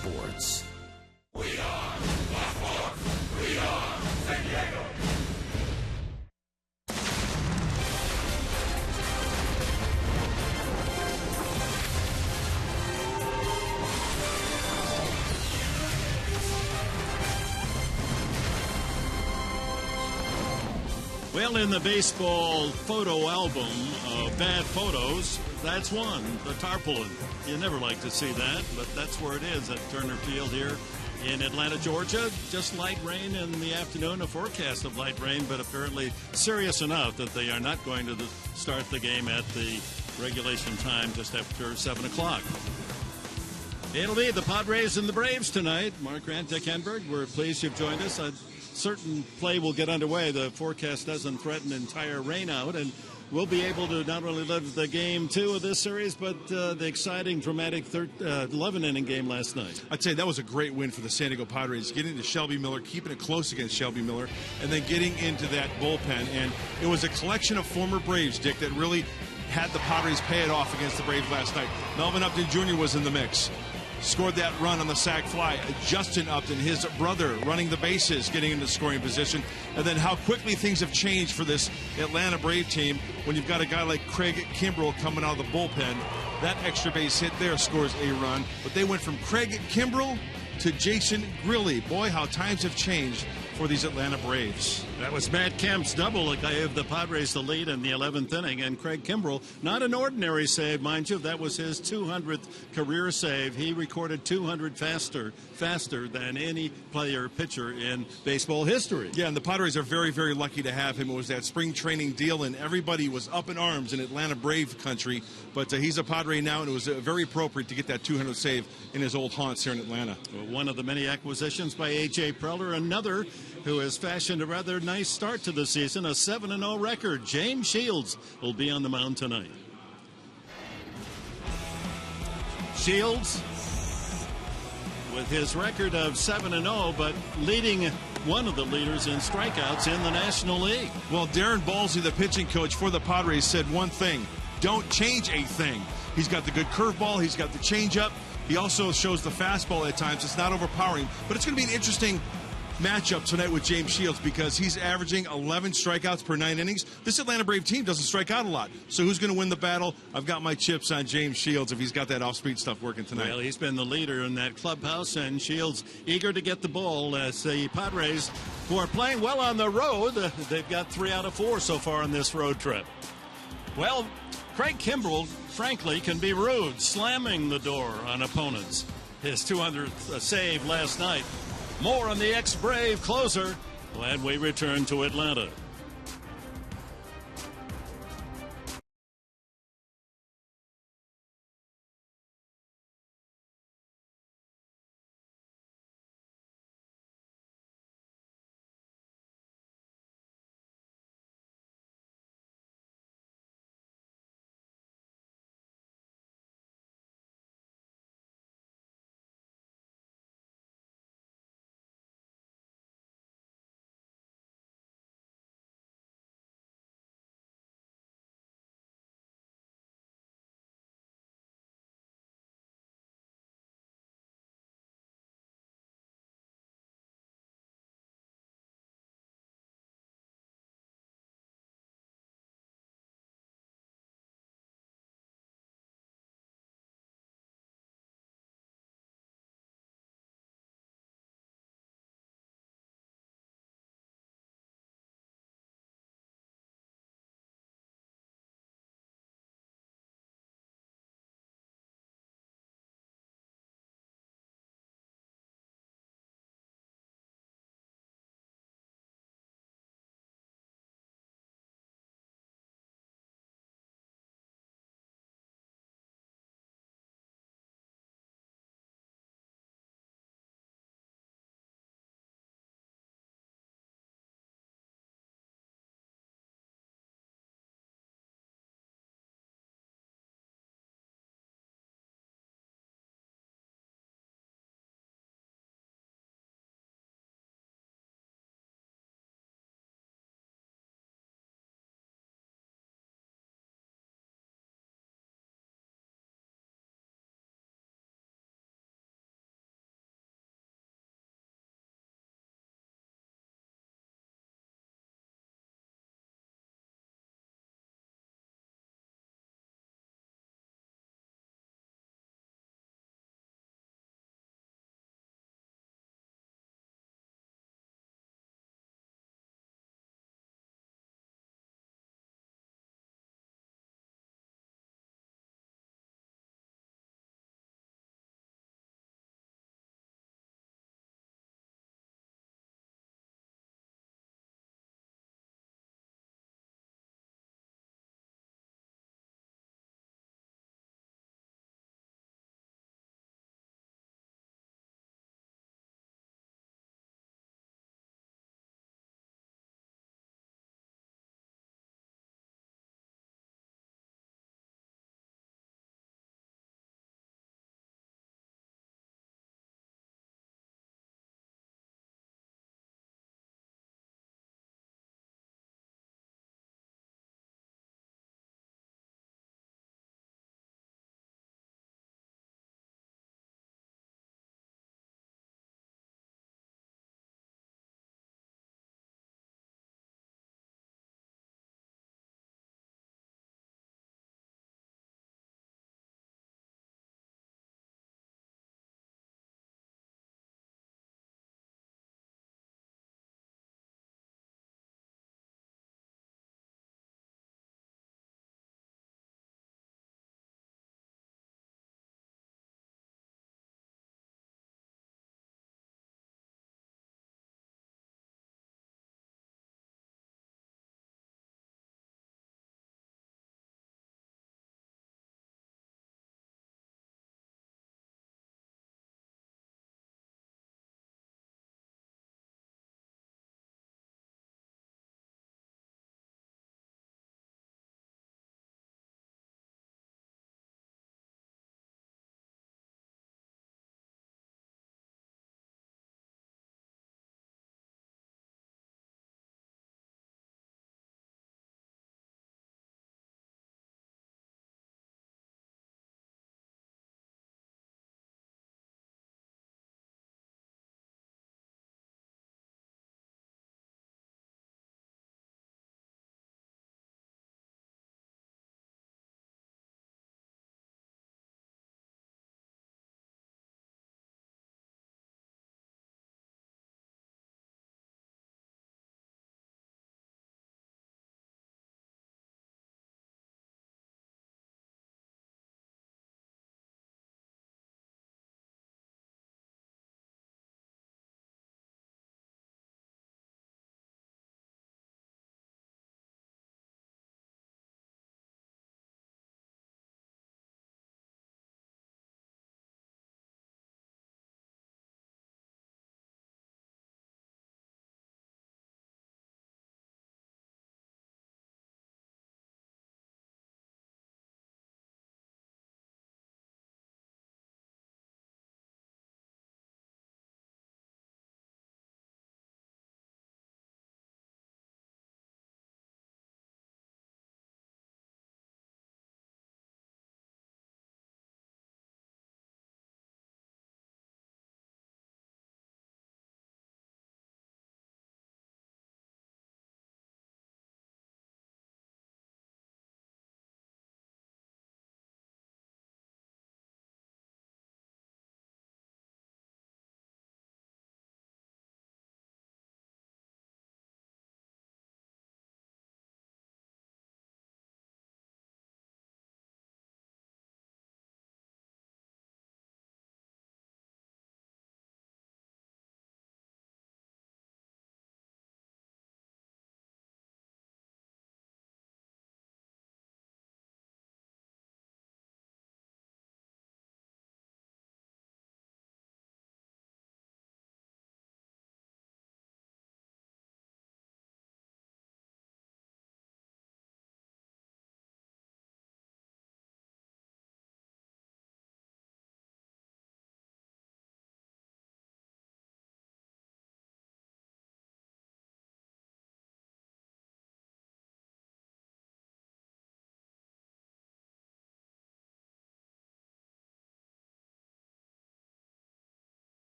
sports. We are Baltimore. We are San Diego. Well, in the baseball photo album of bad photos, that's one, the tarpaulin. You never like to see that, but that's where it is at Turner Field here in Atlanta, Georgia. Just light rain in the afternoon, a forecast of light rain, but apparently serious enough that they are not going to start the game at the regulation time just after 7 o'clock. It'll be the Padres and the Braves tonight. Mark Grant, Dick Henberg, we're pleased you've joined us. Certain play will get underway. The forecast doesn't threaten entire rain out, and we'll be able to not only live the game 2 of this series, but the exciting, dramatic 11-inning game last night. I'd say that was a great win for the San Diego Padres, getting to Shelby Miller, keeping it close against Shelby Miller, and then getting into that bullpen. And it was a collection of former Braves, Dick, that really had the Padres pay it off against the Braves last night. Melvin Upton Jr. was in the mix. Scored that run on the sac fly. Justin Upton, his brother, running the bases, getting into scoring position. And then how quickly things have changed for this Atlanta Brave team when you've got a guy like Craig Kimbrell coming out of the bullpen. That extra base hit there scores a run. But they went from Craig Kimbrell to Jason Grilli. Boy, how times have changed for these Atlanta Braves. That was Matt Kemp's double that gave the Padres the lead in the 11th inning, and Craig Kimbrell, not an ordinary save, mind you. That was his 200th career save. He recorded 200 faster than any pitcher in baseball history. Yeah, and the Padres are very, very lucky to have him. It was that spring training deal, and everybody was up in arms in Atlanta Brave country. But he's a Padre now, and it was very appropriate to get that 200th save in his old haunts here in Atlanta. Well, one of the many acquisitions by A.J. Preller, another who has fashioned a rather nice start to the season, a 7-0 record. James Shields will be on the mound tonight. Shields, with his record of 7-0, but leading one of the leaders in strikeouts in the National League. Well, Darren Balsley, the pitching coach for the Padres, said one thing: don't change a thing. He's got the good curveball. He's got the changeup. He also shows the fastball at times. It's not overpowering, but it's going to be an interesting matchup tonight with James Shields because he's averaging 11 strikeouts per 9 innings. This Atlanta Brave team doesn't strike out a lot. So who's going to win the battle? I've got my chips on James Shields if he's got that off-speed stuff working tonight. Well, he's been the leader in that clubhouse, and Shields eager to get the ball as the Padres, who are playing well on the road, they've got 3 out of 4 so far on this road trip. Well, Craig Kimbrell, frankly, can be rude, slamming the door on opponents. His 200th save last night. More on the ex-Brave closer when we return to Atlanta.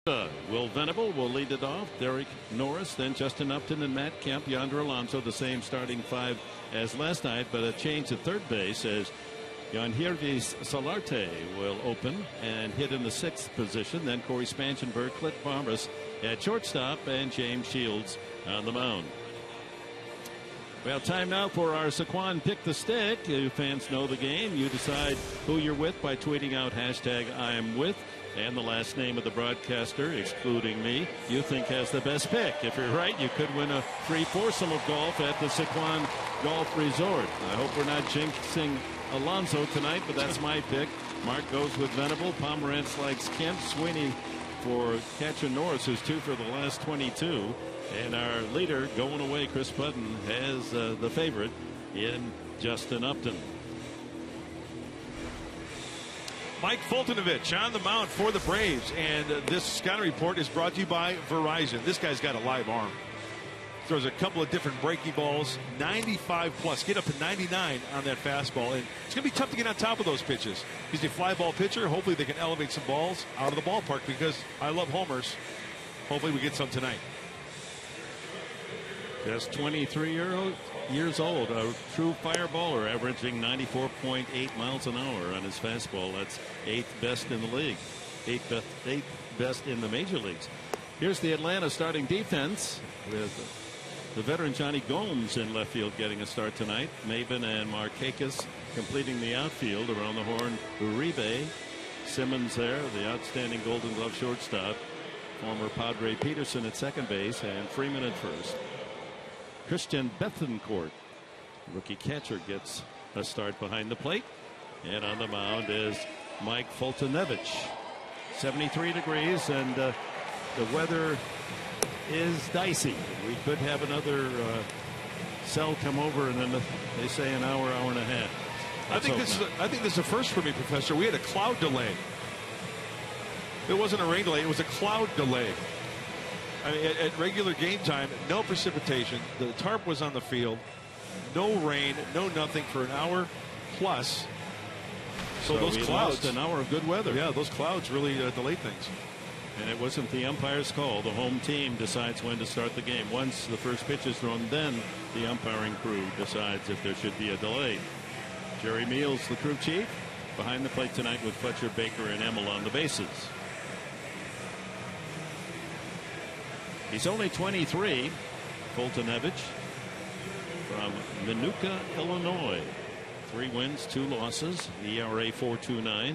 Will Venable will lead it off. Derek Norris, then Justin Upton and Matt Kemp. Yonder Alonso, the same starting five as last night, but a change at third base as Yangervis Solarte will open and hit in the sixth position. Then Corey Spanchenberg, Clint Farmers at shortstop, and James Shields on the mound. Well, time now for our Saquon Pick the Stick. You fans know the game. You decide who you're with by tweeting out #IamWith and the last name of the broadcaster, excluding me, you think has the best pick. If you're right, you could win a free foursome of golf at the Saquon Golf Resort. I hope we're not jinxing Alonso tonight, but that's my pick. Mark goes with Venable. Pomerantz likes Kemp. Sweeney for catcher Norris, who's 2 for the last 22. And our leader going away, Chris Putton, has the favorite in Justin Upton. Mike Fultonovich on the mound for the Braves, and this scouting report is brought to you by Verizon. This guy's got a live arm. Throws a couple of different breaking balls, 95 plus, get up to 99 on that fastball, and it's going to be tough to get on top of those pitches. He's a fly ball pitcher. Hopefully they can elevate some balls out of the ballpark, because I love homers. Hopefully we get some tonight. Just 23 years old, a true fireballer, averaging 94.8 miles an hour on his fastball. That's 8th best in the league, 8th best in the major leagues. Here's the Atlanta starting defense with the veteran Johnny Gomes in left field getting a start tonight. Maven and Markakis completing the outfield. Around the horn, Uribe, Simmons there, the outstanding Golden Glove shortstop. Former Padre Peterson at second base, and Freeman at first. Christian Bethencourt, rookie catcher, gets a start behind the plate. And on the mound is Mike Fultonovich. 73 degrees, and the weather is dicey. We could have another cell come over, and then they say an hour and a half. I think this is a first for me, Professor. We had a cloud delay. It wasn't a rain delay. It was a cloud delay. I mean, at regular game time, no precipitation. The tarp was on the field. No rain, no nothing for an hour plus. So those clouds, an hour of good weather. Yeah, those clouds really delayed things. And it wasn't the umpire's call. The home team decides when to start the game. Once the first pitch is thrown, then the umpiring crew decides if there should be a delay. Jerry Meals, the crew chief, behind the plate tonight with Fletcher, Baker, and Emmel on the bases. He's only 23, Fultonovich, from Minooka, Illinois. 3 wins, 2 losses, ERA 4.29.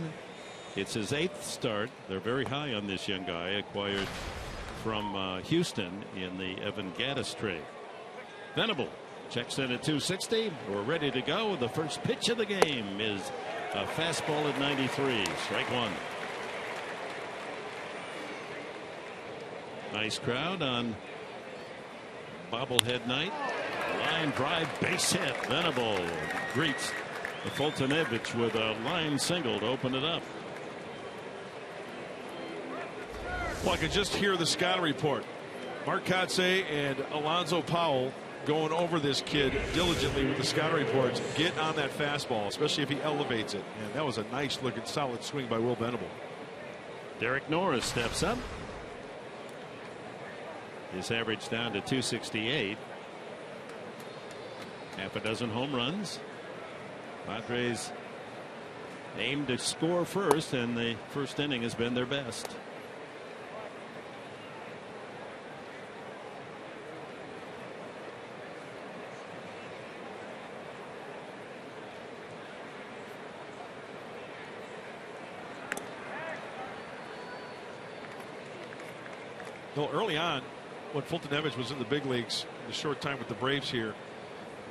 It's his 8th start. They're very high on this young guy, acquired from Houston in the Evan Gattis trade. Venable checks in at 260. We're ready to go. The first pitch of the game is a fastball at 93. Strike one. Nice crowd on bobblehead night. Line drive, base hit. Venable greets Fultonovich with a line single to open it up. Well, I could just hear the scouting report. Mark Kotsay and Alonzo Powell going over this kid diligently with the scouting reports. Get on that fastball, especially if he elevates it. And that was a nice looking solid swing by Will Venable. Derek Norris steps up. His average down to 268. Half a dozen home runs. Padres aim to score first, and the first inning has been their best. Well, early on, when Fultonovich was in the big leagues, the short time with the Braves here,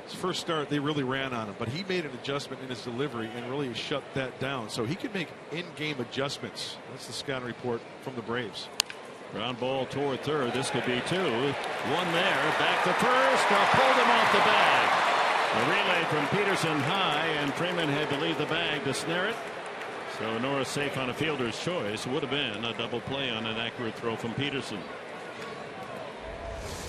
his first start, they really ran on him, but he made an adjustment in his delivery and really shut that down. So he can make in-game adjustments. That's the scouting report from the Braves. Ground ball toward third. This could be 2. 1 there. Back to first. Pulled him off the bag. A relay from Peterson high, and Freeman had to leave the bag to snare it. So Norris safe on a fielder's choice. Would have been a double play on an accurate throw from Peterson.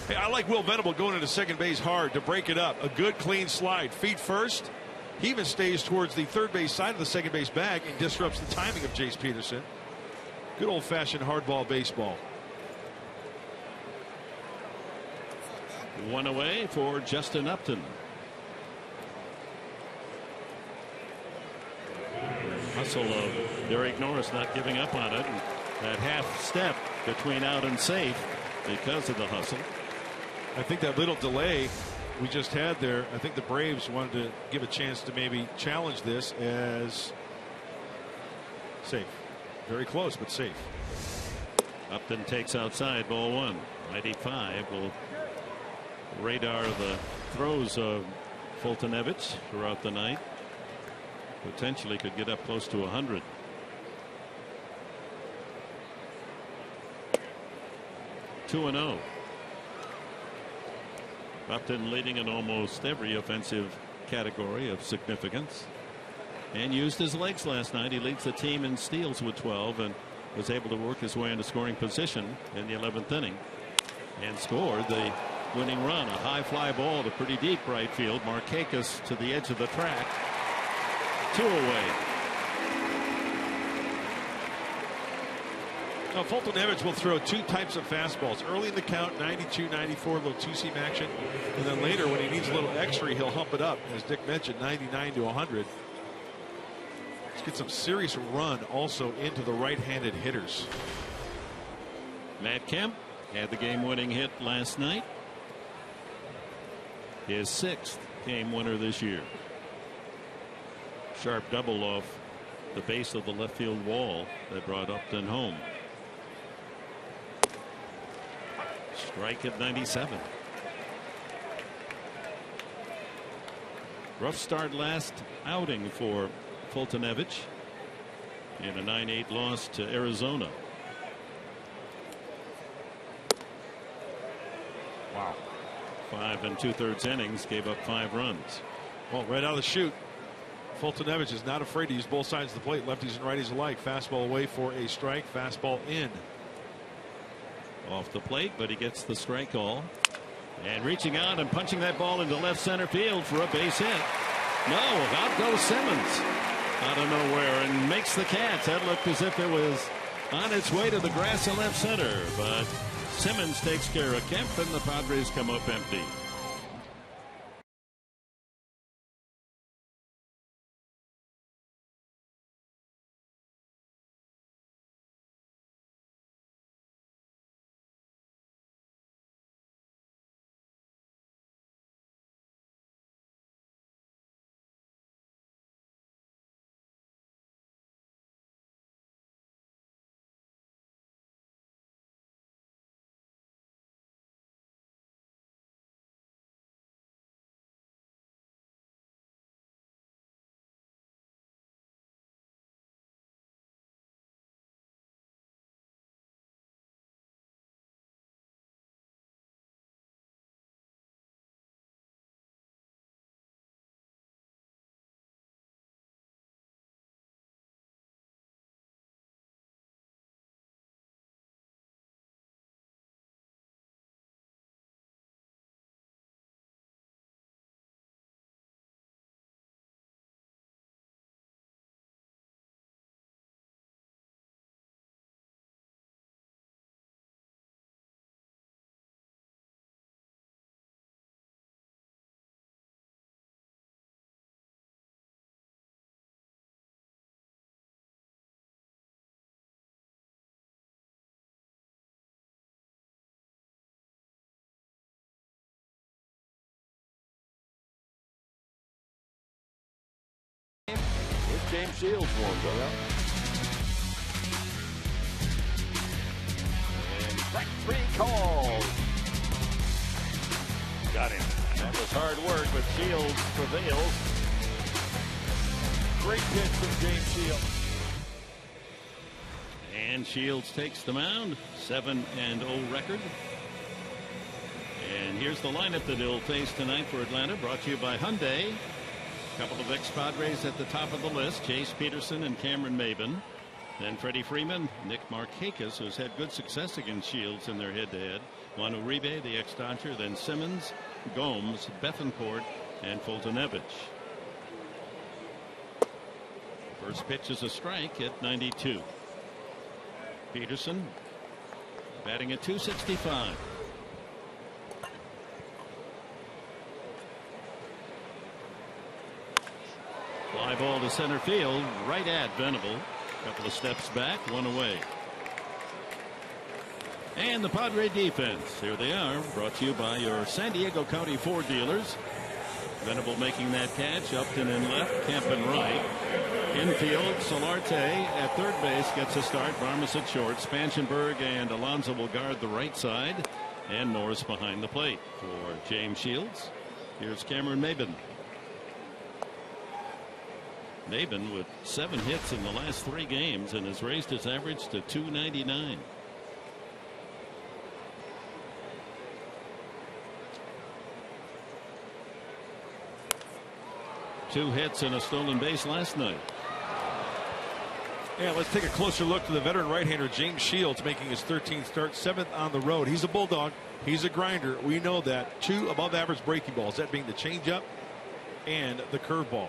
Hey, I like Will Venable going into second base hard to break it up. A good clean slide. Feet first. He even stays towards the third base side of the second base bag and disrupts the timing of Jace Peterson. Good old-fashioned hardball baseball. One away for Justin Upton. Hustle of Derek Norris not giving up on it. And that half step between out and safe because of the hustle. I think that little delay we just had there, I think the Braves wanted to give a chance to maybe challenge this as safe. Very close, but safe. Upton takes outside, ball one. 95 will radar the throws of Fultonevich throughout the night. Potentially could get up close to 100. Two and 0. Upton leading in almost every offensive category of significance, and used his legs last night. He leads the team in steals with 12 and was able to work his way into scoring position in the 11th inning and scored the winning run. A high fly ball to pretty deep right field. Markakis to the edge of the track. 2 away. Now, Fultonevich will throw two types of fastballs. Early in the count, 92, 94, a little two-seam action. And then later, when he needs a little extra, he'll hump it up. As Dick mentioned, 99 to 100. Let's get some serious run also into the right-handed hitters. Matt Kemp had the game-winning hit last night. His 6th game winner this year. Sharp double off the base of the left field wall that brought Upton home. Strike at 97. Rough start last outing for Fultonevich in a 9-8 loss to Arizona. Wow. 5 2/3 innings, gave up 5 runs. Well, right out of the chute, Fultonevich is not afraid to use both sides of the plate, lefties and righties alike. Fastball away for a strike, fastball in. Off the plate, but he gets the strike call. And reaching out and punching that ball into left center field for a base hit. No, out goes Simmons out of nowhere and makes the catch. That looked as if it was on its way to the grass in left center, but Simmons takes care of Kemp, and the Padres come up empty. James Shields warms up. And strike 3 called. Got him. That was hard work, but Shields prevails. Great pitch from James Shields. And Shields takes the mound. 7-0 record. And here's the lineup that he'll face tonight for Atlanta, brought to you by Hyundai. Couple of ex-Padres at the top of the list, Chase Peterson and Cameron Maben. Then Freddie Freeman, Nick Markakis, who's had good success against Shields in their head-to-head. Juan Uribe, the ex-Dodger, then Simmons, Gomes, Bethancourt, and Fultonevich. First pitch is a strike at 92. Peterson batting at .265. Fly ball to center field, right at Venable. Couple of steps back, one away. And the Padre defense, here they are, brought to you by your San Diego County Ford dealers. Venable making that catch, Upton in left, Kemp in right. Infield, Solarte at third base gets a start. Varmus at short. Spanshenberg and Alonso will guard the right side. And Norris behind the plate for James Shields. Here's Cameron Maybin. Maybin with 7 hits in the last 3 games and has raised his average to .299. Two hits and a stolen base last night. Yeah, let's take a closer look to the veteran right-hander James Shields, making his 13th start, 7th on the road. He's a bulldog. He's a grinder. We know that. 2 above-average breaking balls, that being the changeup and the curveball.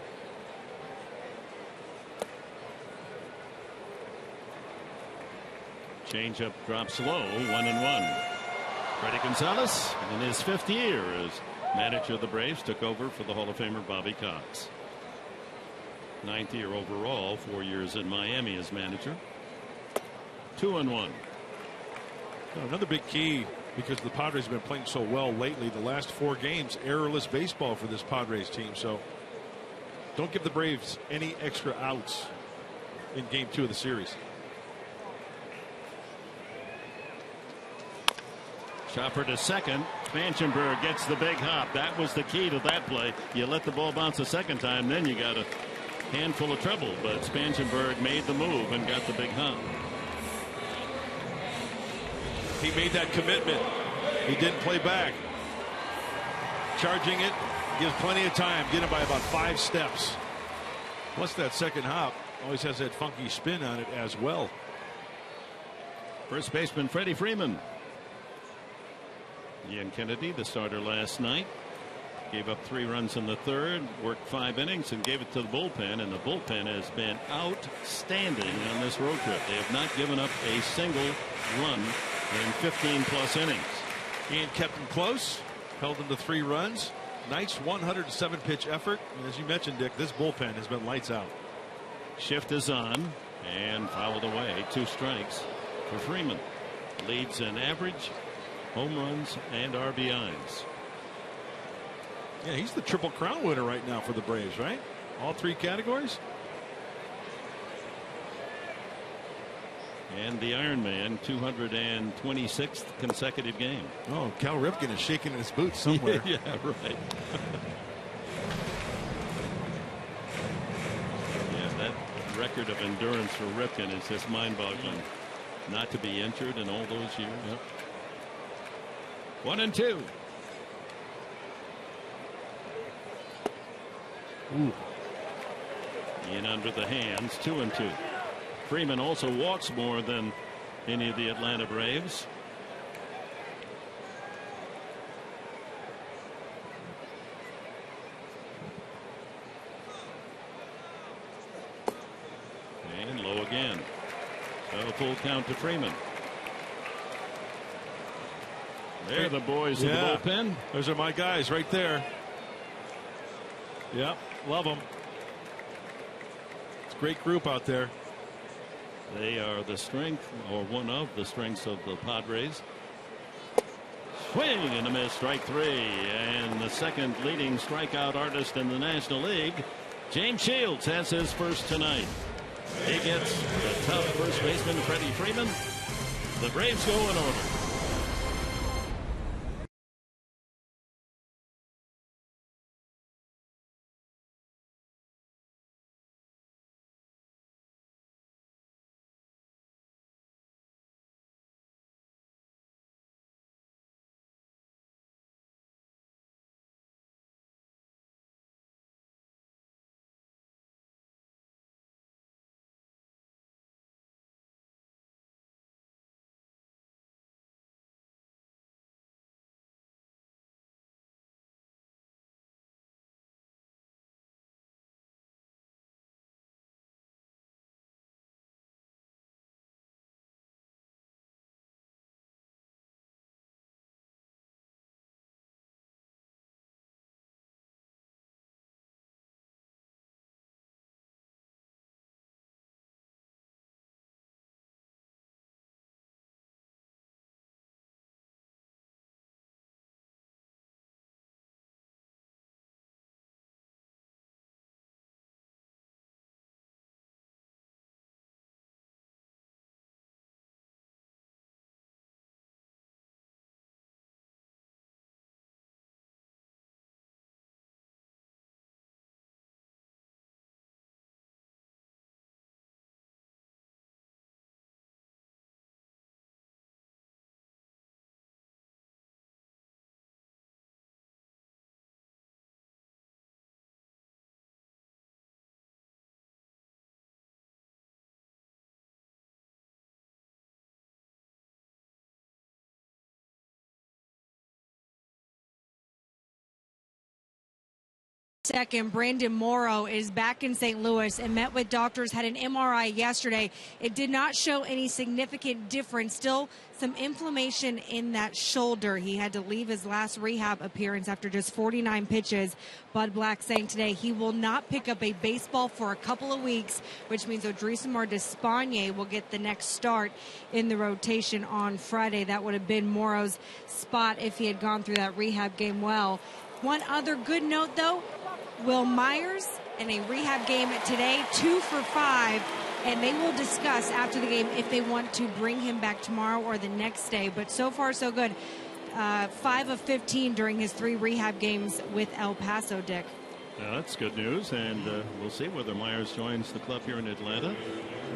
Changeup drops low, 1-1. Freddie Gonzalez in his 5th year as manager of the Braves took over for the Hall of Famer Bobby Cox. 9th year overall, 4 years in Miami as manager. 2-1. Another big key, because the Padres have been playing so well lately, the last 4 games, errorless baseball for this Padres team. So don't give the Braves any extra outs in game 2 of the series. Chopper to second. Spanshenberg gets the big hop. That was the key to that play. You let the ball bounce a second time, then you got a handful of trouble. But Spanshenberg made the move and got the big hop. He made that commitment. He didn't play back. Charging it gives plenty of time. Get him by about 5 steps. Plus that second hop always has that funky spin on it as well. First baseman Freddie Freeman. Ian Kennedy, the starter last night, gave up 3 runs in the 3rd, worked 5 innings and gave it to the bullpen, and the bullpen has been outstanding on this road trip. They have not given up a single run in 15+ innings. Ian kept them close, held them to 3 runs. Nice 107 pitch effort. And as you mentioned, Dick, this bullpen has been lights out. Shift is on and fouled away. 2 strikes for Freeman. Leads in average, home runs, and RBIs. Yeah, he's the Triple Crown winner right now for the Braves, right? All 3 categories. And the Iron Man, 226th consecutive game. Oh, Cal Ripken is shaking in his boots somewhere. Yeah, right. Yeah, that record of endurance for Ripken is just mind-boggling. Not to be injured in all those years. Yep. 1-2. Ooh. In under the hands, 2-2. Freeman also walks more than any of the Atlanta Braves. And low again. So a full count to Freeman. They're the boys of the bullpen. Those are my guys right there. Yep, love them. It's a great group out there. They are the strength, or one of the strengths, of the Padres. Swing and a miss, strike 3. And the second leading strikeout artist in the National League, James Shields, has his first tonight. He gets the tough first baseman Freddie Freeman. The Braves go in order. 2nd, Brandon Morrow is back in St. Louis and met with doctors, had an MRI yesterday. It did not show any significant difference. Still some inflammation in that shoulder. He had to leave his last rehab appearance after just 49 pitches. Bud Black saying today he will not pick up a baseball for a couple of weeks, which means Odrisamer Despaigne will get the next start in the rotation on Friday. That would have been Morrow's spot if he had gone through that rehab game well. One other good note, though, Will Myers in a rehab game today, 2 for 5, and they will discuss after the game if they want to bring him back tomorrow or the next day. But so far, so good. 5 of 15 during his 3 rehab games with El Paso, Dick. Now, that's good news, and we'll see whether Myers joins the club here in Atlanta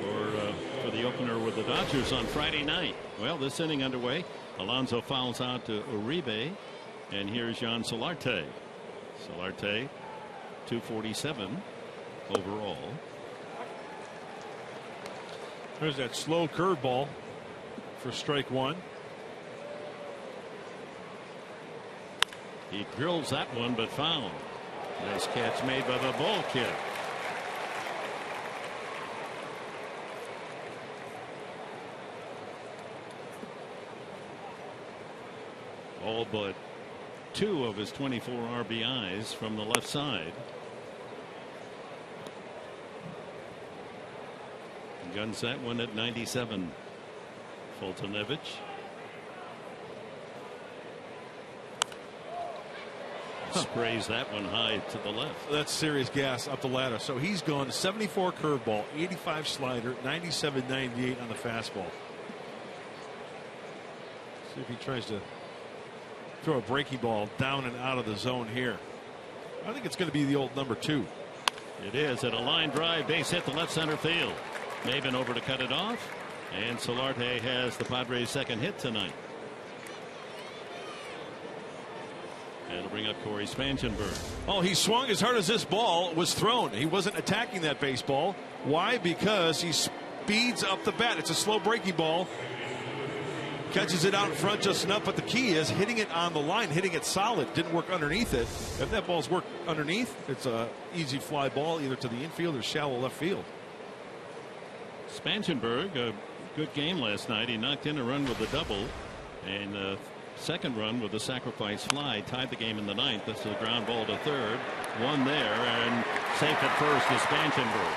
or for the opener with the Dodgers on Friday night. Well, this inning underway. Alonso fouls out to Uribe, and here's Jan Solarte. Solarte, 247 overall. There's that slow curveball for strike 1. He drills that one, but foul. Nice catch made by the ball kid. All but 2 of his 24 RBIs from the left side. Guns that one at 97. Fultonevich. Sprays that one high to the left. That's serious gas up the ladder. So he's gone 74 curveball, 85 slider, 97, 98 on the fastball. See if he tries to throw a breaking ball down and out of the zone here. I think it's going to be the old number 2. It is at a line drive, base hit to left center field. Maven over to cut it off, and Solarte has the Padres' second hit tonight. That'll bring up Corey Spangenberg. Oh, he swung as hard as this ball was thrown. He wasn't attacking that baseball. Why? Because he speeds up the bat. It's a slow breaking ball. Catches it out in front just enough, but the key is hitting it on the line, hitting it solid. Didn't work underneath it. If that ball's worked underneath, it's a easy fly ball either to the infield or shallow left field. Spangenberg, a good game last night. He knocked in a run with a double, and a second run with a sacrifice fly tied the game in the 9th. This is a ground ball to third. One there, and safe at first to Spangenberg.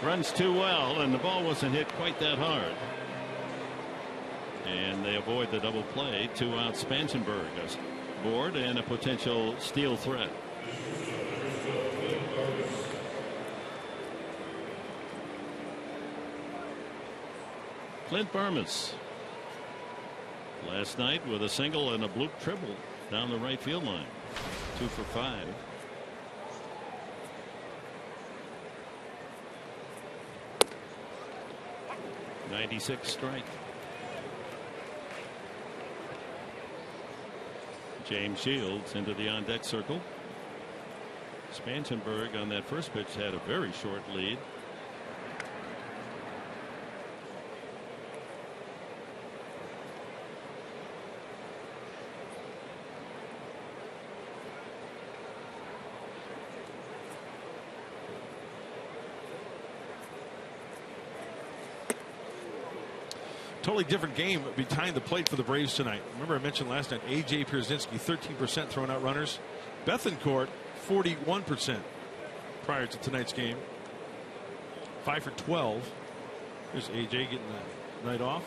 Runs too well, and the ball wasn't hit quite that hard. And they avoid the double play. 2 out. Spangenberg is board and a potential steal threat. Clint Barmes last night with a single and a bloop triple down the right field line. 2 for 5. .96 strike. James Shields into the on deck circle. Spangenberg on that first pitch had a very short lead. Totally different game behind the plate for the Braves tonight. Remember I mentioned last night A.J. Pierzynski 13% throwing out runners. Bethancourt 41% prior to tonight's game. 5 for 12. Here's A.J. getting the night off.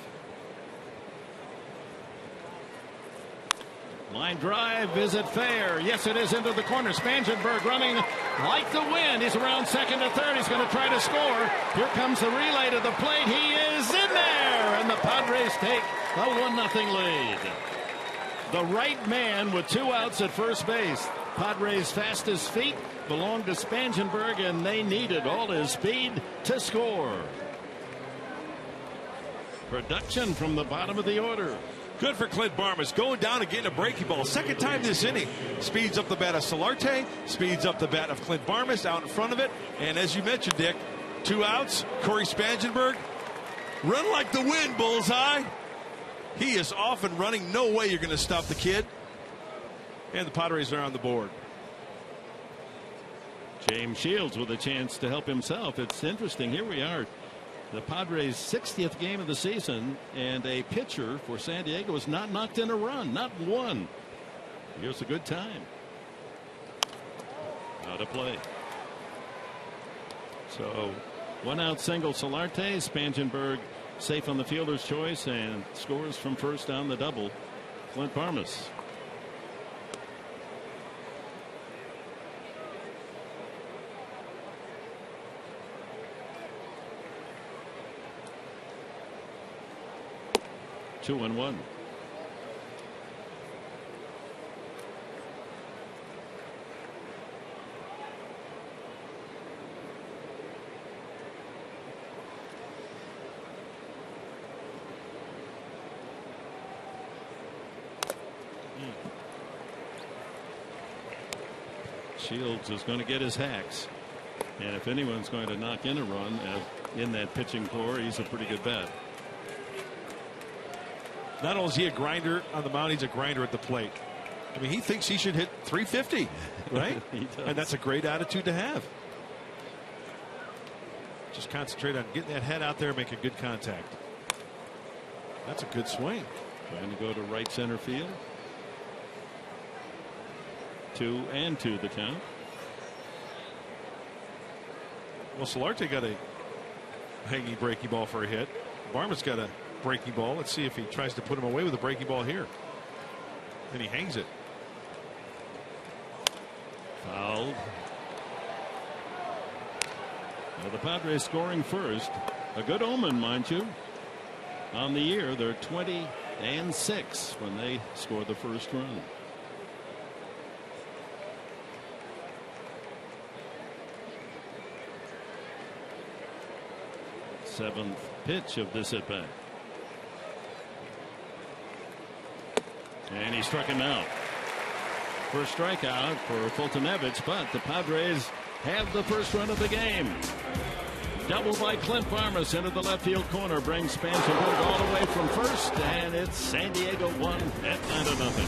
Line drive, is it fair? Yes, it is, into the corner. Spangenberg running like the wind. He's around second to third. He's going to try to score. Here comes the relay to the plate. He is in there, and the Padres take a 1-0 lead. The right man with 2 outs at first base. Padres' fastest feet belonged to Spangenberg, and they needed all his speed to score. Production from the bottom of the order. Good for Clint Barmes, going down and getting a breaking ball. Second time this inning. Speeds up the bat of Solarte, speeds up the bat of Clint Barmes out in front of it. And as you mentioned, Dick, 2 outs. Corey Spangenberg, run like the wind, bullseye. He is off and running. No way you're going to stop the kid. And the Padres are on the board. James Shields with a chance to help himself. It's interesting. Here we are. The Padres' 60th game of the season, and a pitcher for San Diego has not knocked in a run, not one. Here's a good time. Out of play. So 1-out single Solarte. Spangenberg safe on the fielder's choice and scores from first down the double. Clint Parmas. Two and one. Shields is going to get his hacks, and if anyone's going to knock in a run in that pitching core, he's a pretty good bet. Not only is he a grinder on the mound, he's a grinder at the plate. I mean, he thinks he should hit 350, right? He does. And that's a great attitude to have. Just concentrate on getting that head out there and making good contact. That's a good swing. Trying to go to right center field. 2-2 the count. Well, Solarte got a hanging breaking ball for a hit. Barma's got a breaking ball. Let's see if he tries to put him away with a breaking ball here. And he hangs it. Fouled. Well, the Padres scoring first. A good omen, mind you. On the year, they're 20-6 when they score the first run. Seventh pitch of this at bat. And he struck him out. First strikeout for Fultonevich, but the Padres have the first run of the game. Double by Clint Parmas into the left field corner, brings Spangenberg all the way from first, and it's San Diego 1, Atlanta 0.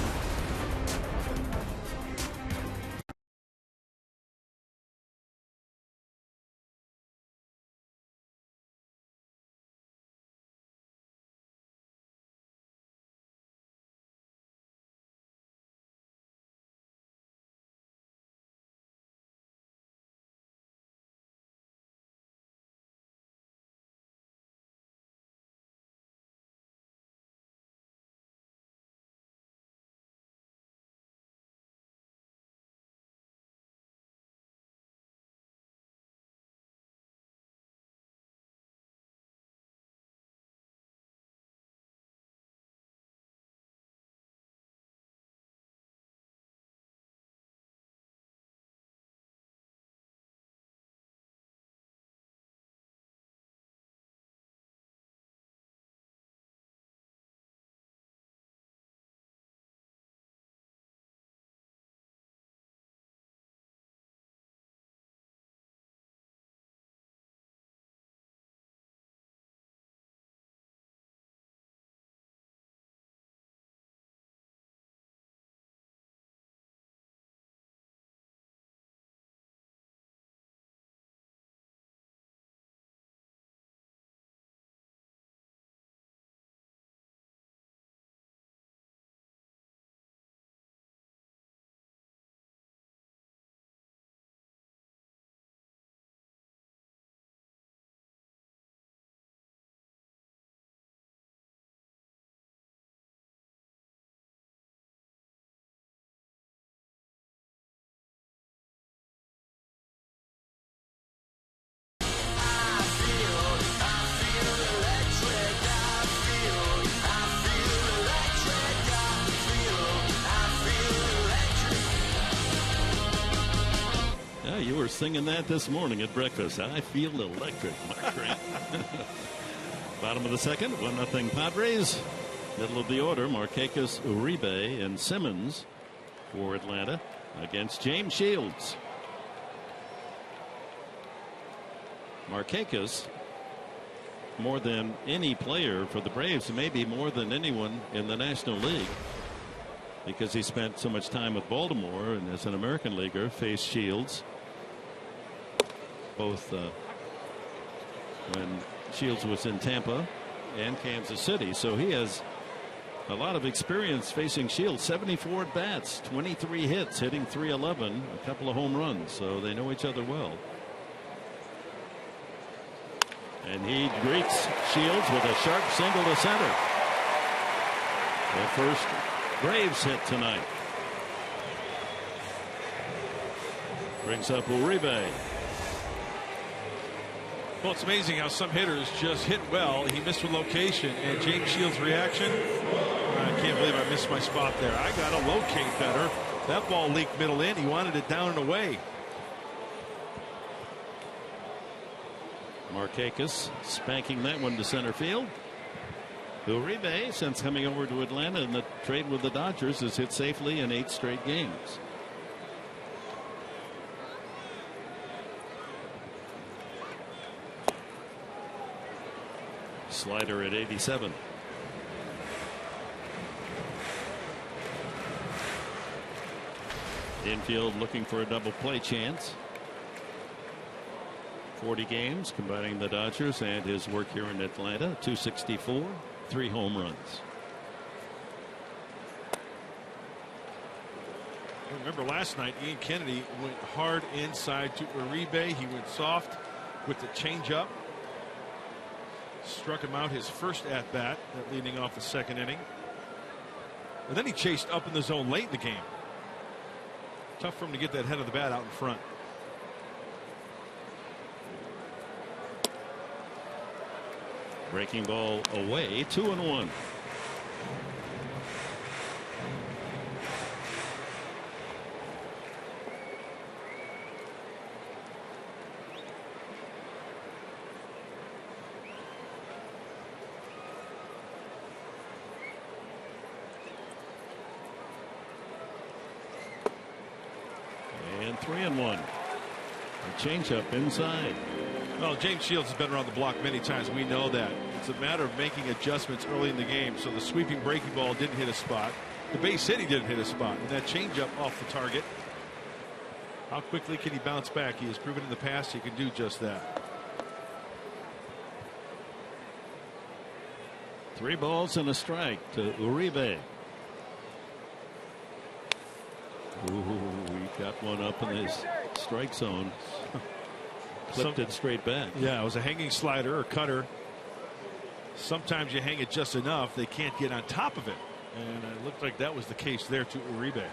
You were singing that this morning at breakfast. I feel electric, my friend. Bottom of the second, 1-0 Padres. Middle of the order, Markakis, Uribe, and Simmons for Atlanta against James Shields. Markakis more than any player for the Braves, maybe more than anyone in the National League, because he spent so much time with Baltimore and as an American leaguer faced Shields both when Shields was in Tampa and Kansas City. So he has a lot of experience facing Shields. 74 at bats, 23 hits, hitting .311, a couple of home runs, so they know each other well. And he greets Shields with a sharp single to center. The first Braves hit tonight. Brings up Uribe. Well, it's amazing how some hitters just hit well. He missed with location, and James Shields' reaction, I can't believe I missed my spot there. I got to locate better. That ball leaked middle in. He wanted it down and away. Markakis spanking that one to center field. Uribe, since coming over to Atlanta in the trade with the Dodgers, has hit safely in 8 straight games. Slider at 87. Infield looking for a double play chance. 40 games combining the Dodgers and his work here in Atlanta. 264, 3 home runs. Remember last night, Ian Kennedy went hard inside to Uribe. He went soft with the changeup. Struck him out his first at bat, leading off the second inning. And then he chased up in the zone late in the game. Tough for him to get that head of the bat out in front. Breaking ball away, 2-1. And 3-1. A changeup inside. Well, James Shields has been around the block many times. We know that. It's a matter of making adjustments early in the game. So the sweeping breaking ball didn't hit a spot. The base hit, he didn't hit a spot. And that changeup off the target. How quickly can he bounce back? He has proven in the past he can do just that. 3 balls and a strike to Uribe. Ooh, he got one up in his strike zone. Flipped it straight back. Yeah, it was a hanging slider or cutter. Sometimes you hang it just enough, they can't get on top of it. And it looked like that was the case there to Uribe.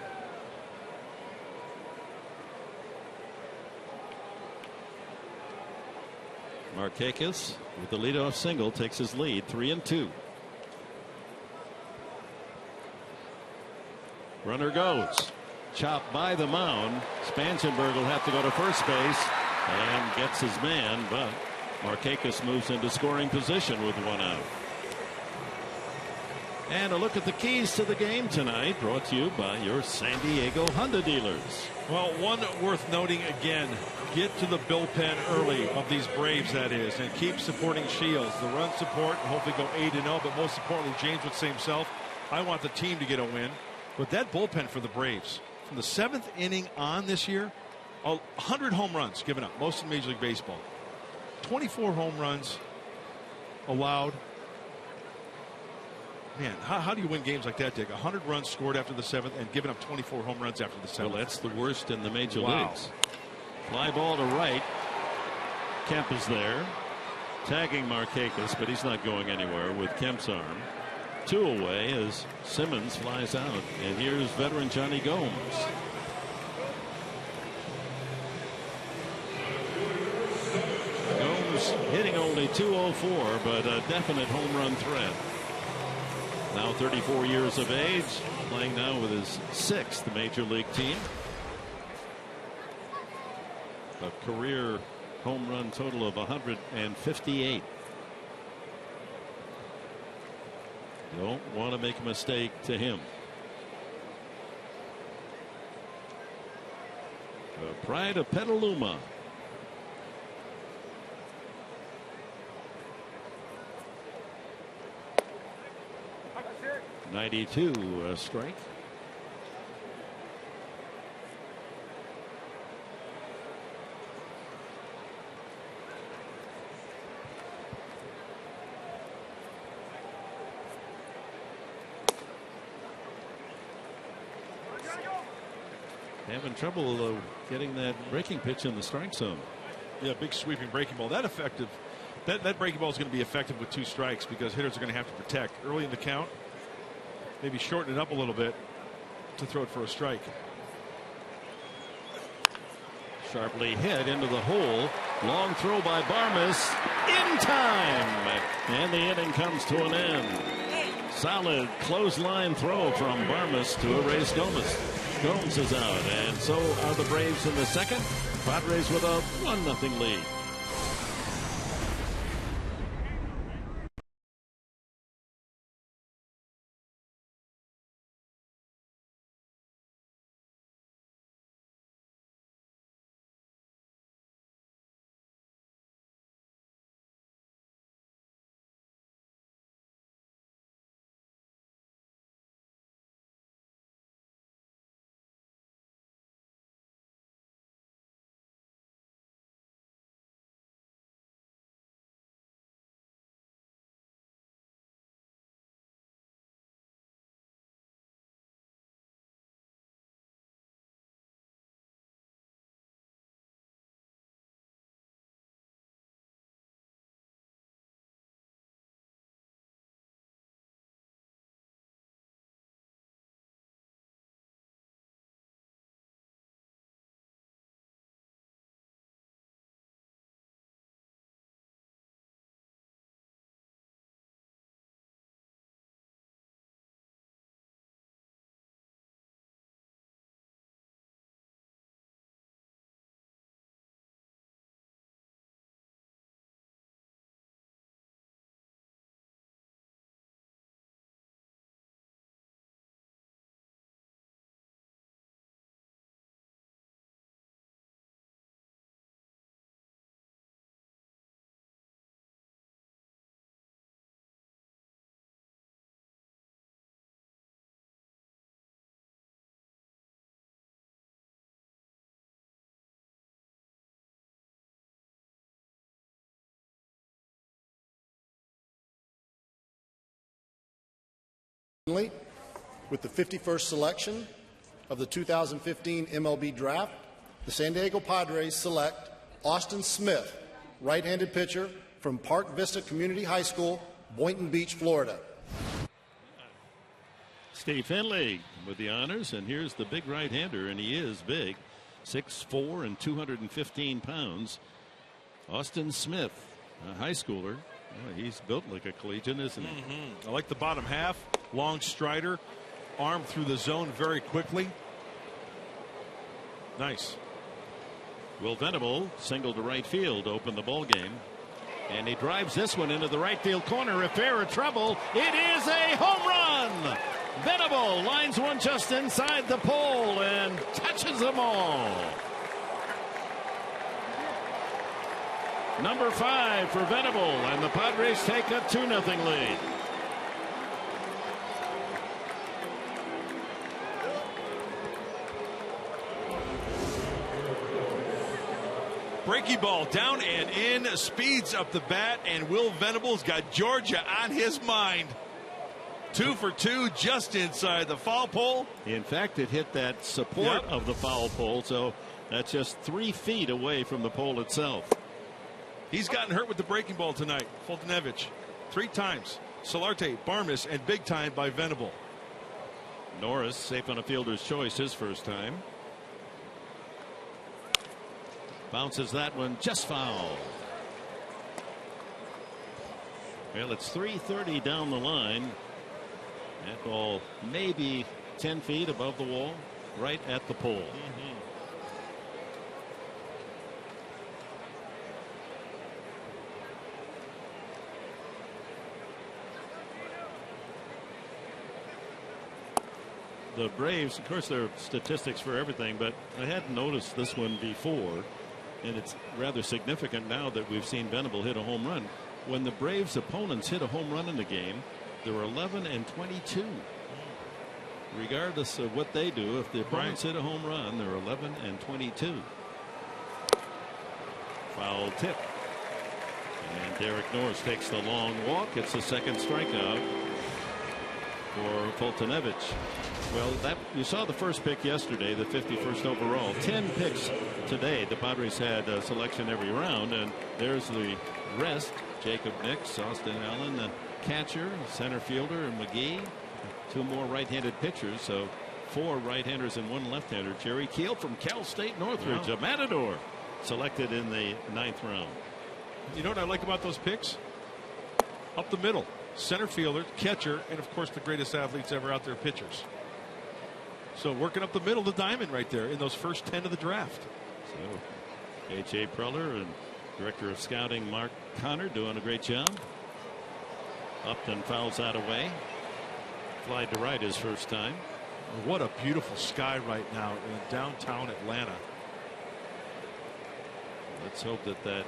Markakis with the leadoff single takes his lead, 3-2. Runner goes. Chopped by the mound. Spangenberg will have to go to first base and gets his man, but Markakis moves into scoring position with 1 out. And a look at the keys to the game tonight, brought to you by your San Diego Honda dealers. Well, one worth noting again, get to the bullpen early of these Braves, that is, and keep supporting Shields. The run support, and hopefully go 8-0, but most importantly, James would say himself, I want the team to get a win. But that bullpen for the Braves, from the 7th inning on this year, 100 home runs given up, most in Major League Baseball. 24 home runs allowed. Man, how do you win games like that, Dick? 100 runs scored after the 7th and giving up 24 home runs after the 7th. Well, that's the worst in the major leagues. Fly ball to right. Kemp is there, tagging Markakis, but he's not going anywhere with Kemp's arm. 2 away as Simmons flies out, and here's veteran Johnny Gomes. Gomes hitting only .204, but a definite home run threat. Now 34 years of age, playing now with his 6th major league team. A career home run total of 158. Don't want to make a mistake to him. The pride of Petaluma. 92, a strike. Having trouble getting that breaking pitch in the strike zone. Yeah, big sweeping breaking ball. That effective. That breaking ball is going to be effective with 2 strikes because hitters are going to have to protect early in the count. Maybe shorten it up a little bit to throw it for a strike. Sharply hit into the hole. Long throw by Barmes in time. And the inning comes to an end. Solid clothesline throw from Barmes to erase Gomes. Gomes is out, and so are the Braves in the second. Padres with a 1-0 lead. With the 51st selection of the 2015 MLB Draft, the San Diego Padres select Austin Smith, right-handed pitcher from Park Vista Community High School, Boynton Beach, Florida. Steve Finley with the honors, and here's the big right-hander, and he is big, 6'4" and 215 pounds. Austin Smith, a high schooler. Well, he's built like a collegian, isn't he? I like the bottom half. Long strider, arm through the zone very quickly. Nice. Will Venable single to right field to open the ball game, and he drives this one into the right field corner. If there are trouble, it is a home run. Venable lines one just inside the pole and touches them all. Number 5 for Venable, and the Padres take a 2-0 lead. Breaking ball down and in, speeds up the bat, and Will Venable's got Georgia on his mind. 2 for 2 just inside the foul pole. In fact, it hit that support of the foul pole, so that's just 3 feet away from the pole itself. He's gotten hurt with the breaking ball tonight. Fultonevich 3 times. Solarte, Barmes, and big time by Venable. Norris safe on a fielder's choice his first time. Bounces that one just foul. Well, it's 330 down the line. That ball maybe 10 feet above the wall, right at the pole. The Braves, of course, there are statistics for everything, but I hadn't noticed this one before, and it's rather significant now that we've seen Venable hit a home run. When the Braves' opponents hit a home run in the game, they were 11 and 22 regardless of what they do. If the opponents hit a home run, they're 11-22. Foul tip. And Derek Norris takes the long walk. It's the second strikeout for Fultonevich. Well, you saw the first pick yesterday, the 51st overall. 10 picks today. The Padres had a selection every round, and there's the rest. Jacob Nix, Austin Allen, the catcher, center fielder, and McGee. 2 more right-handed pitchers, so 4 right-handers and 1 left-hander. Jerry Keel from Cal State Northridge, a Matador, selected in the 9th round. You know what I like about those picks? Up the middle, center fielder, catcher, and of course the greatest athletes ever out there, pitchers. So working up the middle, the diamond right there in those first 10 of the draft. So H.A. Preller and Director of Scouting Mark Connor doing a great job. Upton fouls that away. Fly to right his first time. What a beautiful sky right now in downtown Atlanta. Let's hope that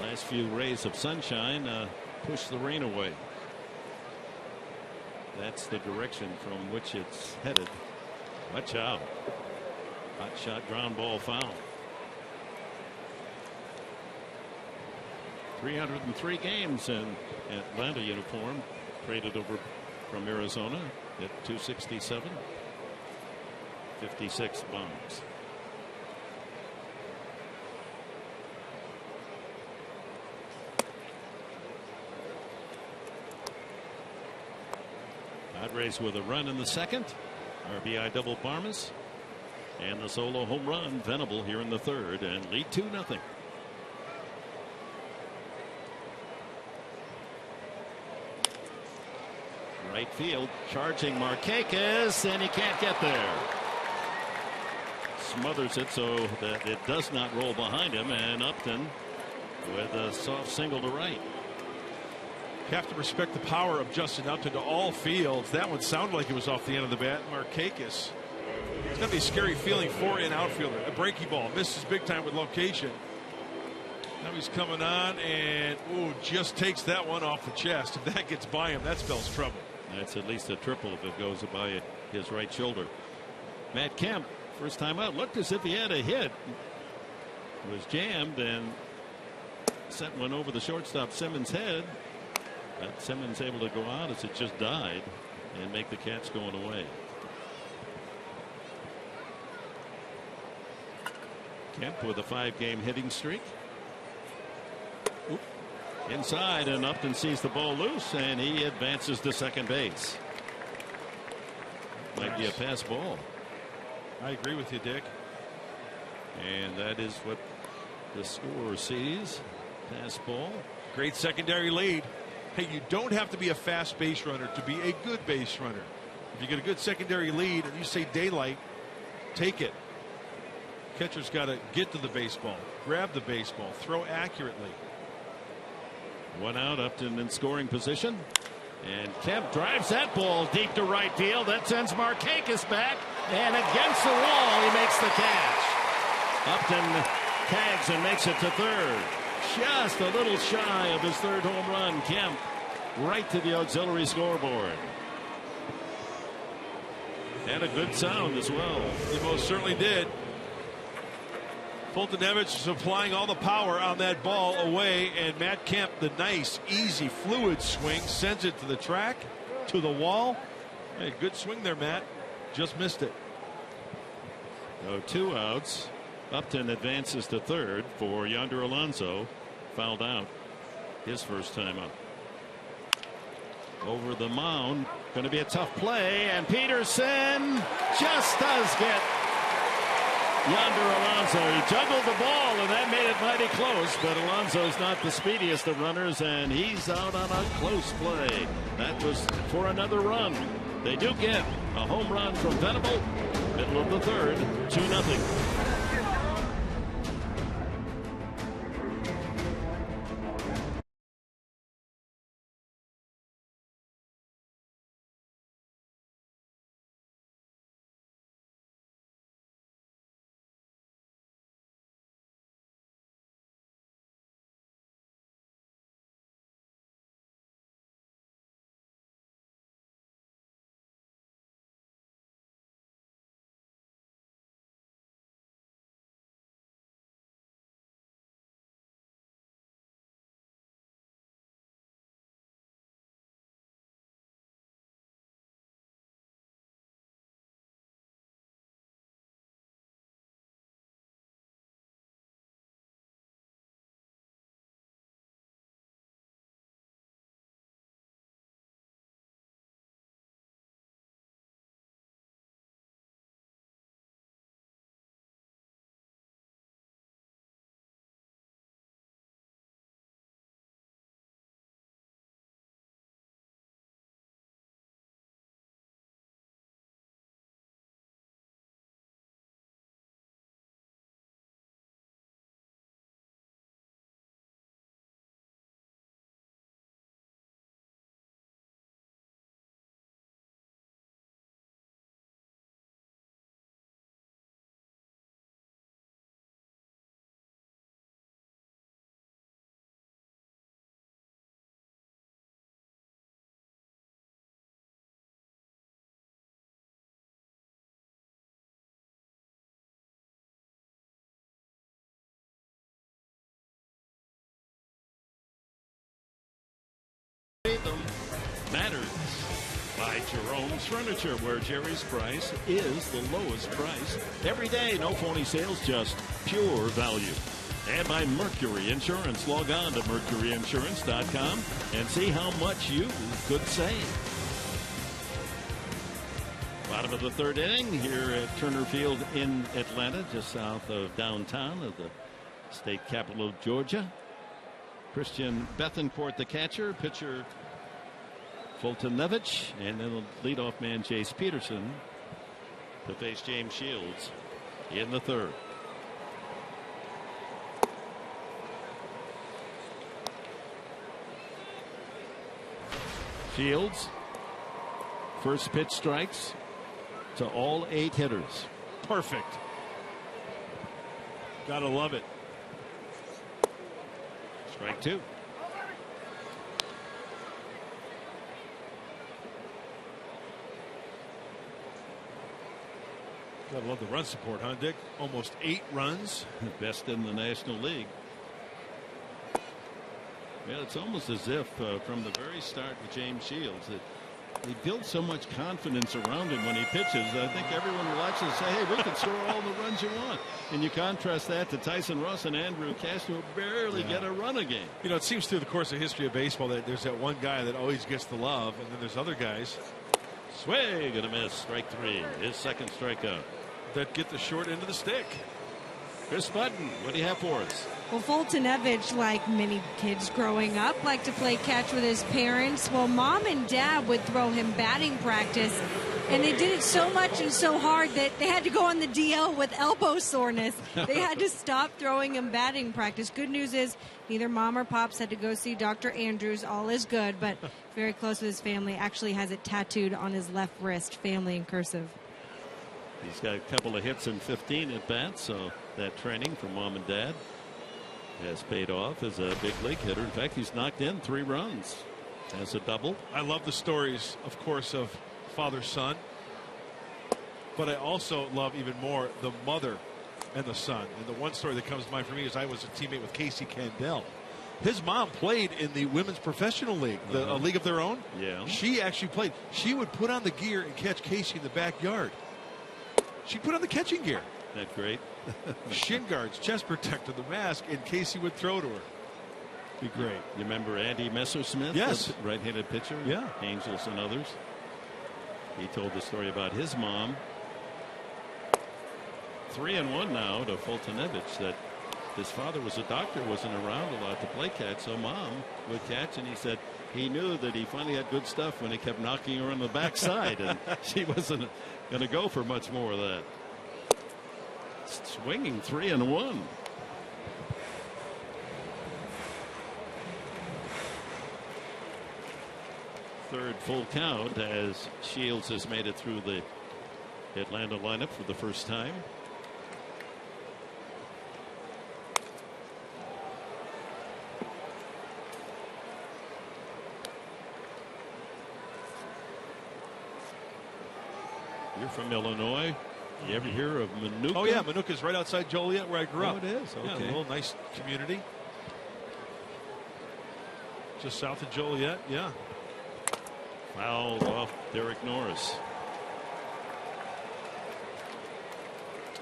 last few rays of sunshine push the rain away. That's the direction from which it's headed. Watch out. Hot shot, ground ball, foul. 303 games in Atlanta uniform. Traded over from Arizona at 267. 56 bombs. Padres with a run in the second. RBI double Parmas. And the solo home run Venable here in the third, and lead 2-0. Right field, charging Markakis, and he can't get there. Smothers it so that it does not roll behind him, and Upton with a soft single to right. You have to respect the power of Justin Upton to all fields. That one sounded like it was off the end of the bat. Markakis. It's going to be a scary feeling for an outfielder. A breaky ball. Misses big time with location. Now he's coming on and just takes that one off the chest. If that gets by him, that spells trouble. That's at least a triple if it goes by his right shoulder. Matt Kemp, first time out, looked as if he had a hit. Was jammed and sent one over the shortstop Simmons' head. But Simmons able to go out as it just died and make the catch going away. Kemp with a 5-game hitting streak. Inside, and Upton sees the ball loose, and he advances to second base. Might be a pass ball. I agree with you, Dick. And that is what the scorer sees. Pass ball. Great secondary lead. Hey, you don't have to be a fast base runner to be a good base runner. If you get a good secondary lead and you say daylight, take it. Catcher's got to get to the baseball, grab the baseball, throw accurately. 1 out, Upton in scoring position. And Kemp drives that ball deep to right field. That sends Markakis back. And against the wall, he makes the catch. Upton tags and makes it to third. Just a little shy of his third home run. Kemp right to the auxiliary scoreboard. And a good sound as well. He most certainly did. Fultonevich is applying all the power on that ball away, and Matt Kemp, the nice, easy, fluid swing, sends it to the track, to the wall. Hey, good swing there, Matt. Just missed it. So 2 outs. Upton advances to third for Yonder Alonso. Fouled out his first time up. Over the mound. Going to be a tough play, and Peterson just does get Yonder Alonso. He juggled the ball, and that made it mighty close, but Alonso's not the speediest of runners, and he's out on a close play. That was for another run. They do get a home run from Venable, middle of the third, 2-0. Jerome's Furniture, where Jerry's price is the lowest price. Every day, no phony sales, just pure value. And by Mercury Insurance. Log on to mercuryinsurance.com and see how much you could save. Bottom of the third inning here at Turner Field in Atlanta, just south of downtown of the state capital of Georgia. Christian Bethancourt, the catcher, pitcher Fultonevich, and then the leadoff man Jace Peterson to face James Shields in the third. Shields, first pitch strikes to all 8 hitters. Perfect. Gotta love it. Strike 2. Gotta love the run support, huh, Dick? Almost 8 runs. Best in the National League. Yeah, it's almost as if from the very start with James Shields that he builds so much confidence around him when he pitches. I think everyone will actually say, hey, we can score all the runs you want. And you contrast that to Tyson Ross and Andrew Castro, who barely get a run a game. You know, it seems through the course of history of baseball that there's that one guy that always gets the love, and then there's other guys. Swing and a miss. Strike 3. His second strikeout. That get the short end of the stick. Chris Button, what do you have for us? Well, Fultonevich, like many kids growing up, liked to play catch with his parents. Well, mom and dad would throw him batting practice, and they did it so much and so hard that they had to go on the DL with elbow soreness. They had to stop throwing him batting practice. Good news is neither mom or pops had to go see Dr. Andrews. All is good, but very close with his family. Actually has it tattooed on his left wrist, family in cursive. He's got a couple of hits and 15 at bats, so that training from mom and dad has paid off as a big league hitter. In fact, he's knocked in 3 runs as a double. I love the stories, of course, of father-son, but I also love even more the mother and the son. And the one story that comes to mind for me is I was a teammate with Casey Candell. His mom played in the women's professional league, a league of their own. Yeah. She actually played. She would put on the gear and catch Casey in the backyard. She put on the catching gear. Isn't that great? Shin guards, chest protector, the mask, and Casey would throw to her. Be great. You remember Andy Messersmith? Yes. The right-handed pitcher? Yeah. Angels and others. He told the story about his mom. 3-1 now to Fultonevich, that his father was a doctor, wasn't around a lot to play catch, so mom would catch, and he said he knew that he finally had good stuff when he kept knocking her on the backside, and she wasn't going to go for much more of that. Swinging 3-1. Third full count as Shields has made it through the Atlanta lineup for the first time. You're from Illinois. You ever hear of Minooka? Oh, yeah. Minooka's right outside Joliet where I grew up. Oh, it is? Okay. Yeah, a little nice community. Just south of Joliet, yeah. Fouled off Derek Norris.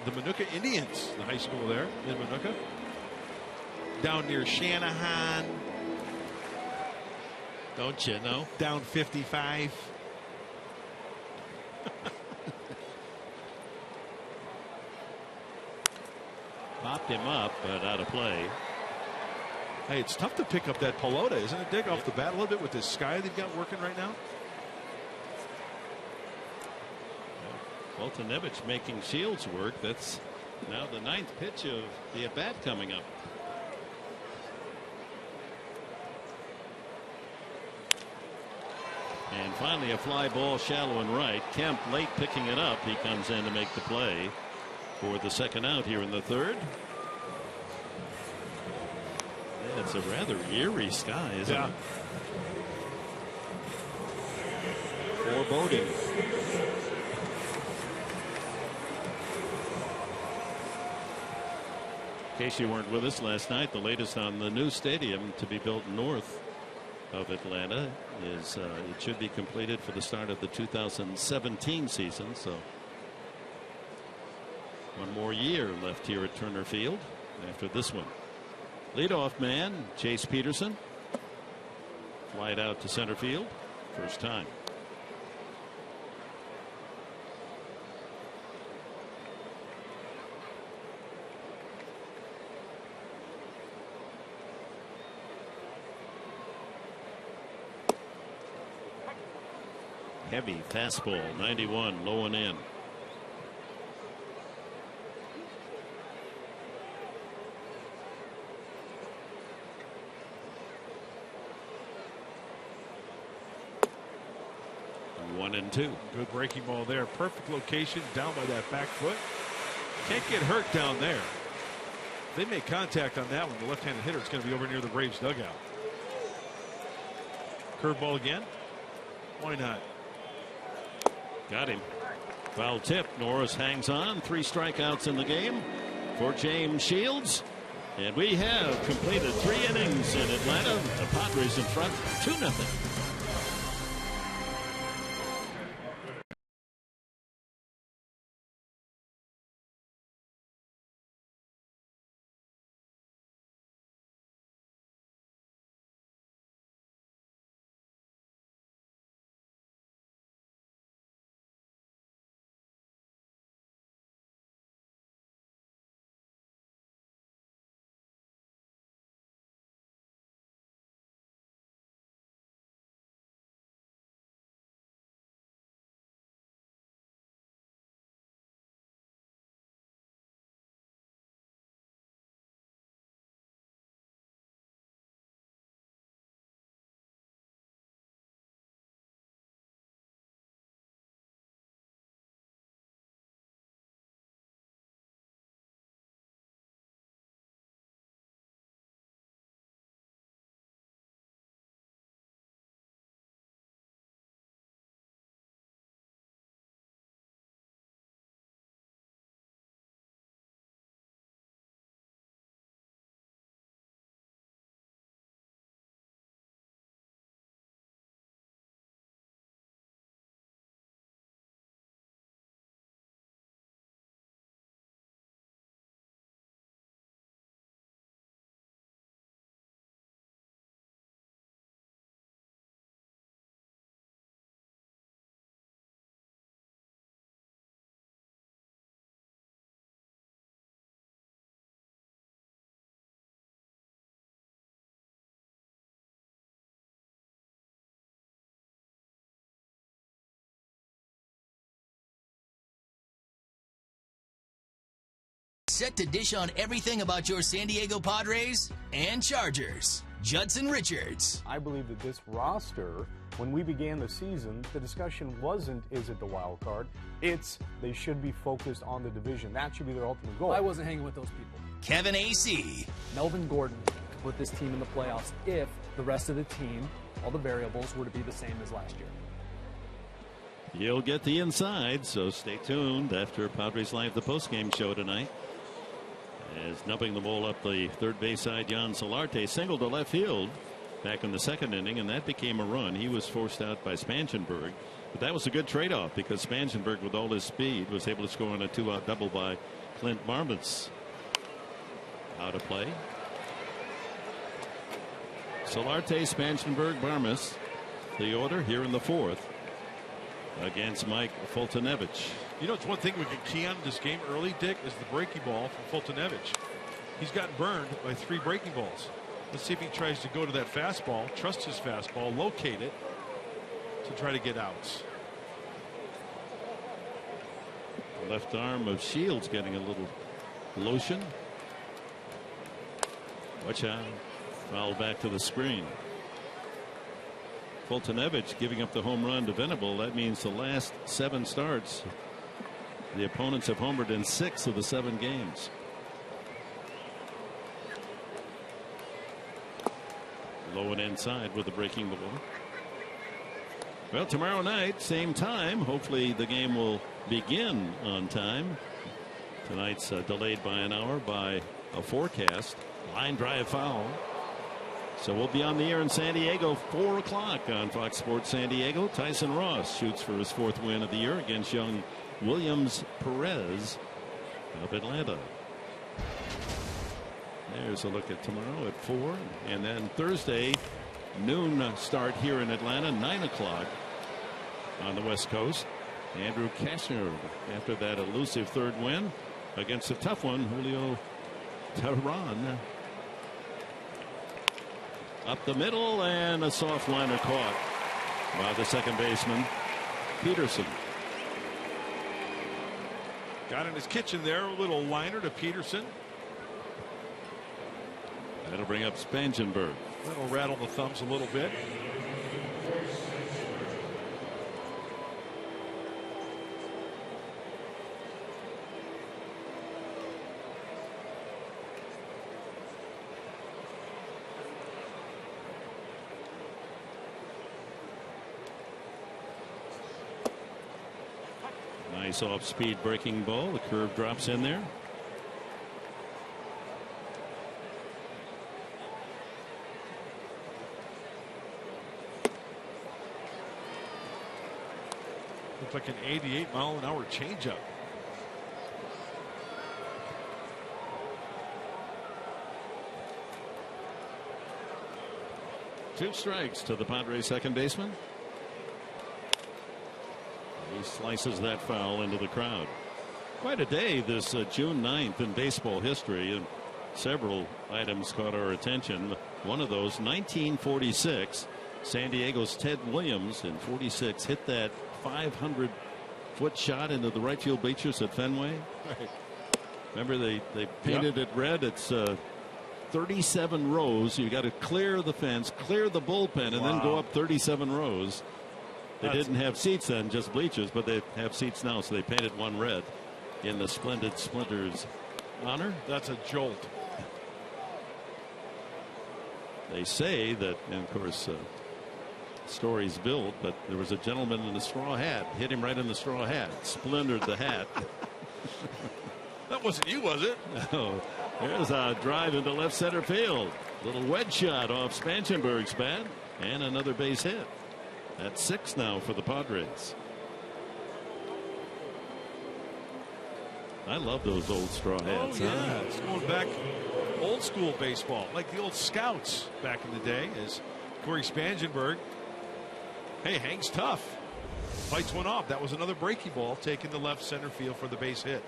The Minooka Indians, the high school there in Minooka. Down near Shanahan. Don't you know? Down 55. Popped him up, but out of play. Hey, it's tough to pick up that pelota, isn't it, Dick? Off the bat a little bit with this sky they've got working right now. Fultonevich making Shields work. That's now the 9th pitch of the at-bat coming up. And finally a fly ball shallow and right. Kemp late picking it up. He comes in to make the play for the second out here in the third. Yeah, it's a rather eerie sky, isn't it? Foreboding. In case you weren't with us last night, the latest on the new stadium to be built north of Atlanta is it should be completed for the start of the 2017 season. So one more year left here at Turner Field after this one. Leadoff man Chase Peterson. Flied out to center field. First time. Heavy fastball, 91, low and in. One and two. Good breaking ball there. Perfect location down by that back foot. Can't get hurt down there. If they make contact on that one, the left-handed hitter, it's going to be over near the Braves dugout. Curveball again. Why not? Got him. Foul tip. Norris hangs on. 3 strikeouts in the game for James Shields. And we have completed 3 innings in Atlanta. The Padres in front 2-0. Set to dish on everything about your San Diego Padres and Chargers. Judson Richards. I believe that this roster, when we began the season, the discussion wasn't, is it the wild card? It's, they should be focused on the division. That should be their ultimate goal. I wasn't hanging with those people. Kevin A.C. Melvin Gordon could put this team in the playoffs if the rest of the team, all the variables, were to be the same as last year. You'll get the inside, so stay tuned after Padres Live, the postgame show tonight. As nubbing the ball up the third base side, Jan Solarte singled to left field back in the second inning, and that became a run. He was forced out by Spangenberg, but that was a good trade-off because Spangenberg, with all his speed, was able to score on a 2-out double by Clint Marmons. Out of play. Solarte, Spangenberg, Barmes, the order here in the fourth against Mike Fultonevich. You know, it's one thing we can key on in this game early, Dick, is the breaking ball from Fultonevich. He's gotten burned by 3 breaking balls. Let's see if he tries to go to that fastball, trust his fastball, locate it to try to get outs. The left arm of Shields getting a little lotion. Watch out. Foul back to the screen. Fultonevich giving up the home run to Venable. That means the last 7 starts, the opponents have homered in 6 of the 7 games. Low and inside with the breaking ball. Well, tomorrow night, same time. Hopefully the game will begin on time. Tonight's delayed by an hour by a forecast. Line drive foul. So we'll be on the air in San Diego, 4 o'clock on Fox Sports San Diego. Tyson Ross shoots for his 4th win of the year against young Williams Perez of Atlanta. There's a look at tomorrow at 4. And then Thursday, noon start here in Atlanta, 9 o'clock on the West Coast. Andrew Kashner after that elusive 3rd win against a tough one, Julio Teheran. Up the middle, and a soft liner caught by the second baseman, Peterson. Got in his kitchen there, a little liner to Peterson. That'll bring up Spangenberg. That'll rattle the thumbs a little bit. Nice off-speed breaking ball. The curve drops in there. Looks like an 88-mile-an-hour changeup. Two strikes to the Padres second baseman. He slices that foul into the crowd. Quite a day this June 9th in baseball history, and several items caught our attention. One of those, 1946, San Diego's Ted Williams in 46 hit that 500-foot shot into the right field bleachers at Fenway. Right. Remember they painted it red. It's 37 rows. You got to clear the fence, clear the bullpen, and then go up 37 rows. They didn't have seats then, just bleachers, but they have seats now, so they painted one red in the Splendid Splinters honor. That's a jolt. They say that, and of course, stories built, but there was a gentleman in a straw hat, hit him right in the straw hat, splintered the hat. That wasn't you, was it? No. There's a drive into left center field. Little wedge shot off Spangenberg's bat, and another base hit. That's 6 now for the Padres. I love those old straw hats. Oh, yeah. It's going back old school baseball, like the old Scouts back in the day. As Corey Spangenberg, hey, hangs tough. Fights one off. That was another breaking ball taking the left center field for the base hit.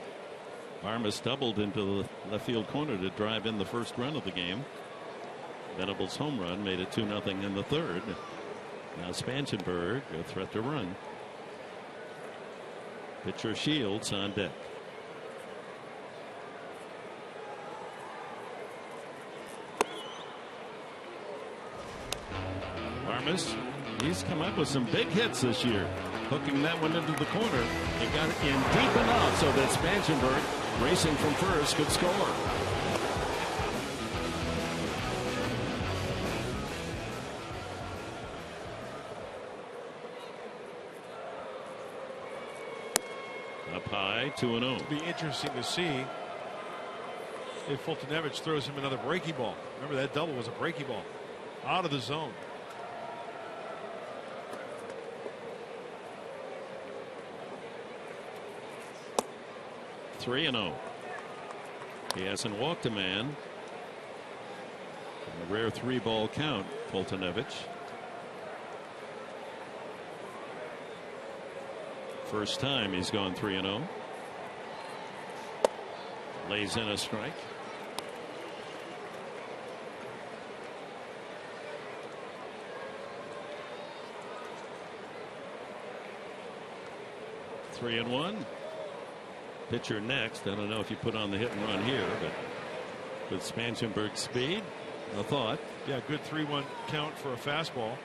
Armas doubled into the left field corner to drive in the first run of the game. Venable's home run made it 2-0 in the 3rd. Now Spangenberg, a threat to run. Pitcher Shields on deck. Armas, he's come up with some big hits this year. Hooking that one into the corner. He got it in deep enough so that Spangenberg, racing from first, could score. Up high, 2-0. It'll be interesting to see if Fultonevich throws him another breaking ball. Remember, that double was a breaking ball out of the zone. Three and 0. He hasn't walked a man. A rare 3-ball count, Fultonevich. First time he's gone 3-0. Lays in a strike. Three and 1. Pitcher next. I don't know if you put on the hit and run here, but with Spangenberg's speed, a thought. Yeah, good 3-1 count for a fastball.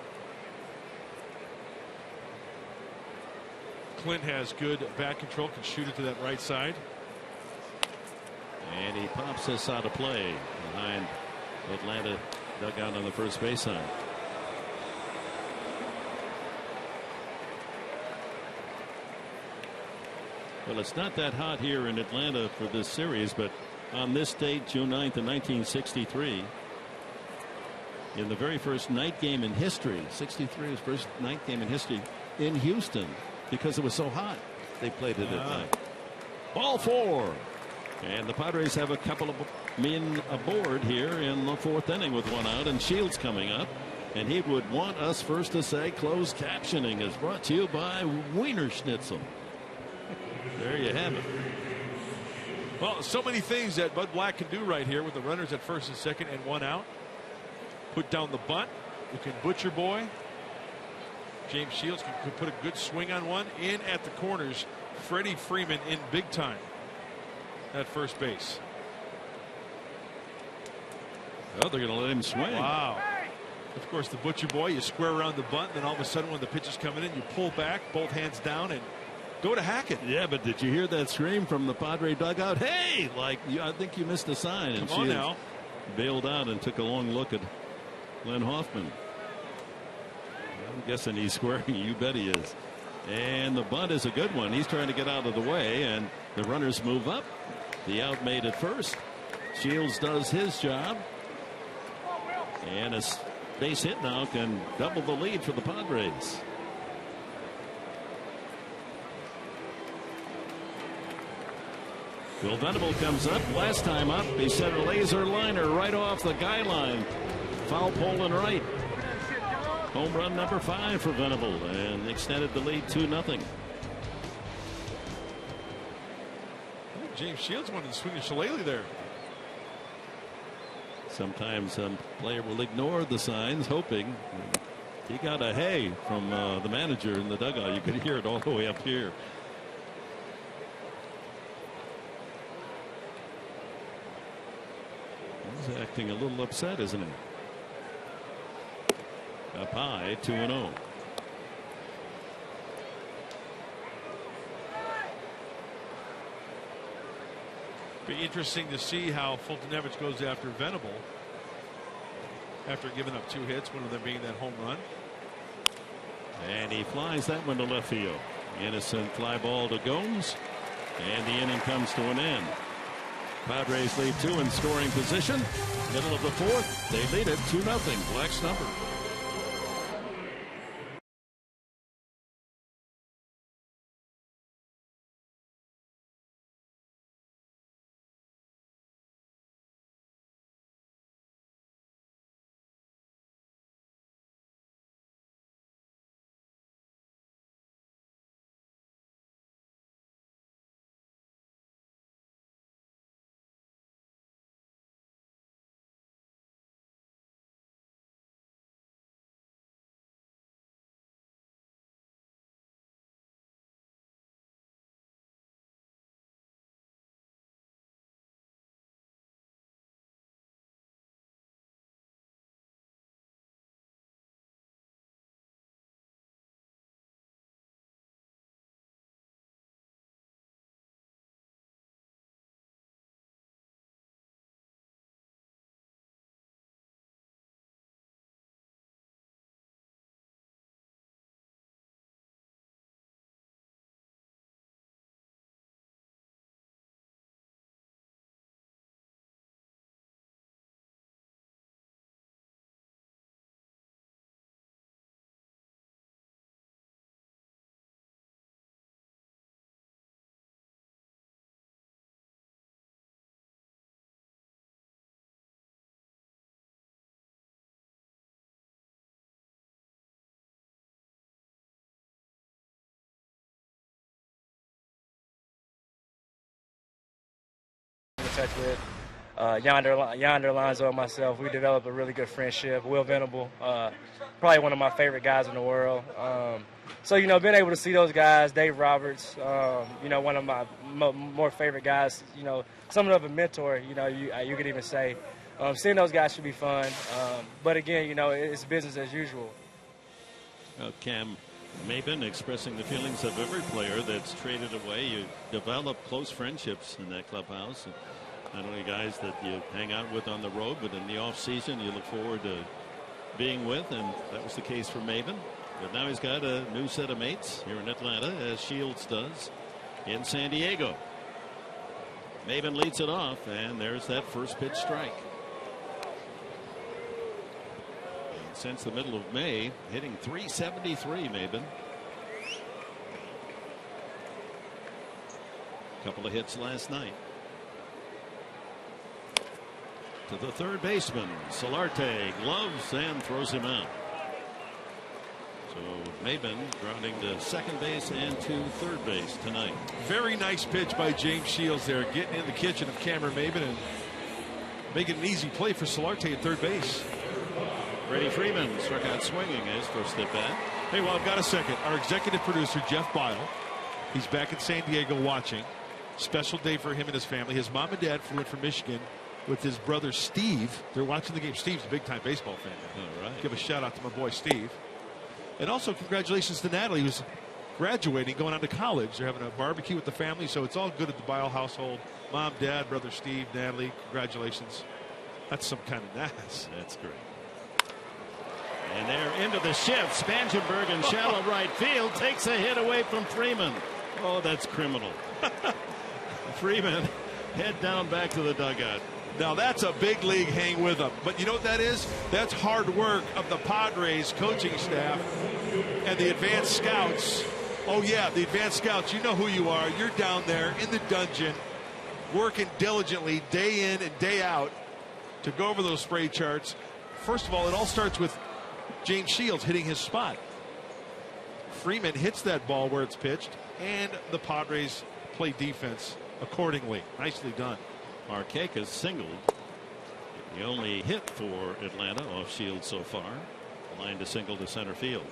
Clint has good bat control, can shoot it to that right side. And he pops this out of play behind Atlanta dugout on the first base side. Well, it's not that hot here in Atlanta for this series, but on this date, June 9th of 1963, in the very first night game in history. 63 was first night game in history in Houston because it was so hot. They played it at night. Ball 4. And the Padres have a couple of men aboard here in the 4th inning with 1 out, and Shields coming up. And he would want us first to say closed captioning is brought to you by Wiener Schnitzel. There you have it. Well, so many things that Bud Black can do right here with the runners at first and second and 1 out. Put down the bunt. You can butcher boy. James Shields can put a good swing on one. In at the corners, Freddie Freeman in big time at first base. Well, they're going to let him swing. Wow. Of course, the butcher boy, you square around the bunt, then all of a sudden when the pitch is coming in, you pull back, both hands down, and go to Hackett. Yeah, but did you hear that scream from the Padre dugout? Hey, like I think you missed a sign. And Come on now. Bailed out and took a long look at Glenn Hoffman. I'm guessing he's squaring. You bet he is. And the bunt is a good one. He's trying to get out of the way, and the runners move up. The out made at first. Shields does his job. And a base hit now can double the lead for the Padres. Bill Venable comes up. Last time up, he sent a laser liner right off the guy line. Foul pole and right. Home run number 5 for Venable, and extended the lead 2-0. I think James Shields wanted to swing a shillelagh there. Sometimes some player will ignore the signs, hoping. He got a hey from the manager in the dugout. You could hear it all the way up here. He's acting a little upset, isn't he? Up high, 2-0. Be interesting to see how Fultonevich goes after Venable after giving up 2 hits, one of them being that home run. And he flies that one to left field. Innocent fly ball to Gomes, and the inning comes to an end. Padres lead 2 in scoring position. Middle of the 4th, they lead it 2-0. Black's number. Touch with Yonder Alonzo and myself. We developed a really good friendship. Will Venable, probably one of my favorite guys in the world. So, you know, being able to see those guys, Dave Roberts, you know, one of my more favorite guys, you know, somewhat of a mentor, you know, you could even say. Seeing those guys should be fun. But again, you know, it's business as usual. Cam Maben expressing the feelings of every player that's traded away. You develop close friendships in that clubhouse. Not only guys that you hang out with on the road, but in the off season you look forward to being with, and that was the case for Maben. But now he's got a new set of mates here in Atlanta, as Shields does in San Diego. Maben leads it off, and there's that first pitch strike. since the middle of May, hitting .373, Maben. Couple of hits last night. To the third baseman, Solarte gloves and throws him out. So Maben grounding to second base and to third base tonight. Very nice pitch by James Shields there, getting in the kitchen of Cameron Maben and making an easy play for Solarte at third base. Freddie Freeman struck out swinging his first at bat. Hey, well, I've got a second. Our executive producer, Jeff Bile, he's back in San Diego watching. Special day for him and his family. His mom and dad flew in from Michigan with his brother Steve. They're watching the game. Steve's a big-time baseball fan. All right. Give a shout-out to my boy Steve. And also congratulations to Natalie, who's graduating, going on to college. They're having a barbecue with the family, so it's all good at the Bile household. Mom, dad, brother Steve, Natalie, congratulations. That's some kind of nice. That's great. And they're into the shift. Spangenberg in shallow right field takes a hit away from Freeman. Oh, that's criminal. Freeman head down back to the dugout. Now that's a big league hang with them. But you know what that is? That's hard work of the Padres coaching staff and the advanced scouts. Oh yeah, the advanced scouts, you know who you are. You're down there in the dungeon working diligently day in and day out to go over those spray charts. First of all, it all starts with James Shields hitting his spot. Freeman hits that ball where it's pitched, and the Padres play defense accordingly. Nicely done. Markakis singled. The only hit for Atlanta off Shields so far. Line to single to center field.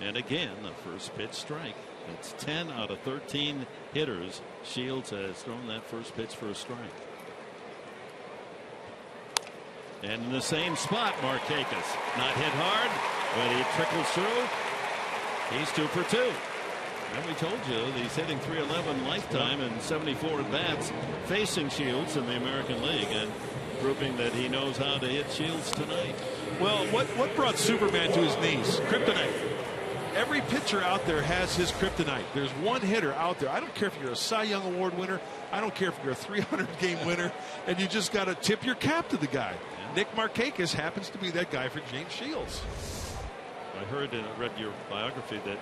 And again, the first pitch strike. It's 10 out of 13 hitters. Shields has thrown that first pitch for a strike. And in the same spot, Markakis. Not hit hard, but he trickles through. He's 2 for 2. And we told you he's hitting .311 lifetime and 74 at bats facing Shields in the American League, and proving that he knows how to hit Shields tonight. Well, what brought Superman to his knees? Kryptonite. Every pitcher out there has his kryptonite. There's one hitter out there. I don't care if you're a Cy Young Award winner. I don't care if you're a 300-game winner, and you just got to tip your cap to the guy. Yeah. Nick Markakis happens to be that guy for James Shields. I heard and read your biography that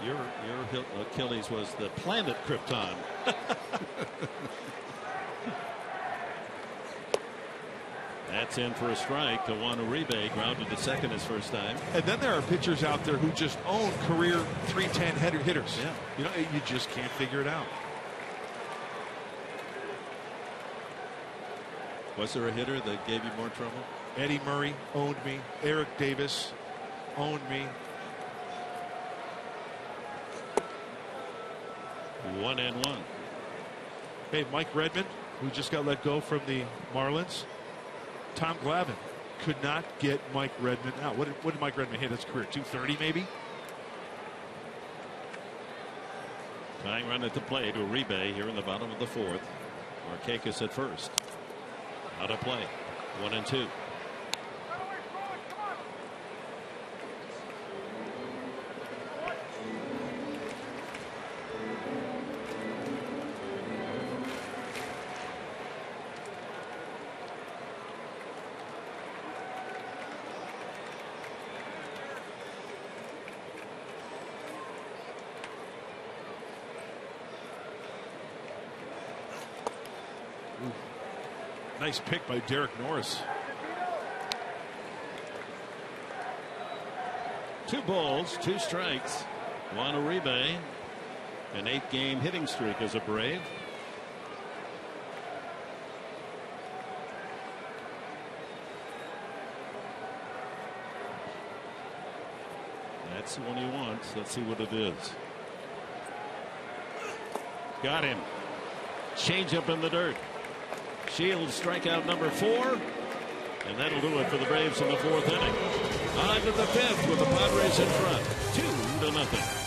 your Achilles was the planet Krypton. That's in for a strike. To Juan Uribe grounded to second his first time. And then there are pitchers out there who just own career 310 hitters. Yeah. You know, you just can't figure it out. Was there a hitter that gave you more trouble? Eddie Murray owned me. Eric Davis owned me. 1-1. Hey, Mike Redmond, who just got let go from the Marlins. Tom Glavine could not get Mike Redmond out. What did Mike Redmond hit his career? 230 maybe? Tying run at the plate to Uribe here in the bottom of the fourth. Markakis at first. Out of play. 1-2. Nice pick by Derek Norris. 2 balls, 2 strikes. Juan Uribe, an 8-game hitting streak as a Brave. That's the one he wants. Let's see what it is. Got him. Change up in the dirt. Shields strikeout number 4, and that'll do it for the Braves in the 4th inning. On to the 5th with the Padres in front, 2-0.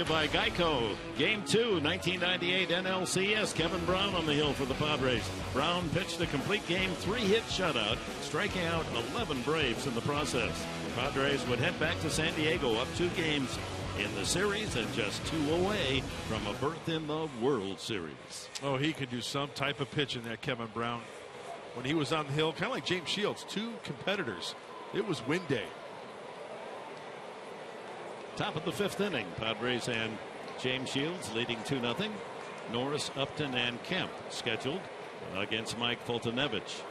By Geico. Game 2, 1998 NLCS. Kevin Brown on the hill for the Padres. Brown pitched a complete game, 3-hit shutout, striking out 11 Braves in the process. The Padres would head back to San Diego, up 2 games in the series and just 2 away from a berth in the World Series. Oh, he could do some type of pitching, that Kevin Brown. When he was on the hill, kind of like James Shields, 2 competitors. It was win day. Top of the 5th inning, Padres and James Shields leading 2-0. Norris, Upton, and Kemp scheduled against Mike Fultonevich.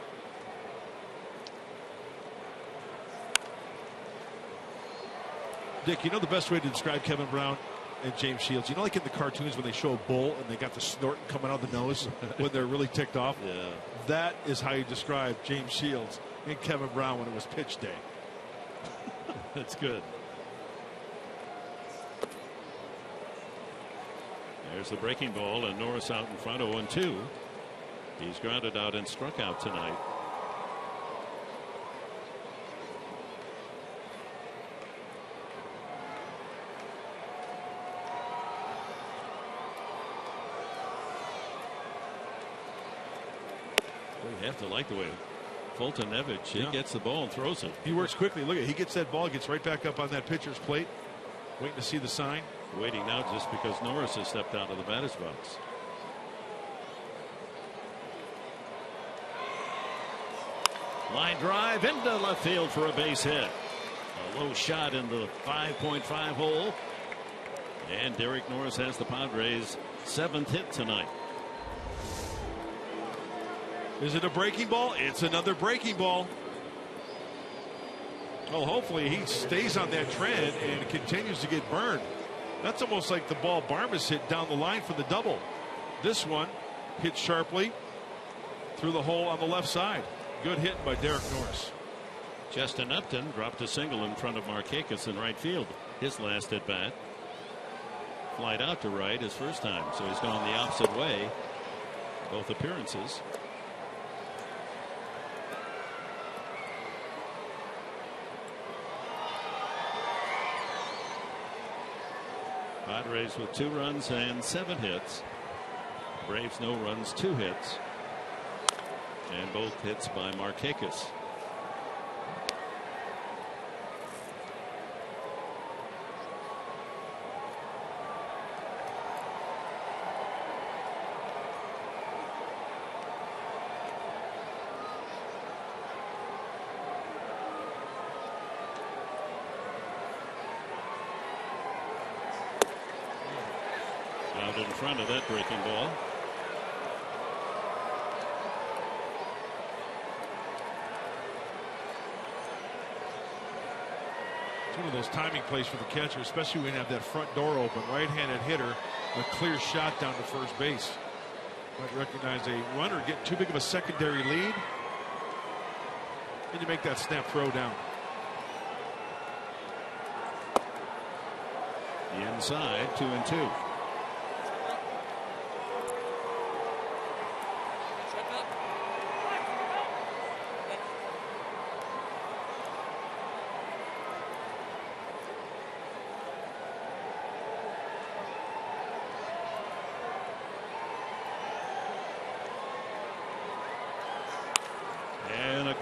Dick, you know the best way to describe Kevin Brown and James Shields? You know, like in the cartoons when they show a bull and they got the snorting coming out of the nose when they're really ticked off? Yeah. That is how you describe James Shields and Kevin Brown when it was pitch day. That's good. There's the breaking ball, and Norris out in front, 0-2. He's grounded out and struck out tonight. We have to like the way Fultonevich, he gets the ball and throws it. He works quickly. Look at, he gets that ball, gets right back up on that pitcher's plate, waiting to see the sign. Waiting now just because Norris has stepped out of the batter's box. Line drive into left field for a base hit. A low shot in the 5.5 hole. And Derek Norris has the Padres' 7th hit tonight. Is it a breaking ball? It's another breaking ball. Well, hopefully he stays on that trend and continues to get burned. That's almost like the ball Barmas hit down the line for the double. This one hit sharply through the hole on the left side. Good hit by Derek Norris. Justin Upton dropped a single in front of Markakis in right field. His last at bat. Flied out to right his first time, so he's gone the opposite way both appearances. Padres with 2 runs and 7 hits. Braves no runs, 2 hits. And both hits by Markakis. Out in front of that breaking ball. It's one of those timing plays for the catcher, especially when you have that front door open. Right-handed hitter, a clear shot down to first base. Might recognize a runner getting too big of a secondary lead. And you make that snap throw down. The inside, 2-2.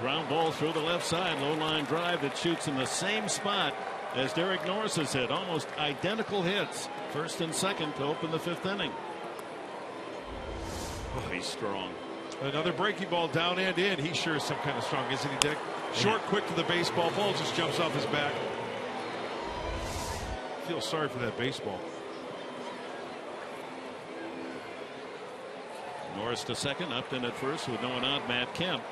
Ground ball through the left side, low line drive that shoots in the same spot as Derek Norris's hit. Almost identical hits, first and second, to open the 5th inning. Oh, he's strong. Another breaking ball down and in. He sure is some kind of strong, isn't he, Dick? Short, quick to the baseball. Ball just jumps off his back. Feel sorry for that baseball. Norris to second, Upton at first with no one out. Matt Kemp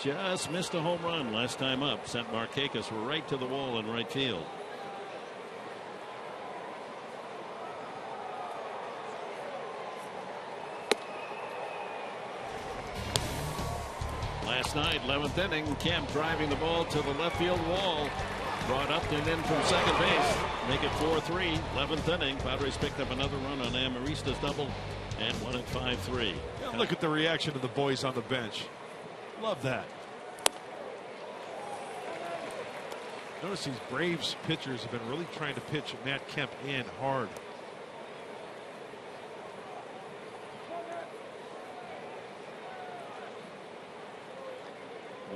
just missed a home run last time up. Sent Markakis right to the wall in right field. Last night, 11th inning, Kemp driving the ball to the left field wall. Brought Upton in from second base. Make it 4-3. 11th inning. Padres picked up another run on Amarista's double and won it 5-3. Yeah, look at the reaction of the boys on the bench. Love that. Notice these Braves pitchers have been really trying to pitch Matt Kemp in hard.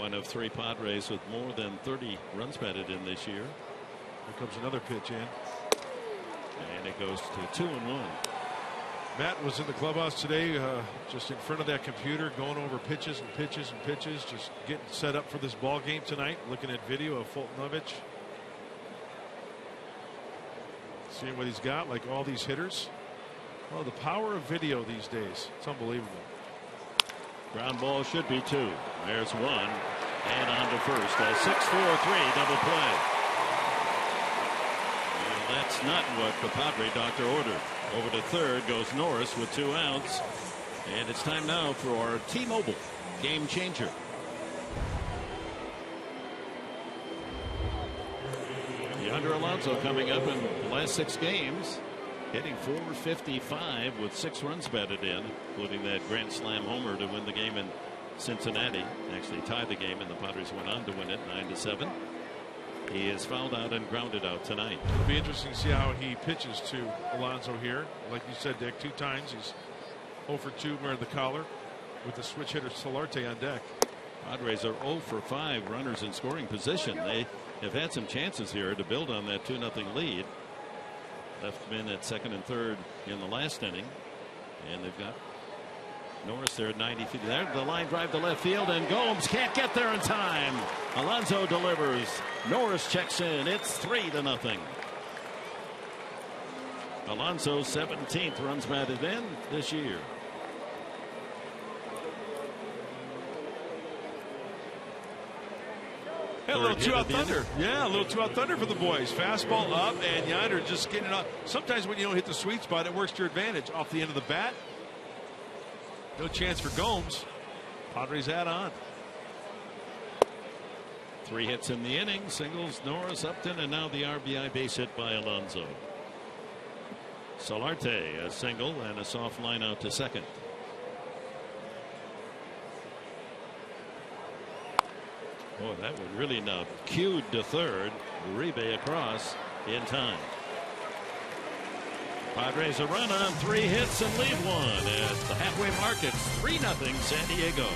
one of 3 Padres with more than 30 runs batted in this year. Here comes another pitch in. And it goes to 2-1. Matt was in the clubhouse today, just in front of that computer, going over pitches and pitches and pitches, just getting set up for this ball game tonight, looking at video of Fultonovich. Seeing what he's got, like all these hitters. Oh, the power of video these days. It's unbelievable. Ground ball should be 2. There's 1. And on to first. A 6-4-3 double play. Well, that's not what the Padre doctor ordered. Over to third goes Norris with 2 outs. And it's time now for our T-Mobile game changer. Yonder Alonso coming up in the last 6 games, hitting .455 with 6 runs batted in, including that grand slam homer to win the game in Cincinnati. Actually tied the game, and the Padres went on to win it 9-7. He is fouled out and grounded out tonight. It'll be interesting to see how he pitches to Alonso here. Like you said, Dick, 2 times. He's 0 for 2 wearing the collar with the switch hitter Solarte on deck. Padres are 0 for 5 runners in scoring position. They have had some chances here to build on that 2-0 lead. Left men at second and third in the last inning. And they've got Norris there at 90 feet. There, the line drive to left field, and Gomes can't get there in time. Alonso delivers. Norris checks in. It's 3-0. Alonso's 17th runs batted in this year. Hey, a little 2-out thunder. Yeah, a little 2-out thunder for the boys. Fastball up, and Yonder just getting it up. Sometimes when you don't hit the sweet spot, it works to your advantage. Off the end of the bat. No chance for Gomes. Padres add on. 3 hits in the inning. Singles, Norris, Upton, and now the RBI base hit by Alonso. Solarte a single and a soft line out to second. Boy, that would really now cued to third. Uribe across in time. Padres a run on 3 hits and lead 1 at the halfway mark. It's 3-0 San Diego.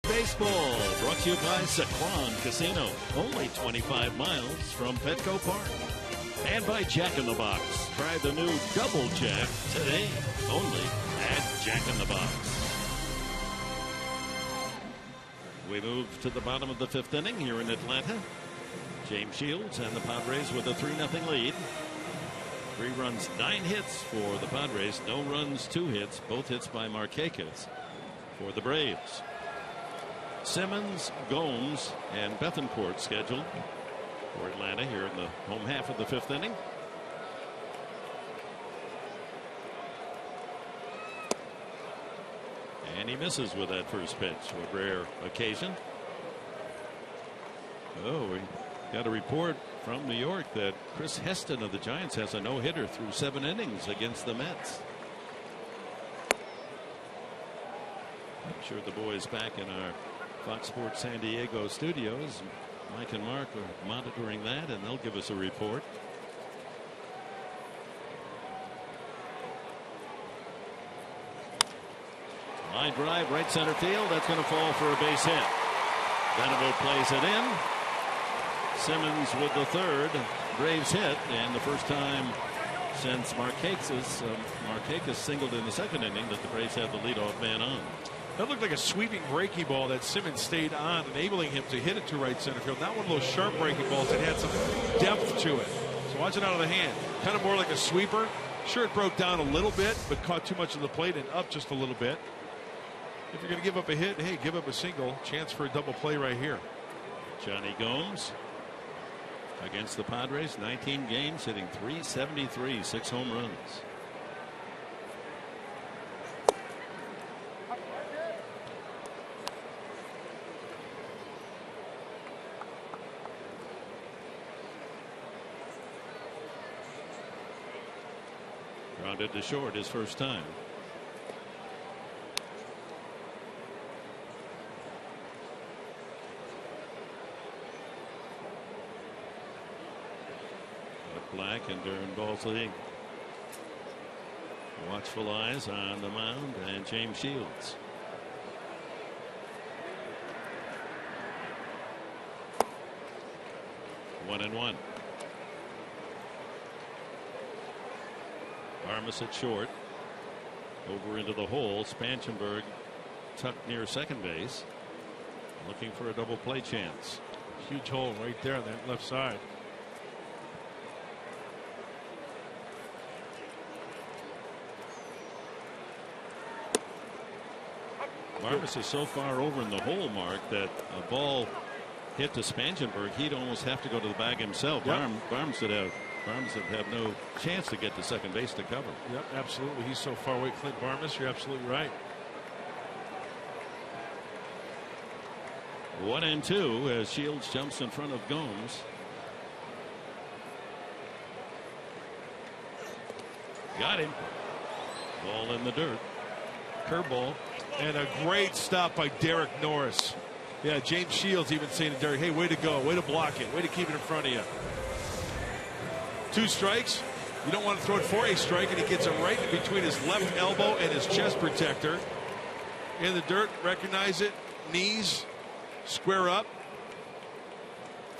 Baseball brought to you by Saquon Casino, only 25 miles from Petco Park. And by Jack in the Box. Try the new Double Jack today, only at Jack in the Box. We move to the bottom of the 5th inning here in Atlanta. James Shields and the Padres with a 3-0 lead. 3 runs, 9 hits for the Padres. No runs, 2 hits. Both hits by Marquez for the Braves. Simmons, Gomes, and Bethancourt scheduled for Atlanta here in the home half of the 5th inning. And he misses with that first pitch, a rare occasion. Oh, we got a report from New York that Chris Heston of the Giants has a no-hitter through 7 innings against the Mets. I'm sure the boys back in our Fox Sports San Diego studios, Mike and Mark, are monitoring that, and they'll give us a report. Line drive, right center field. That's going to fall for a base hit. Venable plays it in. Simmons with the third. Braves hit, and the first time since Markakis singled in the second inning that the Braves had the leadoff man on. That looked like a sweeping breaking ball that Simmons stayed on, enabling him to hit it to right center field. Not one of those sharp breaking balls that had some depth to it. So watch it out of the hand. Kind of more like a sweeper. Sure, it broke down a little bit, but caught too much of the plate and up just a little bit. If you're going to give up a hit, hey, give up a single. Chance for a double play right here. Johnny Gomes against the Padres, 19 games, hitting .373, 6 home runs. Grounded to short his first time. Black and Darren Balsley. Watchful eyes on the mound, and James Shields. One and one. Armas at short. Over into the hole. Spanchenberg tucked near second base. Looking for a double play chance. Huge hole right there on that left side. Armas is so far over in the hole, Mark, that a ball hit to Spanchenberg, he'd almost have to go to the bag himself. Yep. Barnes would have no chance to get to second base to cover. Yep, absolutely. He's so far away. Clint Barnes, you're absolutely right. 1-2 as Shields jumps in front of Gomes. Got him. Ball in the dirt. Curveball. And a great stop by Derek Norris. Yeah, James Shields even saying to Derek, hey, way to go, way to block it, way to keep it in front of you. 2 strikes. You don't want to throw it for a strike, and he gets it right in between his left elbow and his chest protector. In the dirt, recognize it, knees, square up.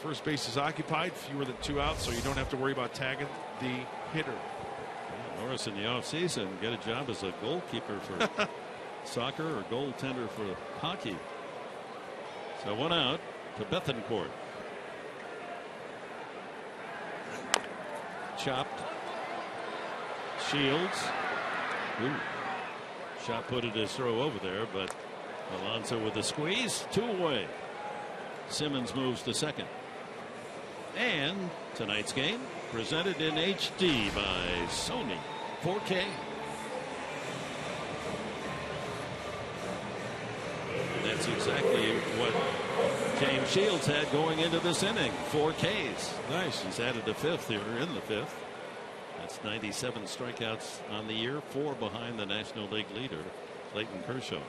First base is occupied, fewer than 2 outs, so you don't have to worry about tagging the hitter. Yeah, Norris in the offseason get a job as a goalkeeper for soccer or goaltender for hockey. So 1 out to Bethencourt. Chopped. Shields. Ooh. Shot putted his throw over there, but Alonso with the squeeze. 2 away. Simmons moves to second. And tonight's game presented in HD by Sony 4K. That's exactly what James Shields had going into this inning. 4 Ks. Nice. He's added a 5th here in the 5th. That's 97 strikeouts on the year, 4 behind the National League leader, Clayton Kershaw.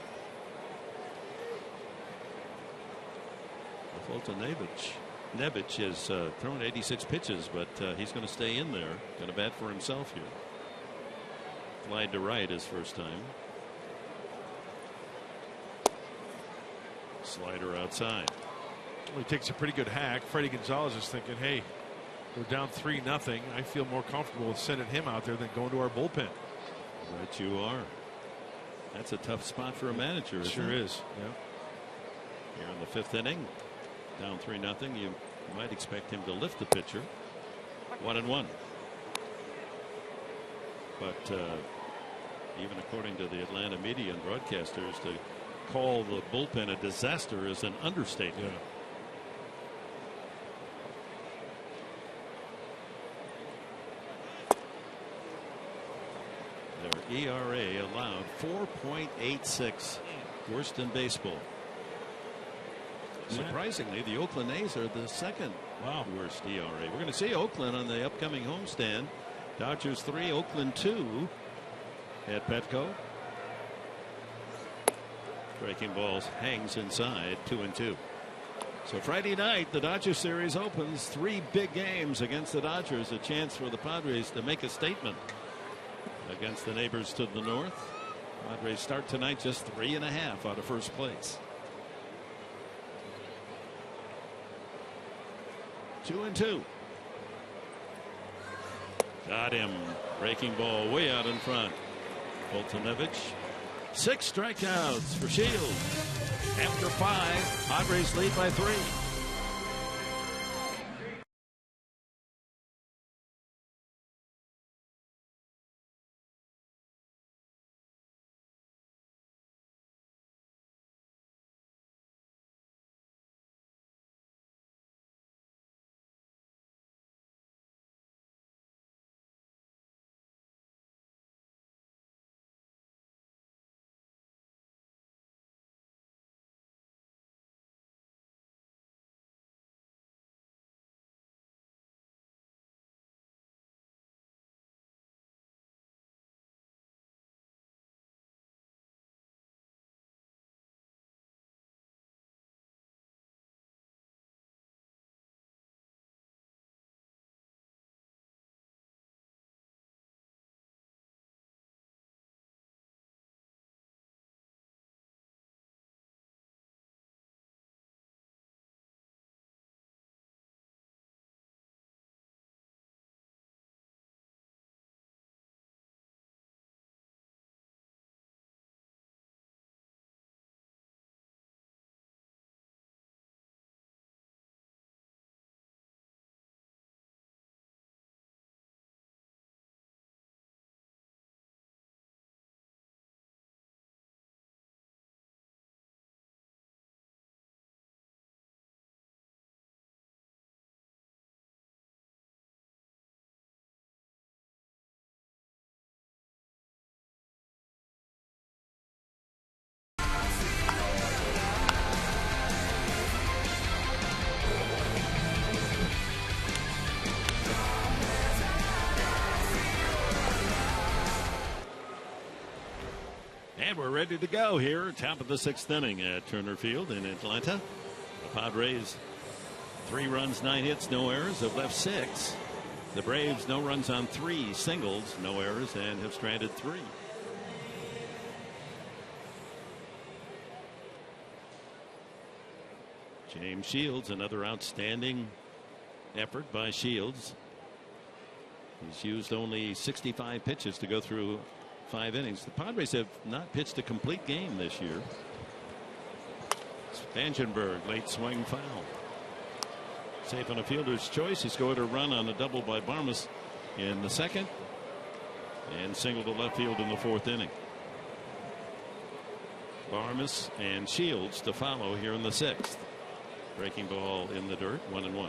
Nevich has thrown 86 pitches, but he's going to stay in there. Going to bat for himself here. Slide to right his first time. Slider outside. Well, he takes a pretty good hack. Freddie Gonzalez is thinking, hey, we're down 3-0. I feel more comfortable with sending him out there than going to our bullpen. Right, you are. That's a tough spot for a manager. It sure is. Yeah. Here in the 5th inning, down 3-0. You might expect him to lift the pitcher. 1-1. But even according to the Atlanta media and broadcasters, to call the bullpen a disaster is an understatement. Yeah. ERA allowed 4.86, worst in baseball. Surprisingly, the Oakland A's are the second worst ERA. We're going to see Oakland on the upcoming homestand. Dodgers 3, Oakland 2 at Petco. Breaking balls hangs inside, 2-2. So Friday night, the Dodger series opens. 3 big games against the Dodgers. A chance for the Padres to make a statement against the neighbors to the north. Padres start tonight just 3.5 out of first place. 2-2. Got him. Breaking ball way out in front. Fultonevich. 6 strikeouts for Shields. After 5, Padres lead by 3. And we're ready to go here. Top of the 6th inning at Turner Field in Atlanta. The Padres 3 runs, 9 hits, no errors, have left 6. The Braves no runs on 3 singles, no errors, and have stranded 3. James Shields, another outstanding effort by Shields. He's used only 65 pitches to go through 5 innings. The Padres have not pitched a complete game this year. Spangenberg, late swing foul. Safe on a fielder's choice. He scored a run on a double by Barmas in the 2nd and singled to left field in the 4th inning. Barmas and Shields to follow here in the 6th. Breaking ball in the dirt, 1-1.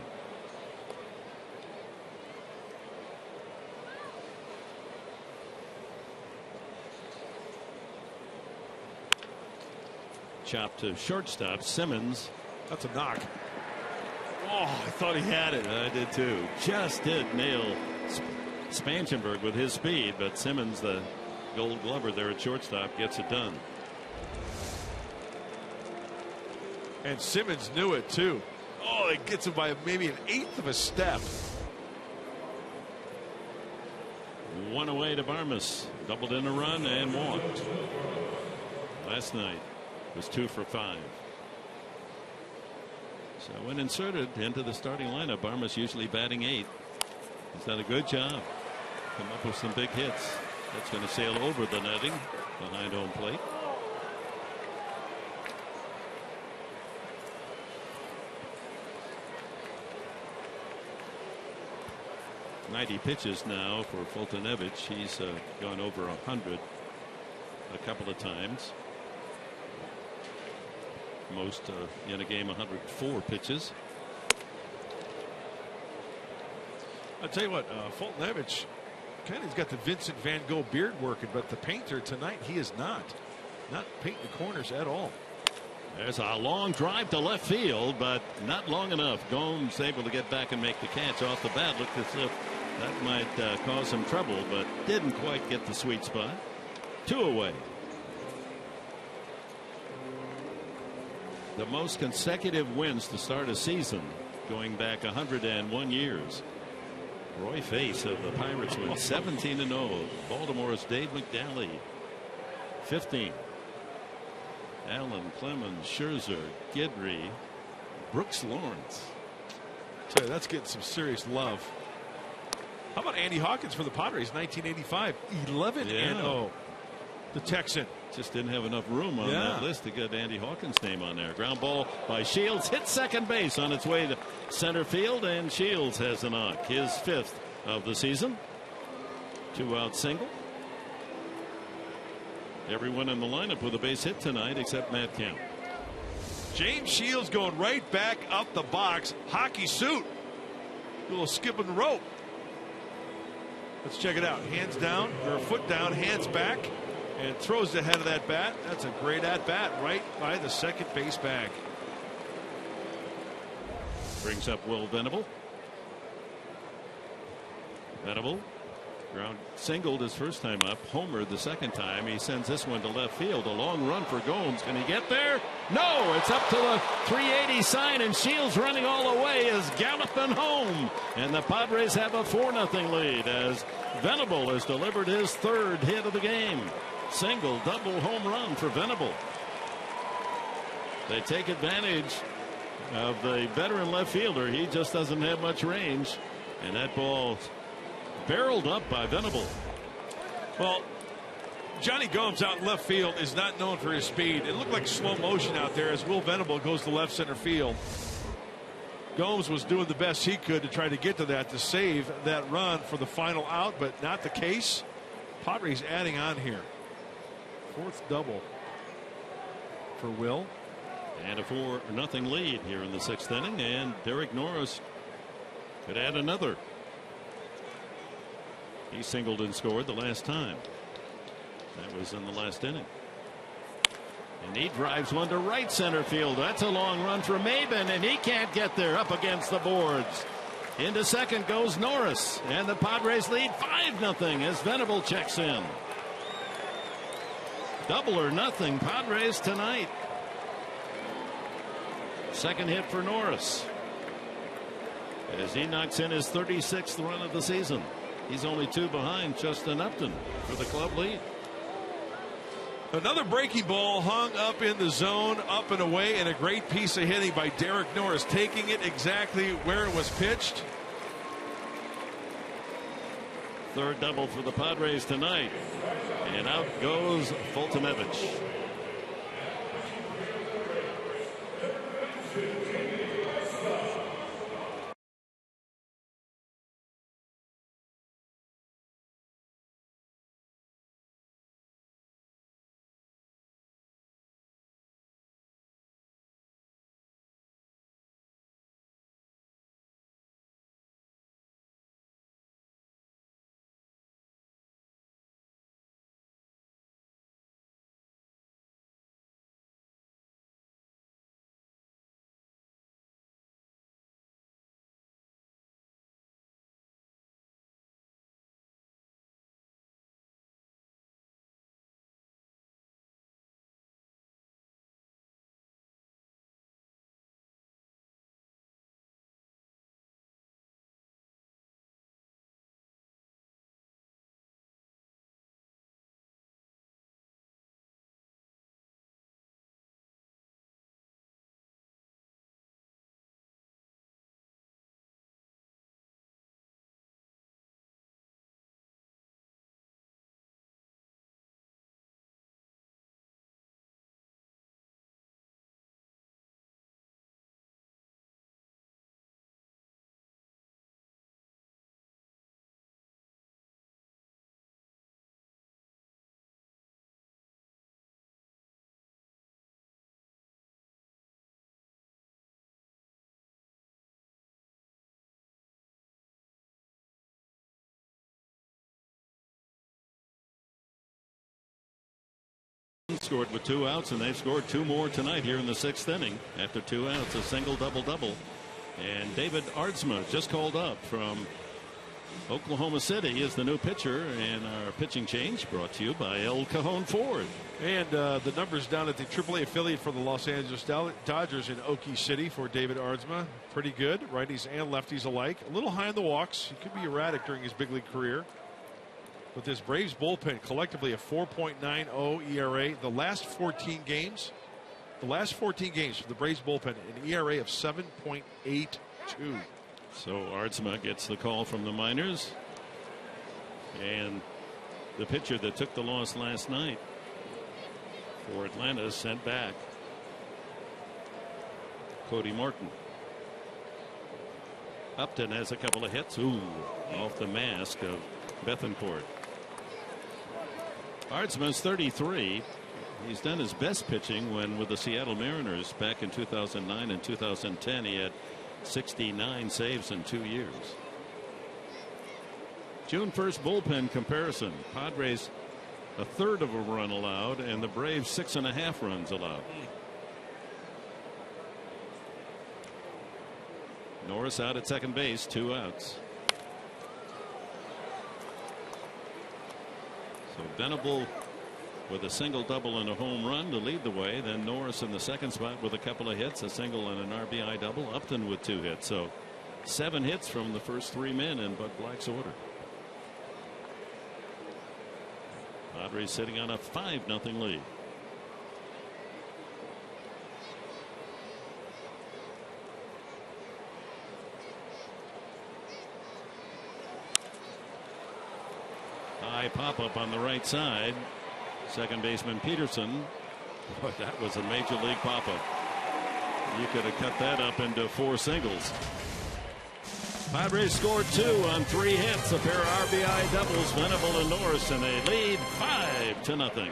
Chop to shortstop. Simmons. That's a knock. Oh, I thought he had it. I did too. Just did nail Spangenberg with his speed, but Simmons, the Gold Glover there at shortstop, gets it done. And Simmons knew it too. Oh, it gets him by maybe 1/8 of a step. 1 away to Barmas. Doubled in a run and walked. Last night was 2 for 5. So when inserted into the starting lineup, Barmas usually batting 8. He's done a good job. Come up with some big hits. That's going to sail over the netting behind home plate. .90 pitches now for Fultonevich. He's gone over 100 a couple of times. Most in a game, 104 pitches. I'll tell you what, Fultonevich Kind of, he's got the Vincent Van Gogh beard working, but the painter tonight, he is not painting the corners at all. There's a long drive to left field, but not long enough. Gomes able to get back and make the catch off the bat. Looked as if that might cause some trouble, but didn't quite get the sweet spot. 2 away. The most consecutive wins to start a season going back 101 years. Roy Face of the Pirates wins 17-0. Baltimore's Dave McNally 15. Allen, Clemens, Scherzer, Guidry, Brooks Lawrence. Tell you, that's getting some serious love. How about Andy Hawkins for the Padres, 1985, 11-0. The Texan. Just didn't have enough room on that list to get Andy Hawkins' name on there. Ground ball by Shields, hit second base on its way to center field, and Shields has a knock, his 5th of the season. 2-out single. Everyone in the lineup with a base hit tonight except Matt Kemp. James Shields going right back up the box. Hockey suit. A little skipping rope. Let's check it out. Hands down, or foot down, hands back, and throws the head of that bat. That's a great at bat right by the second base bag. Brings up Will Venable. Venable ground singled his first time up, homered the second time. He sends this one to left field. A long run for Gomes. Can he get there? No, it's up to the 380 sign, and Shields running all the way is galloping home. And the Padres have a 4-0 lead as Venable has delivered his 3rd hit of the game. Single, double, home run for Venable. They take advantage of the veteran left fielder. He just doesn't have much range, and that ball barreled up by Venable. Well, Johnny Gomes out in left field is not known for his speed. It looked like slow motion out there as Will Venable goes to left center field. Gomes was doing the best he could to try to get to that, to save that run for the final out, but not the case. Padres adding on here. 4th double for Will. And a 4-0 lead here in the 6th inning, and Derek Norris could add another. He singled and scored the last time. That was in the last inning. And he drives one to right center field. That's a long run for Maben, and he can't get there, up against the boards. Into second goes Norris, and the Padres lead 5-0 as Venable checks in. Double or nothing Padres tonight. Second hit for Norris as he knocks in his 36th run of the season. He's only 2 behind Justin Upton for the club lead. Another breaking ball hung up in the zone, up and away, and a great piece of hitting by Derek Norris, taking it exactly where it was pitched. 3rd double for the Padres tonight, and out goes Fultonevich. scored with 2 outs, and they've scored 2 more tonight here in the 6th inning after 2 outs. A single, double. And David Aardsma just called up from Oklahoma City is the new pitcher, and our pitching change brought to you by El Cajon Ford. And the numbers down at the AAA affiliate for the Los Angeles Dodgers in Okie City for David Aardsma. Pretty good. Righties and lefties alike. A little high in the walks. He could be erratic during his big league career. With this Braves bullpen collectively a 4.90 ERA. The last 14 games for the Braves bullpen, an ERA of 7.82. So Aardsma gets the call from the minors. And the pitcher that took the loss last night for Atlanta is sent back. Cody Morton. Upton has a couple of hits. Ooh, off the mask of Bethancourt. Aardsma's 33. He's done his best pitching when with the Seattle Mariners back in 2009 and 2010. He had 69 saves in 2 years. June 1st bullpen comparison. Padres a third of a run allowed, and the Braves 6.5 runs allowed. Norris out at second base, 2 outs. So Venable with a single, double, and a home run to lead the way. Then Norris in the second spot with a couple of hits, a single and an RBI double. Upton with 2 hits. So 7 hits from the first 3 men in Bud Black's order. Padres sitting on a 5-0 lead. High pop-up on the right side. Second baseman Peterson. Boy, that was a major league pop-up. You could have cut that up into 4 singles. Padres scored 2 on 3 hits, a pair of RBI doubles, Venable and Norris, and they lead 5-0.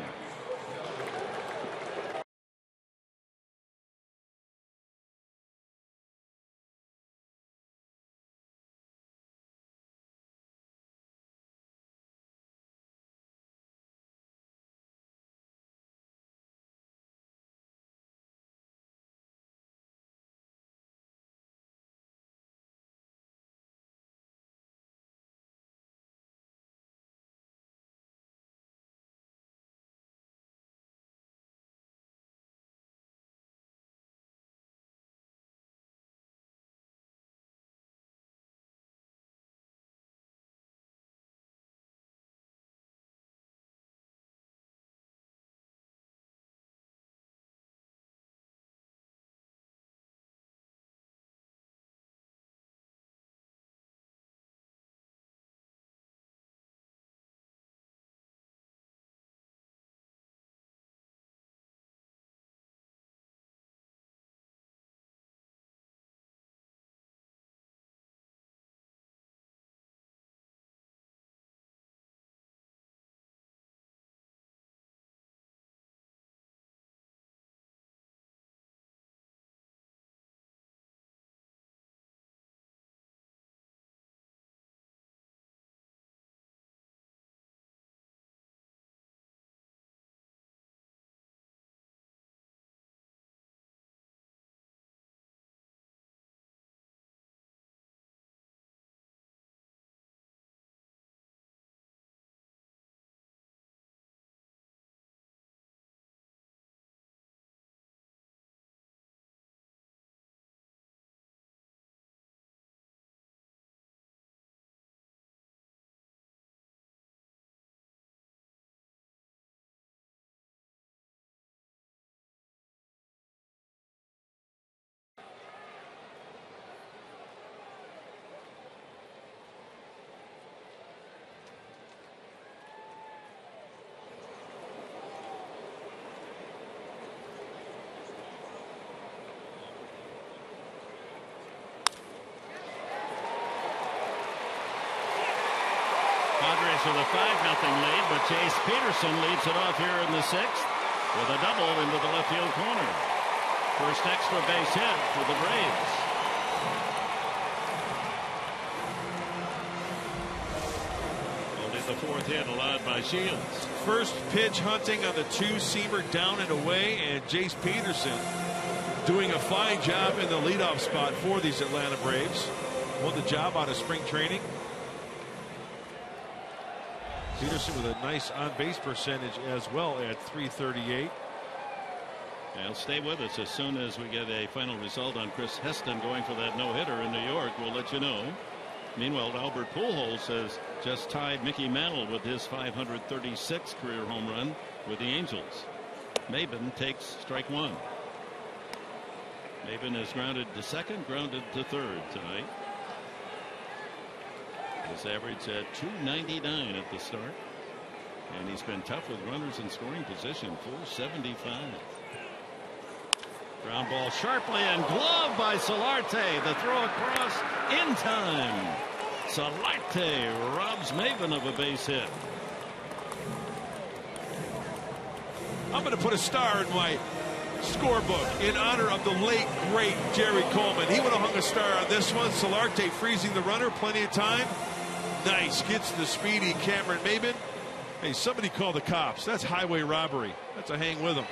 Padres with a 5-0 lead, but Chase Peterson leads it off here in the 6th with a double into the left field corner. First extra base hit for the Braves. Only the fourth hit allowed by Shields. First pitch hunting on the two-seamer down and away, and Jace Peterson doing a fine job in the leadoff spot for these Atlanta Braves. Won the job out of spring training. Peterson with a nice on-base percentage as well at .338. And stay with us. As soon as we get a final result on Chris Heston going for that no-hitter in New York, we'll let you know. Meanwhile, Albert Pujols has just tied Mickey Mantle with his 536th career home run with the Angels. Maben takes strike one. Maben is grounded to second, grounded to third tonight. His average at .299 at the start. And he's been tough with runners in scoring position. .475. Ground ball sharply and glove by Solarte. The throw across in time. Solarte robs Maven of a base hit. I'm going to put a star in my scorebook in honor of the late, great Jerry Coleman. He would have hung a star on this one. Solarte freezing the runner, plenty of time. Nice. Gets the speedy Cameron Maben. Hey, somebody call the cops. That's highway robbery. That's a hang with him.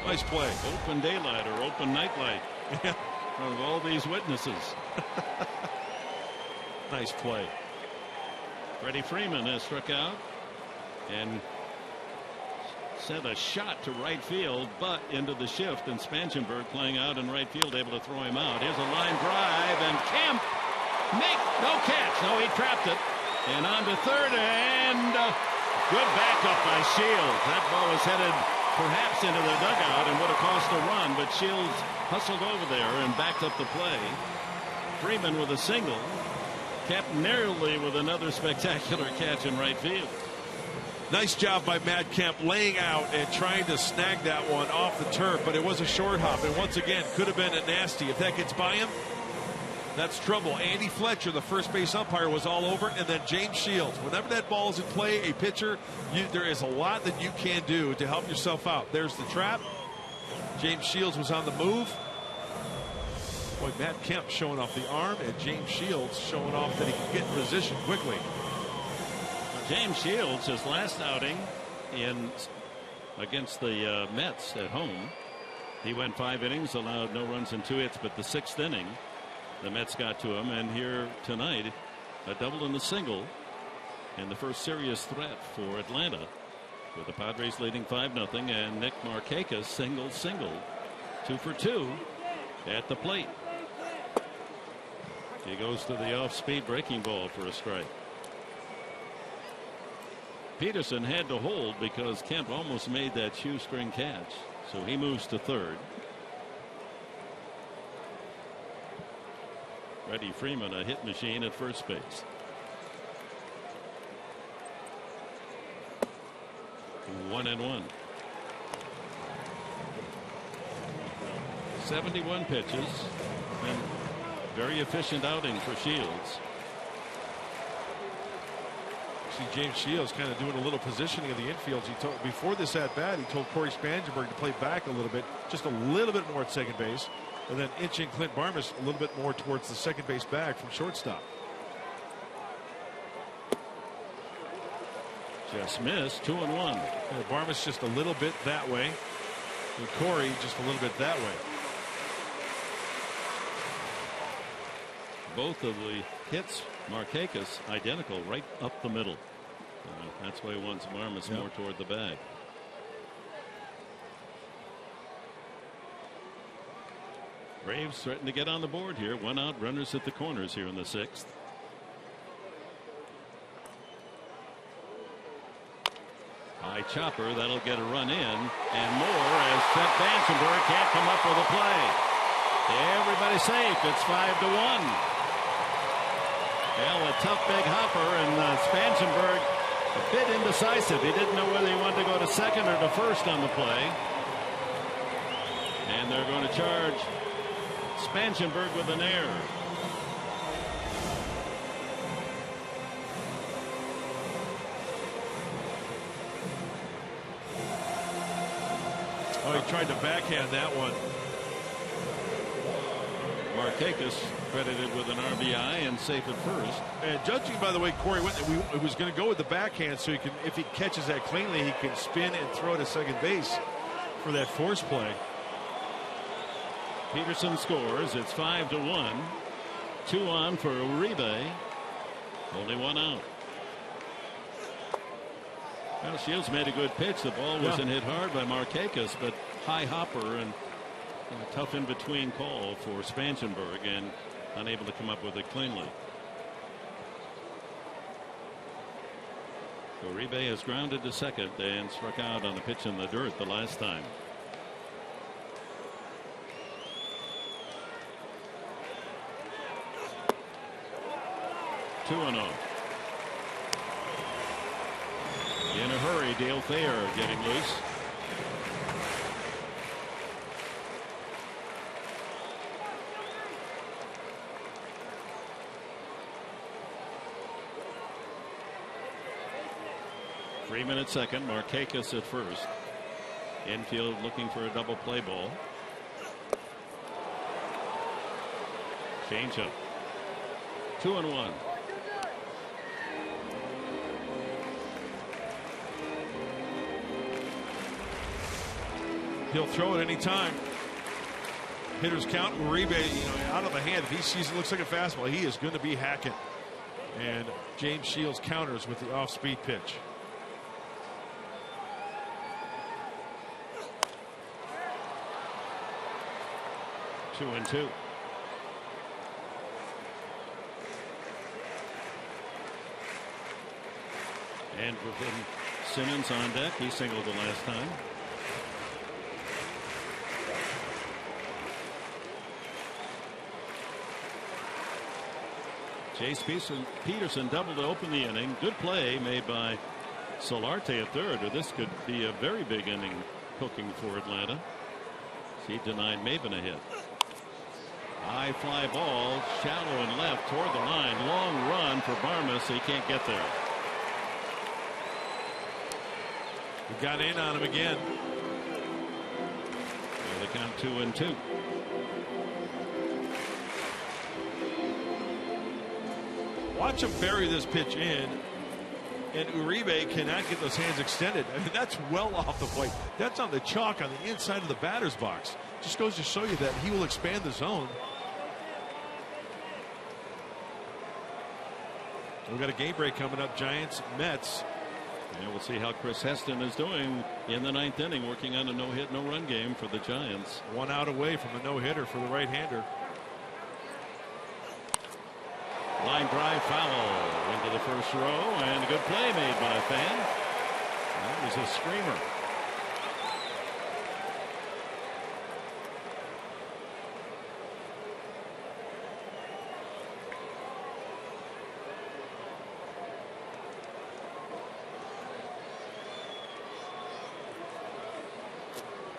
Nice play. Open daylight or open nightlight. Yeah. Of all these witnesses. Nice play. Freddie Freeman has struck out and sent a shot to right field, but into the shift, and Spangenberg playing out in right field, able to throw him out. Here's a line drive, and Kemp make no catch. No, he trapped it. And on to third, and good backup by Shields. That ball was headed perhaps into the dugout and would have cost a run, but Shields hustled over there and backed up the play. Freeman with a single. Kemp nearly with another spectacular catch in right field. Nice job by Matt Kemp laying out and trying to snag that one off the turf, but it was a short hop, and once again could have been a nasty. If that gets by him, that's trouble. Andy Fletcher, the first base umpire, was all over, and then James Shields. Whenever that ball is in play, a pitcher, there is a lot that you can do to help yourself out. There's the trap. James Shields was on the move. Boy, Matt Kemp showing off the arm, and James Shields showing off that he can get in position quickly. James Shields, his last outing against the Mets at home, he went 5 innings, allowed no runs and 2 hits, but the 6th inning, the Mets got to him, and here tonight, a double and a single, and the first serious threat for Atlanta, with the Padres leading 5-0, and Nick Markakis single, 2 for 2 at the plate. He goes to the off-speed breaking ball for a strike. Peterson had to hold because Kemp almost made that shoestring catch, so he moves to third. Freddie Freeman, a hit machine at first base. 1-1. 71 pitches, and very efficient outing for Shields. See James Shields kind of doing a little positioning of the infield. He told before this at bat, he told Corey Spangenberg to play back a little bit, just a little bit more at second base, and then inching Clint Barmas a little bit more towards the second base bag from shortstop. Just missed. 2-1. And Barmas just a little bit that way, and Corey just a little bit that way. Both of the hits, Markakis, identical right up the middle. That's why he wants Barmas more toward the bag. Braves threaten to get on the board here. 1 out, runners at the corners here in the 6th. High chopper, that'll get a run in, and more as Trent Vansenberg can't come up with a play. Everybody safe. It's 5-1. Well, a tough big hopper, and Spangenberg a bit indecisive. He didn't know whether he wanted to go to second or to first on the play. And they're going to charge Spangenberg with an error. Oh, he tried to backhand that one. Markakis credited with an RBI and safe at first. And judging by the way Corey went, he was going to go with the backhand so he can, if he catches that cleanly, he can spin and throw to second base for that force play. Peterson scores. It's 5-1. 2 on for Uribe. Only 1 out. Well, Shields made a good pitch. The ball wasn't hit hard by Markakis, but high hopper and a tough in-between call for Spanssenberg, and unable to come up with it cleanly. Uribe has grounded to second and struck out on the pitch in the dirt the last time. Two and 0. In a hurry, Dale Thayer getting loose. Three-minute second. Markakis at first. Infield looking for a double play ball. Change up. 2-1. He'll throw it any time. Hitters count. Uribe, out of the hand. If he sees it looks like a fastball, he is going to be hacking. And James Shields counters with the off-speed pitch. Two and 2. And with Simmons on deck, he singled the last time. Chase Peterson double to open the inning. Good play made by Solarte at third, or this could be a very big inning cooking for Atlanta. He denied Maben a hit. High fly ball, shallow and left toward the line. Long run for Barmes. He can't get there. We got in on him again. So they count 2-2. Watch him bury this pitch in, and Uribe cannot get those hands extended. I mean, that's well off the plate. That's on the chalk on the inside of the batter's box. Just goes to show you that he will expand the zone. We've got a game break coming up. Giants, Mets. And we'll see how Chris Heston is doing in the 9th inning, working on a no-hit, no-run game for the Giants. 1 out away from a no-hitter for the right-hander. Line drive foul into the first row, and a good play made by a fan. That was a screamer.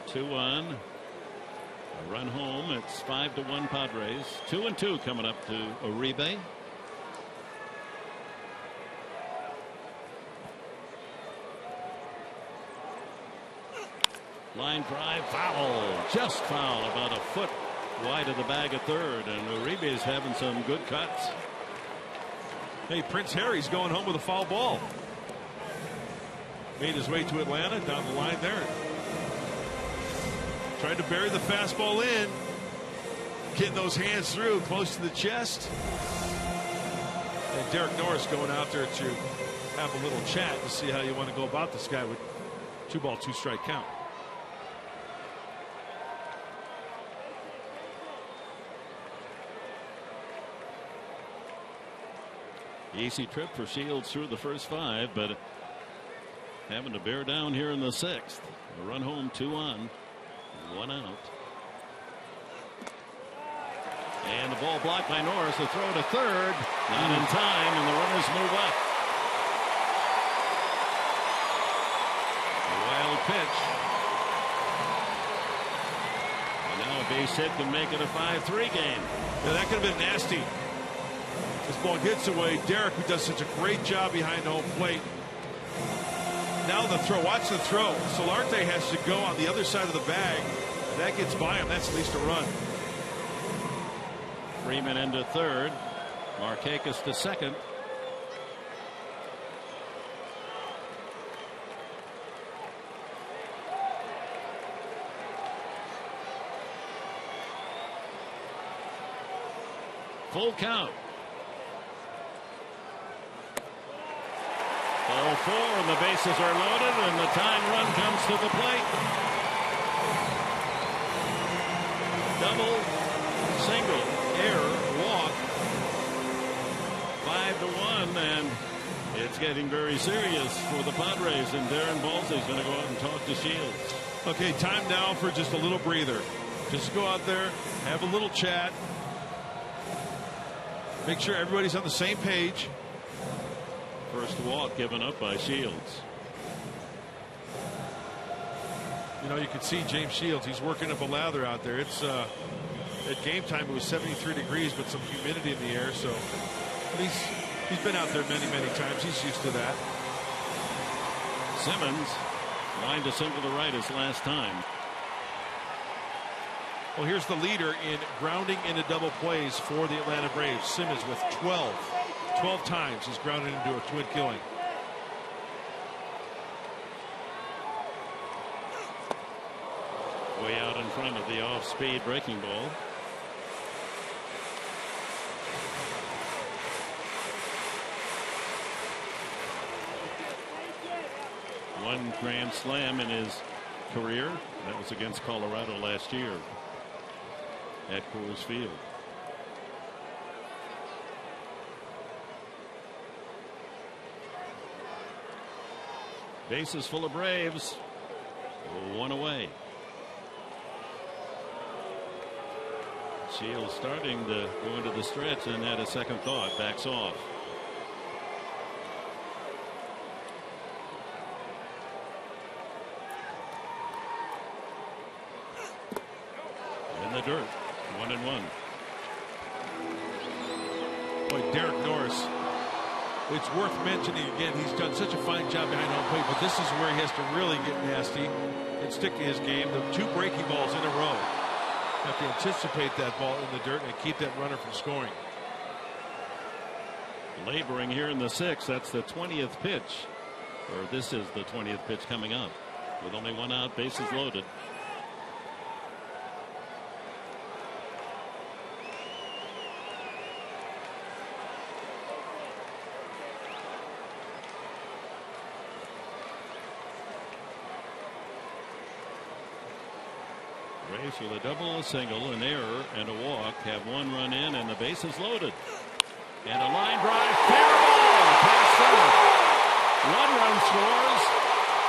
Two on. A run home. It's 5-1 Padres. 2-2 coming up to Uribe. Line drive foul. Just foul. About a foot wide of the bag at third. And Uribe is having some good cuts. Hey, Prince Harry's going home with a foul ball. Made his way to Atlanta. Down the line there. Tried to bury the fastball in. Getting those hands through close to the chest. And Derek Norris going out there to have a little chat to see how you want to go about this guy with 2-ball, 2-strike count. Easy trip for Shields through the first 5, but having to bear down here in the 6th. A run home, 2 on, 1 out. And the ball blocked by Norris. The throw to third, not in time, and the runners move up. A wild pitch. And now a base hit can make it a 5-3 game. Yeah, that could have been nasty. This ball gets away. Derek, who does such a great job behind the home plate. Now the throw. Watch the throw. Solarte has to go on the other side of the bag. That gets by him. That's at least a run. Freeman into third. Markakis to second. Full count. 0-4, and the bases are loaded, and the tying run comes to the plate. Double, single, error, walk. 5-1, and it's getting very serious for the Padres, and Darren Balsley's going to go out and talk to Shields. Okay, time now for just a little breather. Just go out there, have a little chat. Make sure everybody's on the same page. First walk given up by Shields. You know, you can see James Shields. He's working up a lather out there. It's at game time it was 73 degrees with some humidity in the air. So he's been out there many times. He's used to that. Simmons line to center to right his last time. Well, here's the leader in grounding into double plays for the Atlanta Braves. Simmons with 12 times he's grounded into a twin killing. Way out in front of the off-speed breaking ball. One grand slam in his career. That was against Colorado last year at Coors Field. Bases full of Braves. One away. Shields starting to go into the stretch and had a second thought. Backs off. In the dirt. 1-1. Boy, Derek Norris. It's worth mentioning again, he's done such a fine job behind home plate, but this is where he has to really get nasty and stick to his game. The two breaking balls in a row. Have to anticipate that ball in the dirt and keep that runner from scoring. Laboring here in the sixth. That's the 20th pitch. Or this is the 20th pitch coming up. With only one out, bases loaded. Rays with a double, a single, an error, and a walk have one run in, and the bases loaded. And a line drive, fair ball, past third. One run scores,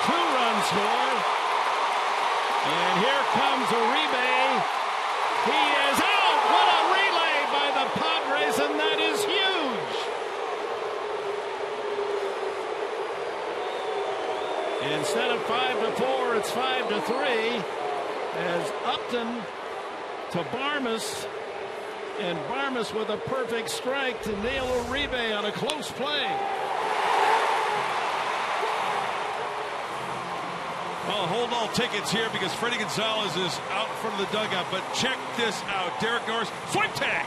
two runs score, and here comes Uribe. He is out. What a relay by the Padres, and that is huge. Instead of 5-4, it's 5-3. As Upton to Barmes, and Barmes with a perfect strike to nail Uribe on a close play. Well, hold all tickets here because Freddie Gonzalez is out in front of the dugout, but check this out. Derek Norris, swipe tag.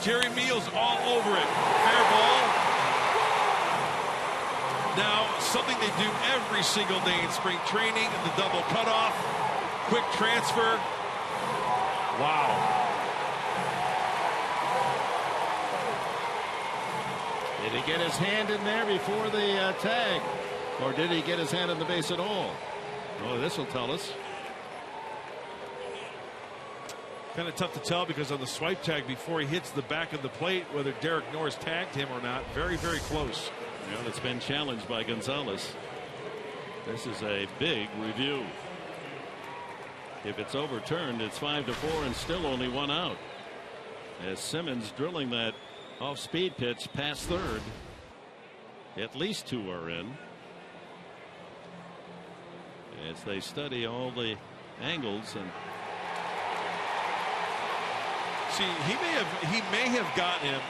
Jerry Meals all over it. Fair ball. Now, something they do every single day in spring training, the double cutoff, quick transfer. Wow. Did he get his hand in there before the tag? Or did he get his hand on the base at all? Oh, this will tell us. Kind of tough to tell because on the swipe tag before he hits the back of the plate, whether Derek Norris tagged him or not, very close. Well, it's been challenged by Gonzalez. This is a big review. If it's overturned, it's 5-4 and still only one out. As Simmons drilling that off-speed pitch past third. At least two are in. As they study all the angles and see, he may have gotten him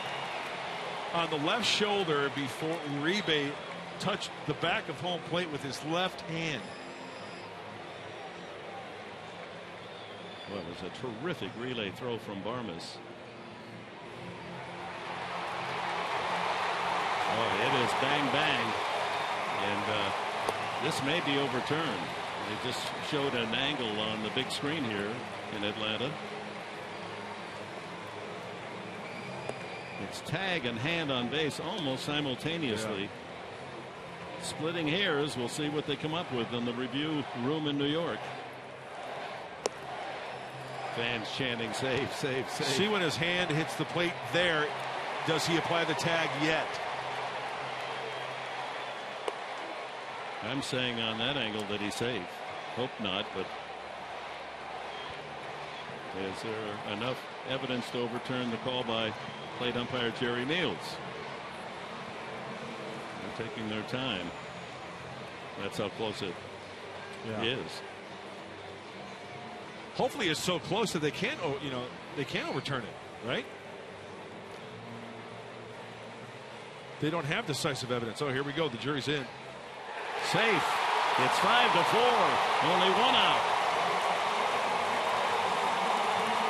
on the left shoulder before Uribe touched the back of home plate with his left hand. Well, it was a terrific relay throw from Barmes. Oh, it is bang, bang. And this may be overturned. They just showed an angle on the big screen here in Atlanta. It's tag and hand on base almost simultaneously. Yeah. Splitting hairs. We'll see what they come up with in the review room in New York. Fans chanting save, save, save. See when his hand hits the plate there. Does he apply the tag yet? I'm saying on that angle that he's safe. Hope not, but is there enough evidence to overturn the call by plate umpire Jerry Niels? They're taking their time. That's how close it is. Hopefully it's so close that they can't, they can't overturn it, right? They don't have decisive evidence. Oh, here we go. The jury's in. Safe. It's 5-4. Only one out.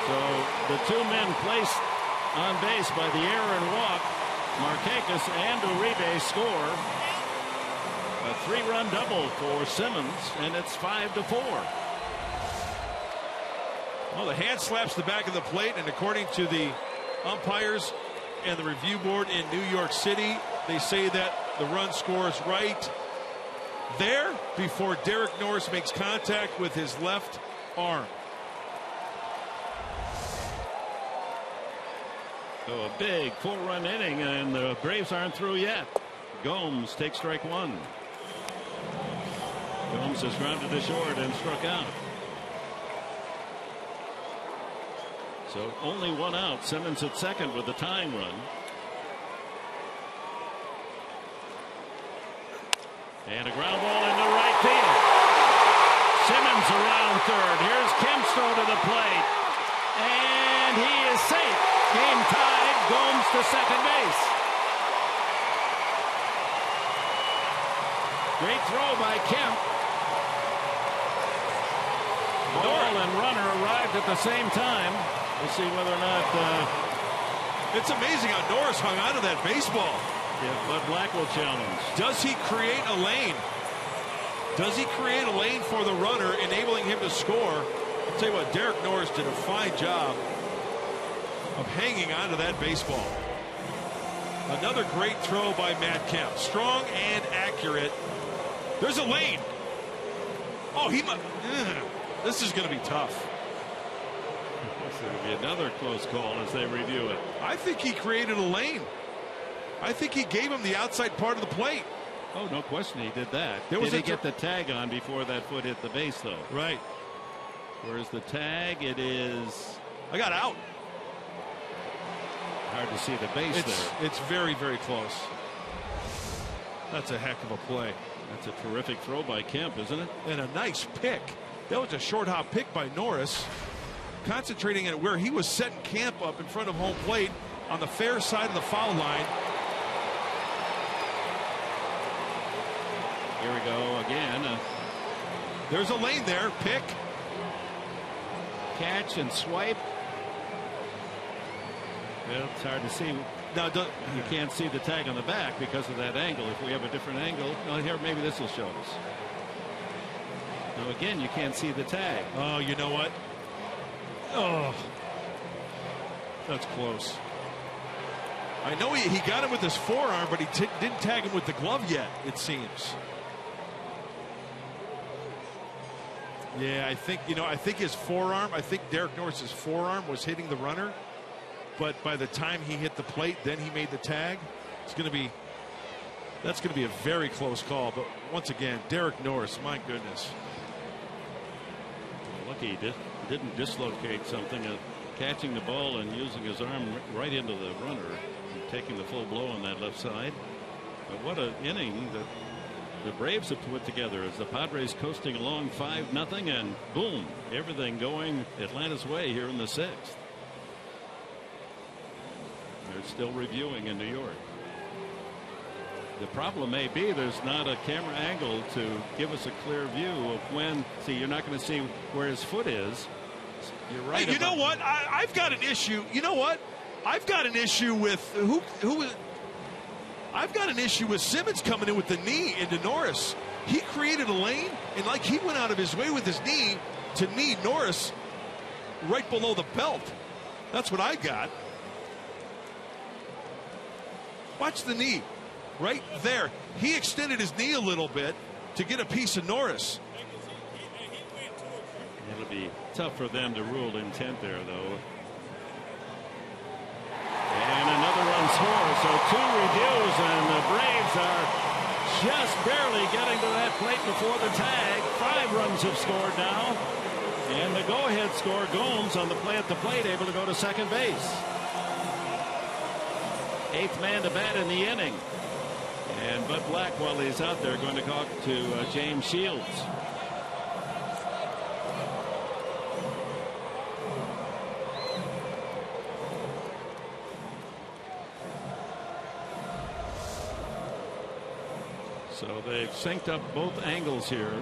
So the two men placed on base by the error and walk, Markakis and Uribe score. A 3-run double for Simmons, and it's 5-4. Well, the hand slaps the back of the plate, and according to the umpires and the review board in New York City, they say that the run scores right there before Derek Norris makes contact with his left arm. So a big 4-run inning, and the Braves aren't through yet. Gomes takes strike one. Gomes has grounded to short and struck out. So only one out. Simmons at second with the tying run. And a ground ball into right field. Simmons around third. Here's Kempstrow to the plate. And he is safe. Game tied. Gomes to second base. Great throw by Kemp. Ball and runner arrived at the same time. We'll see whether or not. It's amazing how Norris hung on to that baseball. Yeah, Bud Black will challenge. Does he create a lane? Does he create a lane for the runner, enabling him to score? I'll tell you what, Derek Norris did a fine job of hanging on to that baseball. Another great throw by Matt Kemp. Strong and accurate. There's a lane. Oh, this is going to be tough. There'll be another close call as they review it. I think he created a lane. I think he gave him the outside part of the plate. Oh, no question he did that. Did he get the tag on before that foot hit the base, though? Right. Where's the tag? It is. I got out. Hard to see the base there. It's very, very close. That's a heck of a play. That's a terrific throw by Kemp, isn't it? And a nice pick. That was a short hop pick by Norris. Concentrating at where he was setting Kemp up in front of home plate on the fair side of the foul line. Here we go again. There's a lane there. Pick. Catch and swipe. Well, it's hard to see. Now, you can't see the tag on the back because of that angle. If we have a different angle, here, maybe this will show us. Now, again, you can't see the tag. Oh, you know what? Oh, that's close. I know he got him with his forearm, but he didn't tag him with the glove yet, it seems. Yeah, I think his forearm, I think Derek Norris's forearm was hitting the runner, but by the time he hit the plate, then he made the tag. That's going to be a very close call. But once again, Derek Norris, my goodness. Lucky he didn't dislocate something. Catching the ball and using his arm right into the runner, and taking the full blow on that left side. But what an inning that the Braves have put together as the Padres coasting along 5-0, and boom, everything going Atlanta's way here in the 6th. They're still reviewing in New York. The problem may be there's not a camera angle to give us a clear view of when. See, you're not going to see where his foot is You're right. Hey, you know what? I've got an issue. You know what? I've got an issue with I've got an issue with Simmons coming in with the knee into Norris. He created a lane, and like he went out of his way with his knee to knee Norris right below the belt. That's what I got. Watch the knee right there. He extended his knee a little bit to get a piece of Norris. It'll be tough for them to rule intent there, though. And another run score, so 2 reviews, and the Braves are just barely getting to that plate before the tag. 5 runs have scored now. And the go-ahead score, Gomes on the play at the plate, able to go to second base. 8th man to bat in the inning. And Bud Black, while he's out there, going to talk to James Shields. So they've synced up both angles here.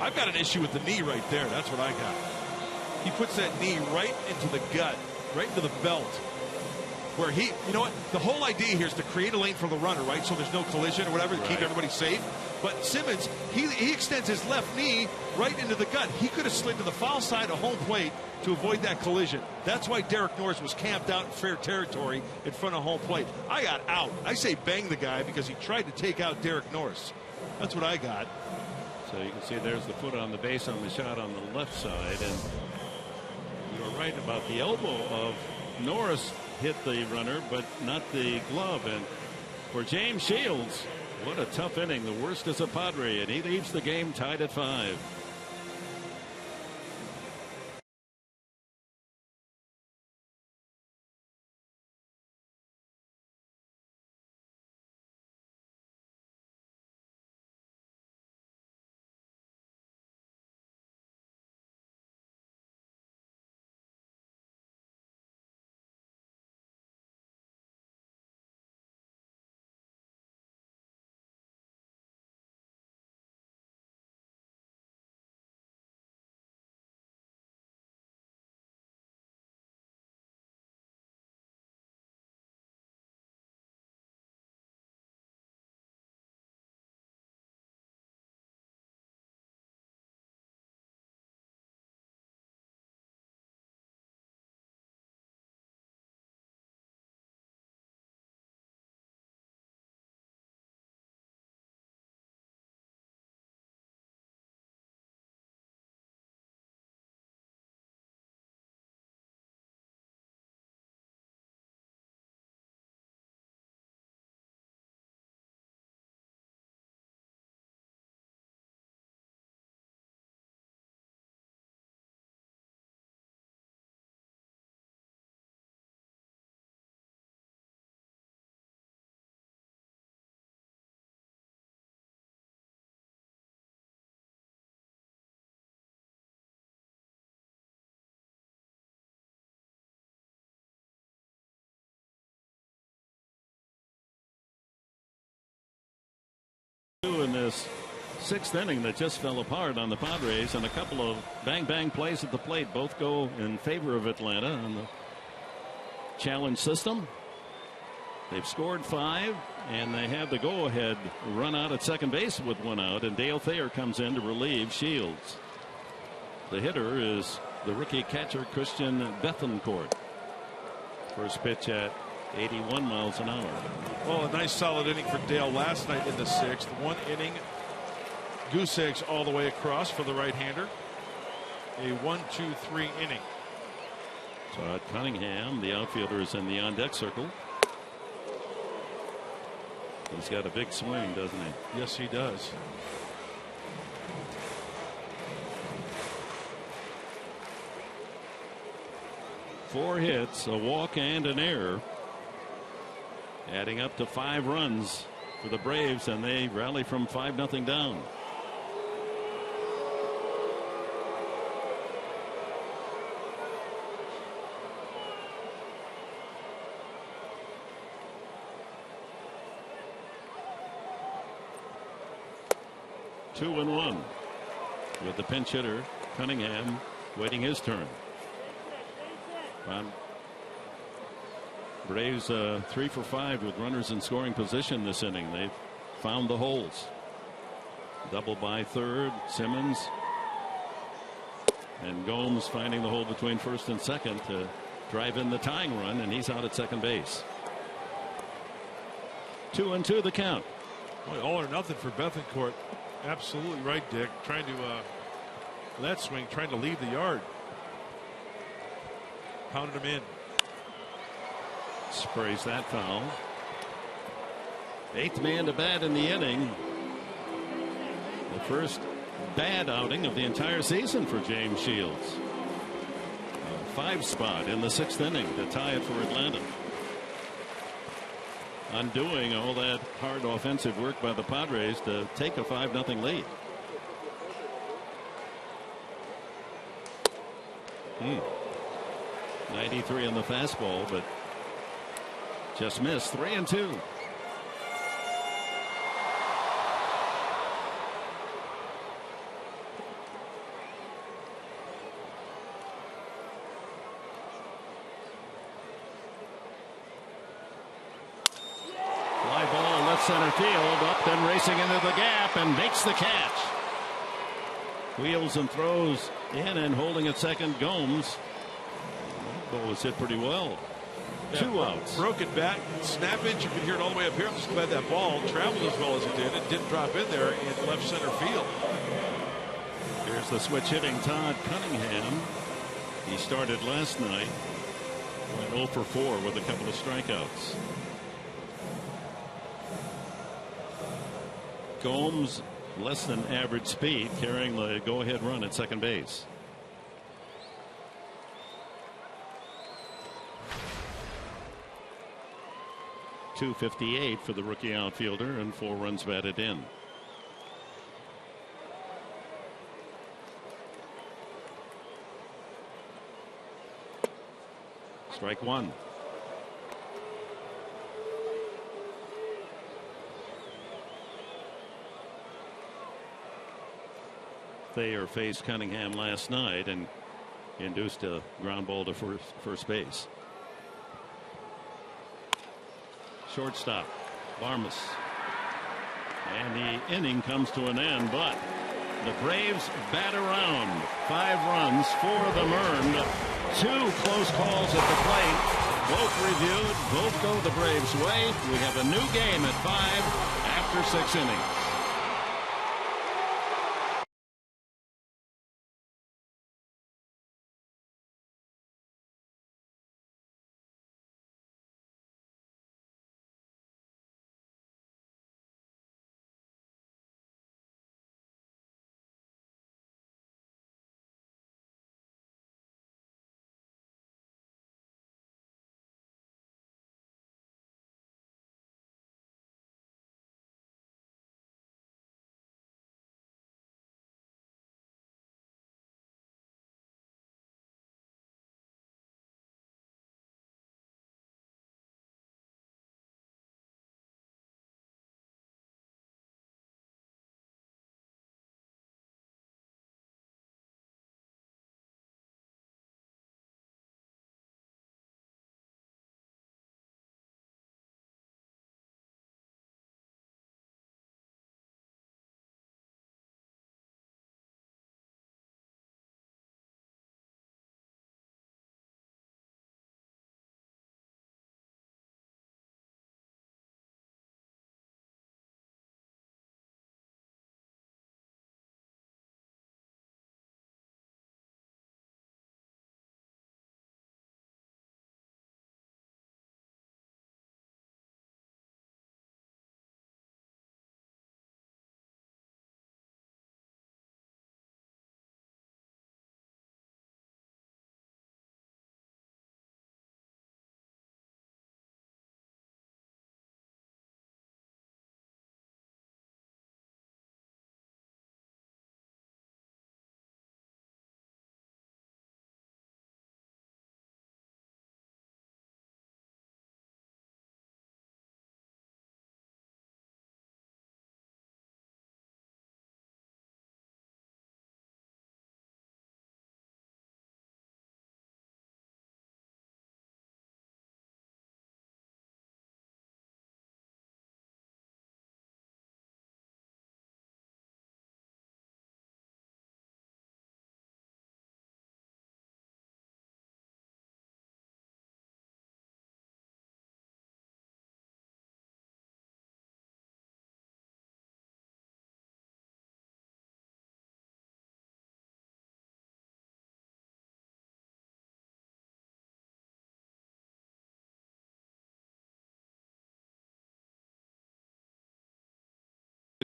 I've got an issue with the knee right there. That's what I got. He puts that knee right into the gut, right into the belt. Where he, you know what, the whole idea here is to create a lane for the runner, right? So there's no collision or whatever to keep everybody safe. But Simmons, he extends his left knee right into the gut. He could have slid to the foul side of home plate to avoid that collision. That's why Derek Norris was camped out in fair territory in front of home plate. I got out. I say bang the guy because he tried to take out Derek Norris. That's what I got. So you can see there's the foot on the base on the shot on the left side. And you're right about the elbow of Norris hit the runner, but not the glove. And for James Shields, what a tough inning. The worst as a Padre, and he leaves the game tied at 5. In this 6th inning that just fell apart on the Padres, and a couple of bang plays at the plate, both go in favor of Atlanta on the challenge system. They've scored 5, and they have the go-ahead run out at second base with 1 out, and Dale Thayer comes in to relieve Shields. The hitter is the rookie catcher Christian Bethencourt. First pitch at 81 miles an hour. Well, a nice solid inning for Dale last night in the 6th. 1 inning, goose eggs all the way across for the right-hander. A 1-2-3 inning. Todd Cunningham, the outfielder, is in the on-deck circle. He's got a big swing, doesn't he? Yes, he does. Four hits, a walk, and an error, adding up to 5 runs for the Braves, and they rally from 5-0 down. Two and one with the pinch hitter Cunningham waiting his turn. Braves 3 for 5 with runners in scoring position this inning. They've found the holes. Double by third. Simmons and Gomes finding the hole between first and second to drive in the tying run, and he's out at second base. 2-2 the count. Boy, all or nothing for Bethancourt. Absolutely right, Dick. Trying to that swing, trying to leave the yard. Pounded him in. Sprays that foul. 8th man to bat in the inning. The first bad outing of the entire season for James Shields. A 5 spot in the 6th inning to tie it for Atlanta. Undoing all that hard offensive work by the Padres to take a 5-0 lead. 93 on the fastball, but just missed. 3-2. Center field, up and racing into the gap and makes the catch. Wheels and throws in, and holding at second, Gomes. That ball was hit pretty well. Yeah, 2 outs. Broken bat, snappage. You can hear it all the way up here. I'm just glad that ball traveled as well as it did. It didn't drop in there in left center field. Here's the switch hitting Todd Cunningham. He started last night. Went 0 for 4 with a couple of strikeouts. Gomes less than average speed, carrying the go-ahead run at second base. .258 for the rookie outfielder, and 4 runs batted in. Strike 1. Thayer faced Cunningham last night and induced a ground ball to first base. Shortstop Barmas, and the inning comes to an end, but the Braves bat around. 5 runs, 4 of them earned, 2 close calls at the plate, both reviewed, both go the Braves' way. We have a new game at 5 after 6 innings.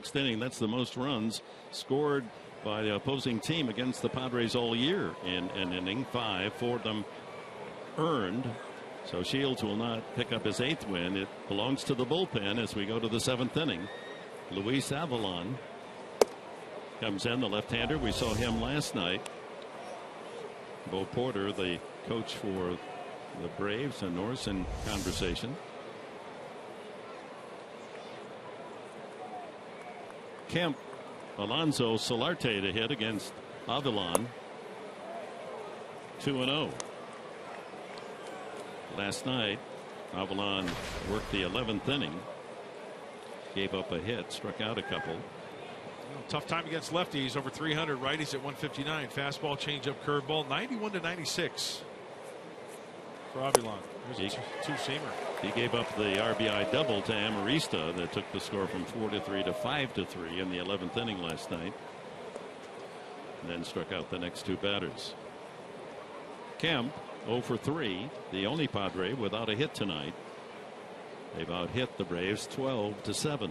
6th inning. That's the most runs scored by the opposing team against the Padres all year in an inning. 5, 4 of them earned. So Shields will not pick up his 8th win. It belongs to the bullpen as we go to the 7th inning. Luis Avalon comes in, the left-hander. We saw him last night. Bo Porter, the coach for the Braves, and Norris in conversation. Kemp, Alonso, Solarte to hit against Avalon. 2-0. Last night, Avalon worked the 11th inning. Gave up a hit, struck out a couple. Tough time against lefties. Over 300. Righties at 159. Fastball, changeup, curveball. 91-96 for Avalon. There's a two-seamer. He gave up the RBI double to Amarista that took the score from 4-3 to 5-3 in the 11th inning last night. And then struck out the next 2 batters. Kemp 0 for 3, the only Padre without a hit tonight. They've out-hit the Braves 12-7.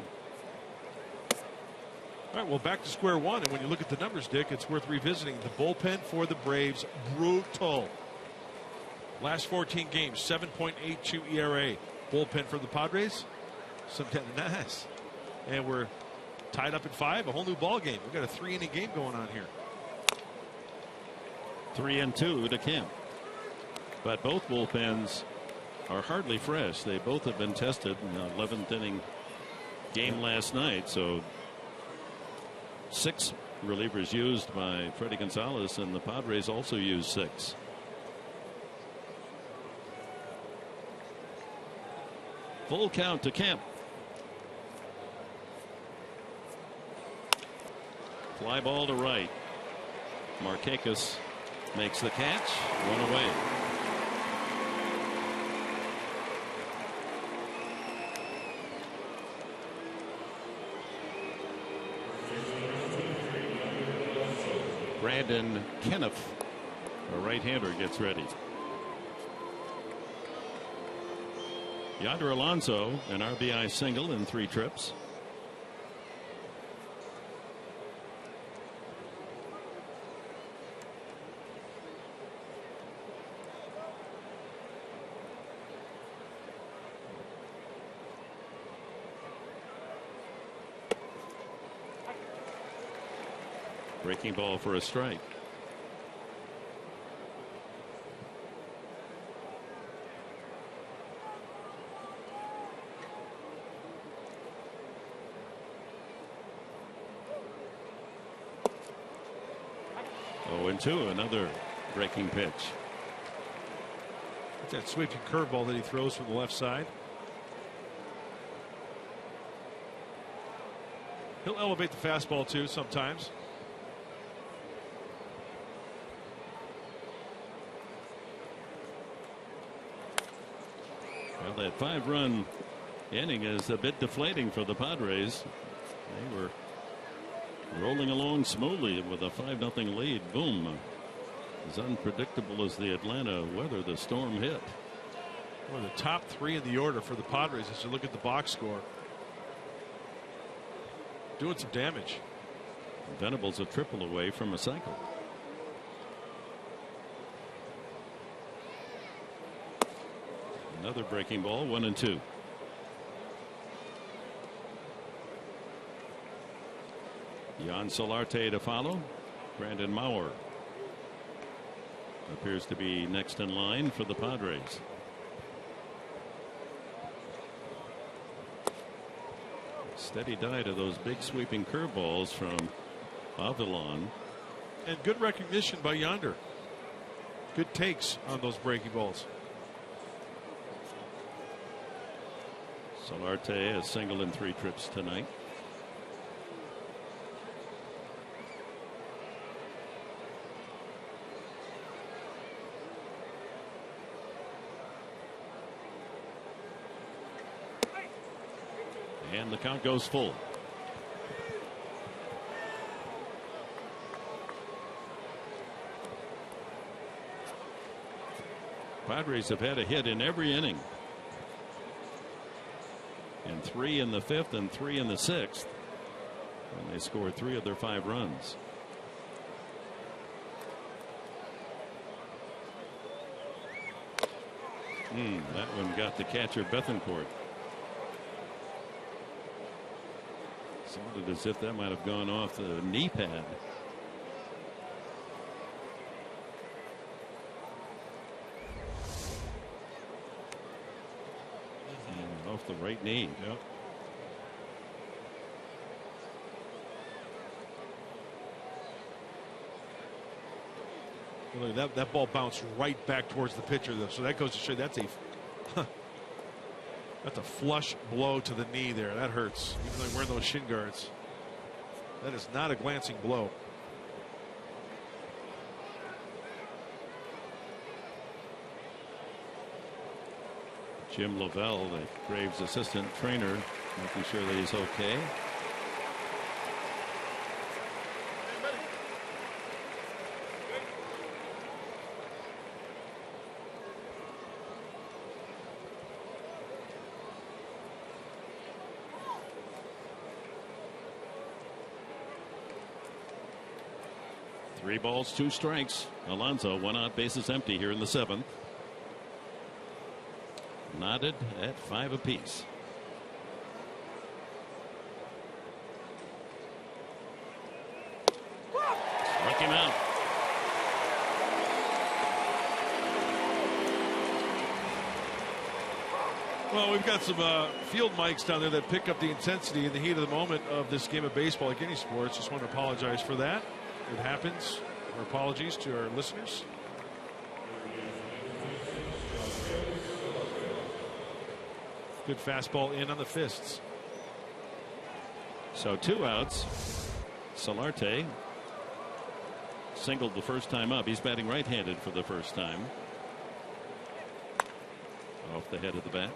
All right, well, back to square one. And when you look at the numbers, Dick, it's worth revisiting. The bullpen for the Braves, brutal. Last 14 games, 7.82 ERA. Bullpen for the Padres, some kind of nice. And we're tied up at 5, a whole new ball game. We've got a 3-inning game going on here. 3-2 to Kemp. But both bullpens are hardly fresh. They both have been tested in the 11th inning game last night. So 6 relievers used by Freddie Gonzalez, and the Padres also used 6. Full count to Kemp. Fly ball to right. Markakis makes the catch. 1 away. Brandon Kenneth, a right-hander, gets ready. Yonder Alonso, an RBI single in 3 trips. Breaking ball for a strike. Oh, and 2, another breaking pitch. It's that sweeping curveball that he throws from the left side. He'll elevate the fastball too sometimes. Well, that 5-run inning is a bit deflating for the Padres. They were rolling along smoothly with a 5-0 lead. Boom. As unpredictable as the Atlanta weather, the storm hit. One of the top 3 in the order for the Padres as you look at the box score. Doing some damage. Venables a triple away from a cycle. Another breaking ball, 1-2. Jan Solarte to follow. Brandon Maurer appears to be next in line for the Padres. Steady diet of those big sweeping curveballs from Avalon. And good recognition by Yonder. Good takes on those breaking balls. Solarte a single in 3 trips tonight. And the count goes full. Padres have had a hit in every inning. And 3 in the 5th and 3 in the 6th. And they scored 3 of their 5 runs. That one got the catcher Bethancourt. Sounded as if that might have gone off the knee pad. Off the right knee. Yep. Well, that ball bounced right back towards the pitcher, though. So that goes to show that's a flush blow to the knee there. That hurts, even though wearing those shin guards. That is not a glancing blow. Jim Lavelle, the Braves assistant trainer, making sure that he's okay. Three balls, 2 strikes. Alonso, 1 out, bases empty here in the 7th. Knotted at 5 apiece. Struck him out. Well, we've got some field mics down there that pick up the intensity in the heat of the moment of this game of baseball like any sports. Just want to apologize for that. It happens. Our apologies to our listeners. Good fastball in on the fists. So 2 outs. Solarte singled the first time up. He's batting right-handed for the first time. Off the head of the bat.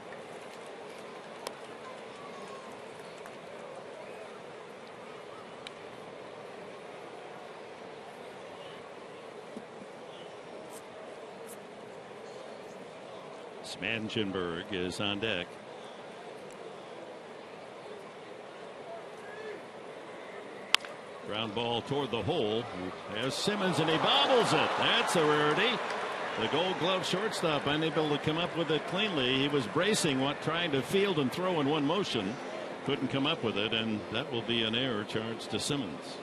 Spangenberg is on deck. Ground ball toward the hole. There's Simmons, and he bobbles it. That's a rarity. The Gold Glove shortstop unable to come up with it cleanly. He was bracing, trying to field and throw in one motion. Couldn't come up with it, and that will be an error charged to Simmons.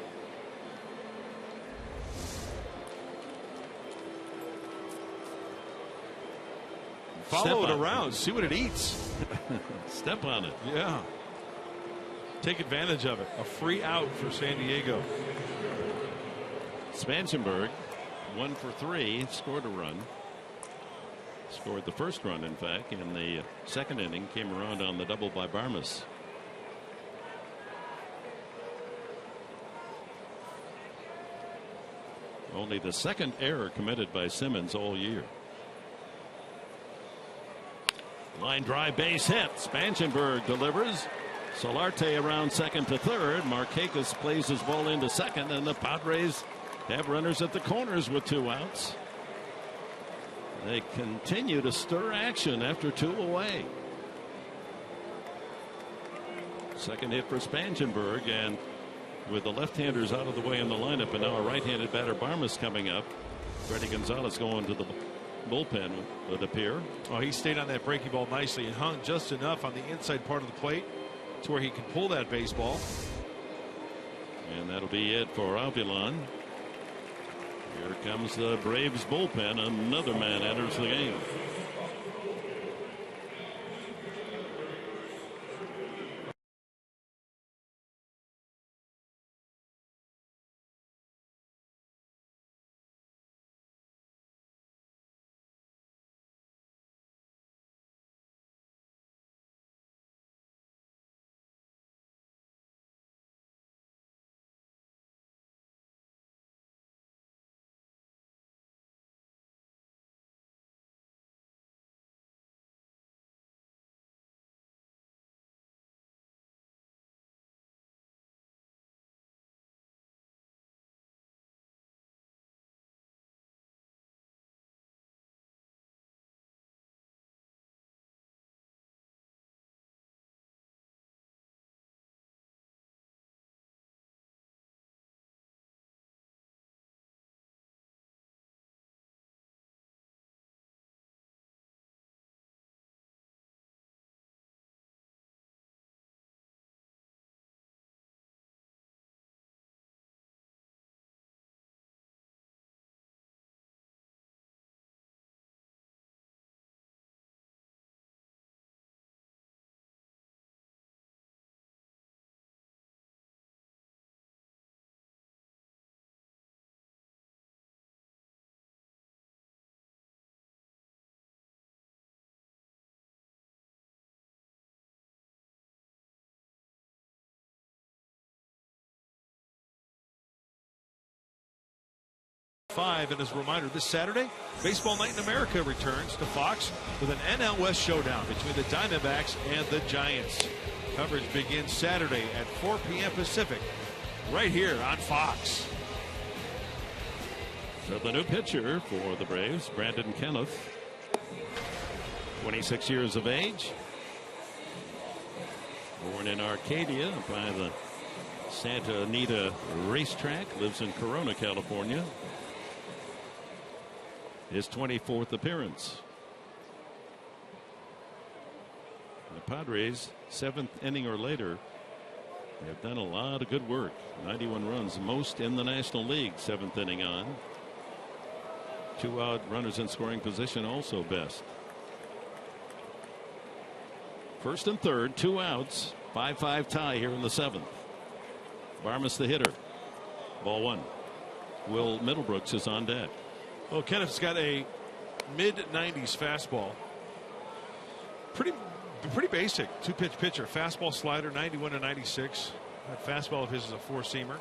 Follow it around. See what it eats. Step on it. Yeah. Take advantage of it. A free out for San Diego. Spangenberg, 1 for 3, scored a run. Scored the first run, in fact, in the 2nd inning. Came around on the double by Barmas. Only the 2nd error committed by Simmons all year. Line drive, base hit. Spangenberg delivers. Solarte around 2nd to 3rd. Markakis plays his ball into 2nd, and the Padres have runners at the corners with 2 outs. They continue to stir action after 2 away. 2nd hit for Spangenberg, and with the left-handers out of the way in the lineup, and now a right-handed batter Barmas coming up. Freddie Gonzalez going to the bullpen, would appear. Oh, he stayed on that breaking ball nicely and hung just enough on the inside part of the plate to where he can pull that baseball. And that'll be it for Avilan. Here comes the Braves bullpen. Another man enters the game. 5. And as a reminder, this Saturday, Baseball Night in America returns to Fox with an NL West showdown between the Diamondbacks and the Giants. Coverage begins Saturday at 4 p.m. Pacific, right here on Fox. So the new pitcher for the Braves, Brandon Kenneth, 26 years of age, born in Arcadia by the Santa Anita Racetrack, lives in Corona, California. His 24th appearance. The Padres, 7th inning or later, have done a lot of good work. 91 runs, most in the National League, 7th inning on. 2 out runners in scoring position, also best. First and third, 2 outs, 5-5 tie here in the 7th. Barmas the hitter. Ball 1. Will Middlebrooks is on deck. Well, Kenneth's got a mid-90s fastball. Pretty basic 2-pitch pitcher. Fastball, slider, 91 to 96. That fastball of his is a 4-seamer.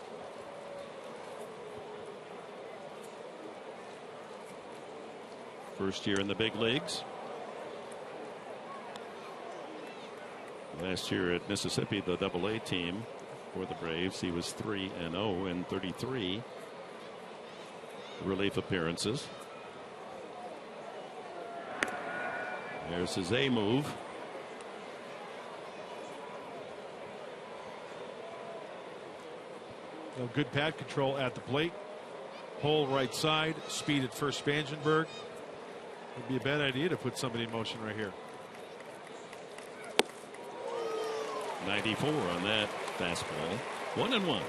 First year in the big leagues. Last year at Mississippi, the Double-A team for the Braves, he was 3-0 in 33 relief appearances. There's his A move. Good pad control at the plate. Hole right side. Speed at first Spangenberg. Would be a bad idea to put somebody in motion right here. 94 on that fastball. 1-1.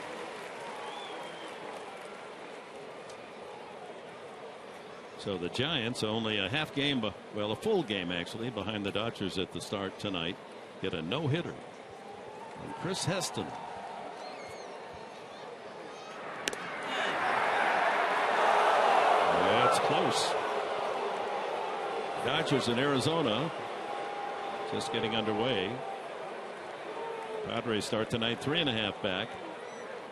So the Giants only a half game, well, a full game actually, behind the Dodgers at the start tonight. Get a no-hitter. And Chris Heston. That's close. Dodgers in Arizona just getting underway. Padres start tonight 3.5 back.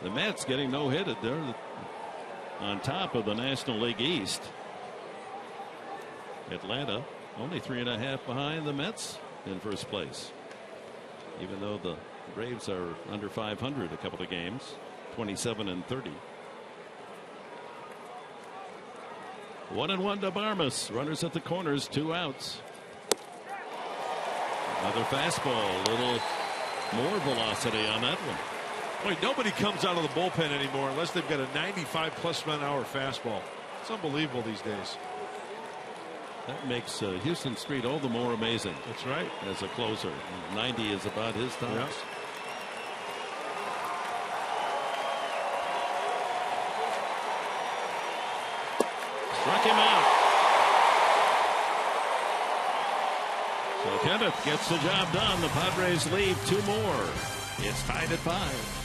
The Mets getting no-hitted. They're on top of the National League East. Atlanta only 3.5 behind the Mets in first place. Even though the Braves are under 500 a couple of games, 27-30. 1-1 to Barmas. Runners at the corners, 2 outs. Another fastball, a little more velocity on that one. Boy, nobody comes out of the bullpen anymore unless they've got a 95+-mile-an-hour fastball. It's unbelievable these days. That makes Houston Street all the more amazing. That's right. As a closer. 90 is about his tops. Yep. Struck him out. So Kenneth gets the job done. The Padres leave 2 more. It's tied at 5.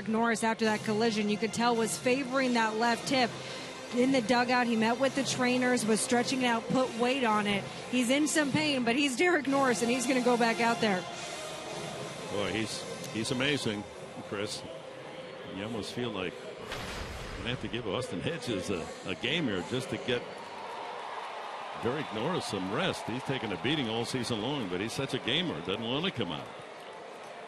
Derek Norris after that collision, you could tell was favoring that left hip. In the dugout, he met with the trainers, was stretching it out, put weight on it. He's in some pain, but he's Derek Norris, and he's going to go back out there. Boy, he's amazing, Chris. You almost feel like you're going to have to give Austin Hedges a game here just to get Derek Norris some rest. He's taken a beating all season long, but he's such a gamer, doesn't want to come out.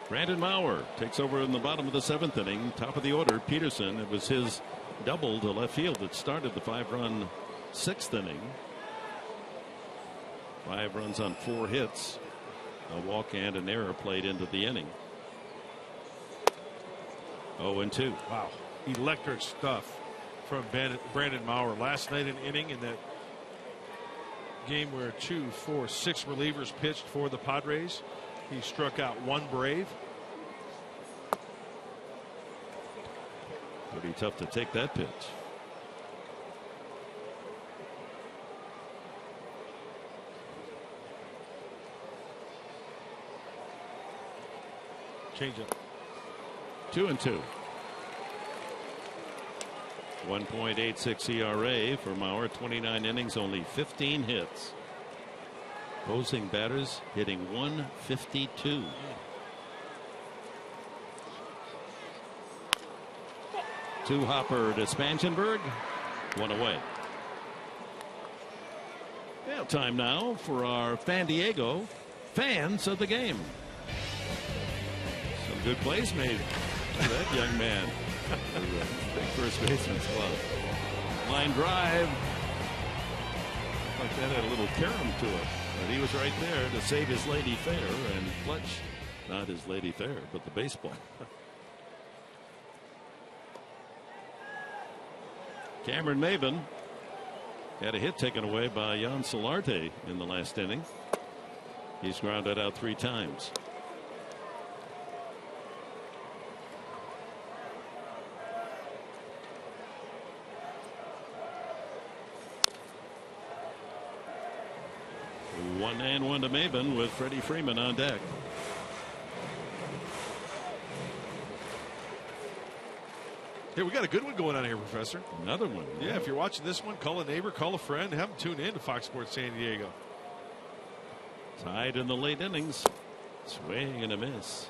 Brandon Maurer takes over in the bottom of the 7th inning. Top of the order, Peterson. It was his double to left field that started the 5-run 6th inning. 5 runs on 4 hits. A walk and an error played into the inning. 0-2. Wow. Electric stuff from Brandon Maurer last night, an inning in that game where 2, 4, 6 relievers pitched for the Padres. He struck out 1 Brave. Pretty tough to take that pitch. Change up. 2-2. 1.86 ERA for Maurer. 29 innings, only 15 hits. Opposing batters hitting 152. Two hopper to Spangenberg. 1 away. Well, time now for our Fan Diego fans of the game. Some good plays made by that young man. Big first baseman's club. Line drive. Like that had a little carom to it. But he was right there to save his lady fair and clutch. Not his lady fair, but the baseball. Cameron Maben had a hit taken away by Jan Solarte in the last inning. He's grounded out 3 times. One and one to Maben with Freddie Freeman on deck. Hey, we got a good one going on here, Professor. Another one. Yeah, if you're watching this one, call a neighbor, call a friend, have them tune in to Fox Sports San Diego. Tied in the late innings. Swing and a miss.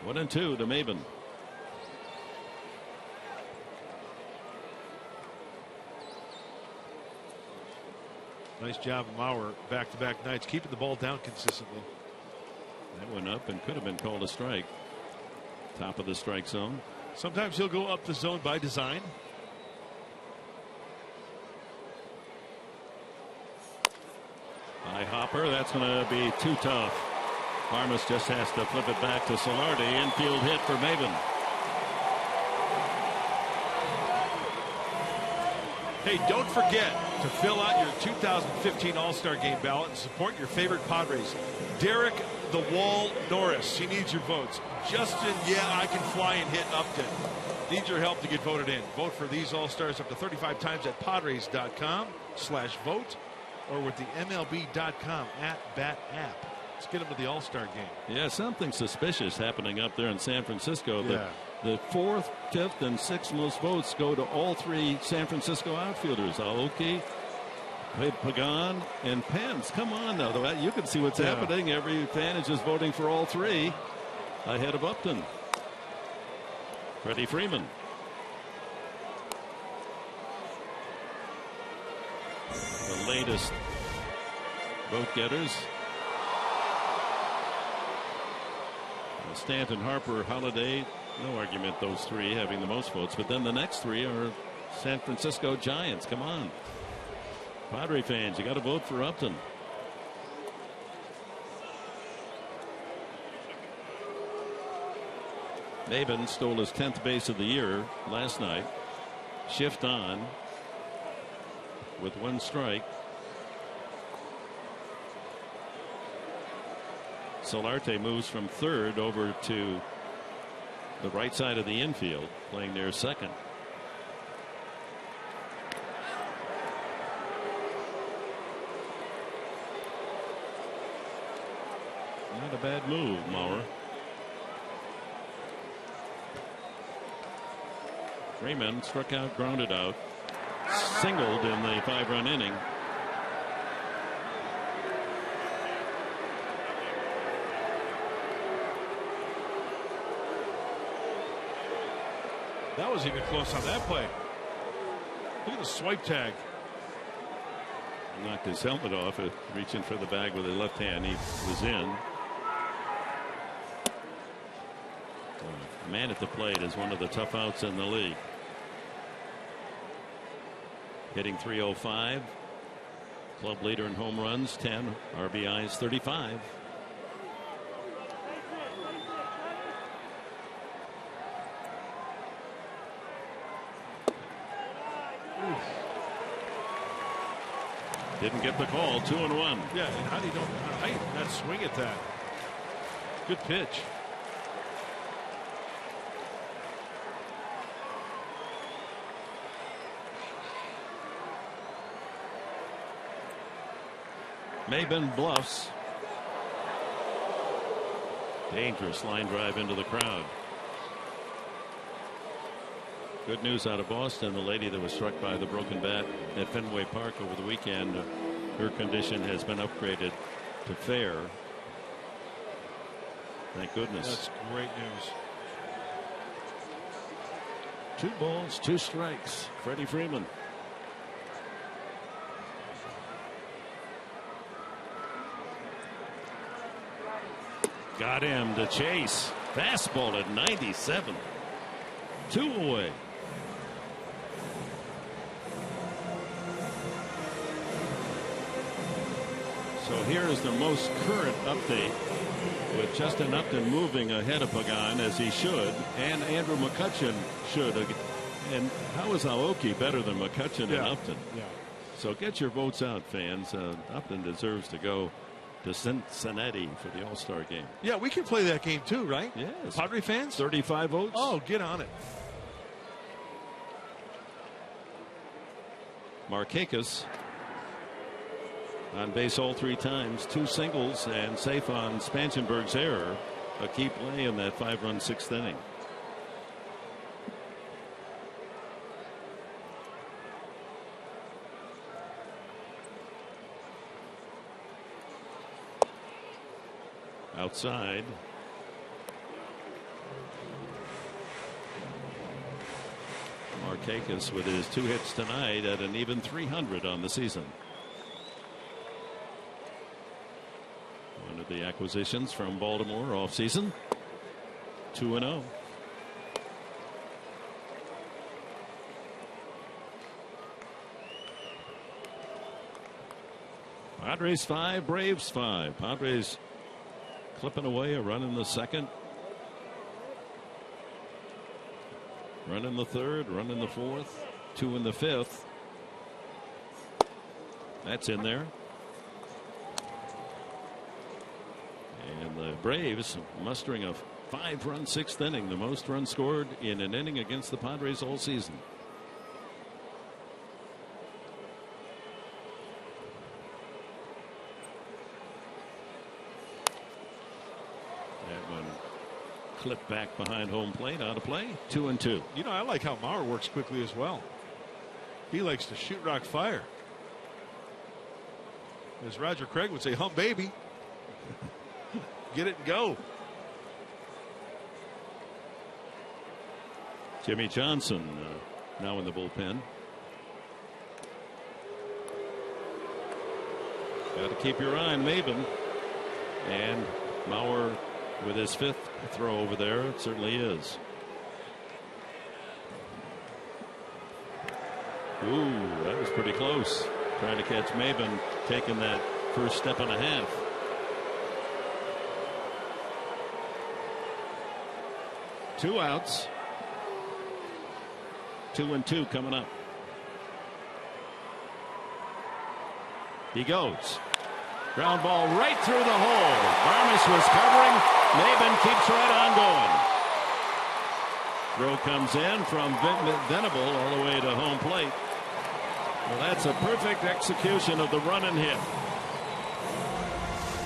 1-2 to Maben. Nice job of Maurer back-to-back nights, keeping the ball down consistently. That went up and could have been called a strike. Top of the strike zone. Sometimes he'll go up the zone by design. High hopper. That's going to be too tough. Armas just has to flip it back to Solardi. Infield hit for Maben. Hey, don't forget to fill out your 2015 All-Star Game ballot and support your favorite Padres. Derek the Wall Norris. He needs your votes. Justin, yeah, I can fly and hit Upton. Needs your help to get voted in. Vote for these All-Stars up to 35 times at Padres.com/vote or with the MLB.com @bat app. Let's get them to the All-Star game. Yeah, something suspicious happening up there in San Francisco. Yeah. The 4th, 5th, and 6th most votes go to all 3 San Francisco outfielders. Aoki, Pagan, and Pence. Come on now. You can see what's happening. Every fan is just voting for all 3 ahead of Upton. Freddie Freeman. The latest vote getters. Stanton, Harper, Holiday. No argument, those 3 having the most votes. But then the next 3 are San Francisco Giants. Come on. Padre fans, you got to vote for Upton. Maben stole his 10th base of the year last night. Shift on with 1 strike. Solarte moves from 3rd over to the right side of the infield, playing there 2nd. Not a bad move, Maurer. Freeman struck out, grounded out, singled in the 5-run inning. That was even close on that play. Look at the swipe tag. Knocked his helmet off, reaching for the bag with his left hand. He was in. Man at the plate is one of the tough outs in the league. Hitting .305. Club leader in home runs, 10. RBIs, 35. Didn't get the call. 2-1. Yeah, and how do you not swing at that? Good pitch. Maben bluffs. Dangerous line drive into the crowd. Good news out of Boston. The lady that was struck by the broken bat at Fenway Park over the weekend, her condition has been upgraded to fair. Thank goodness. That's great news. 2 balls, 2 strikes. Freddie Freeman. Got him to chase. Fastball at 97. 2 away. So here is the most current update, with Justin Upton moving ahead of Pagan as he should, and Andrew McCutchen should. And how is Aoki better than McCutchen and Upton? Yeah. So get your votes out, fans. Upton deserves to go to Cincinnati for the All-Star game. Yeah, we can play that game too, right? Yes. Padre fans? 35 votes. Oh, get on it. Markakis on base all 3 times, 2 singles, and safe on Spanssenberg's error. A key play in that 5-run 6th inning. Outside. Markakis with his 2 hits tonight at an even .300 on the season. One of the acquisitions from Baltimore offseason. 2-0. Padres 5, Braves 5. Padres clipping away, a run in the 2nd. Run in the 3rd, run in the 4th, 2 in the 5th. That's in there. And the Braves mustering a 5-run 6th inning, the most runs scored in an inning against the Padres all season. Clipped back behind home plate, out of play. 2-2. You know, I like how Mauer works quickly as well. He likes to shoot, rock, fire. As Roger Craig would say, hump baby. Get it and go. Jimmy Johnson now in the bullpen. Got to keep your eye on Maben. And Mauer with his 5th throw over there. It certainly is. Ooh, that was pretty close. Trying to catch Maben taking that first step and a half. Two outs. 2-2 coming up. He goes. Ground ball right through the hole. Barmes was covering. Maben keeps right on going. Throw comes in from Venable all the way to home plate. Well, that's a perfect execution of the run and hit.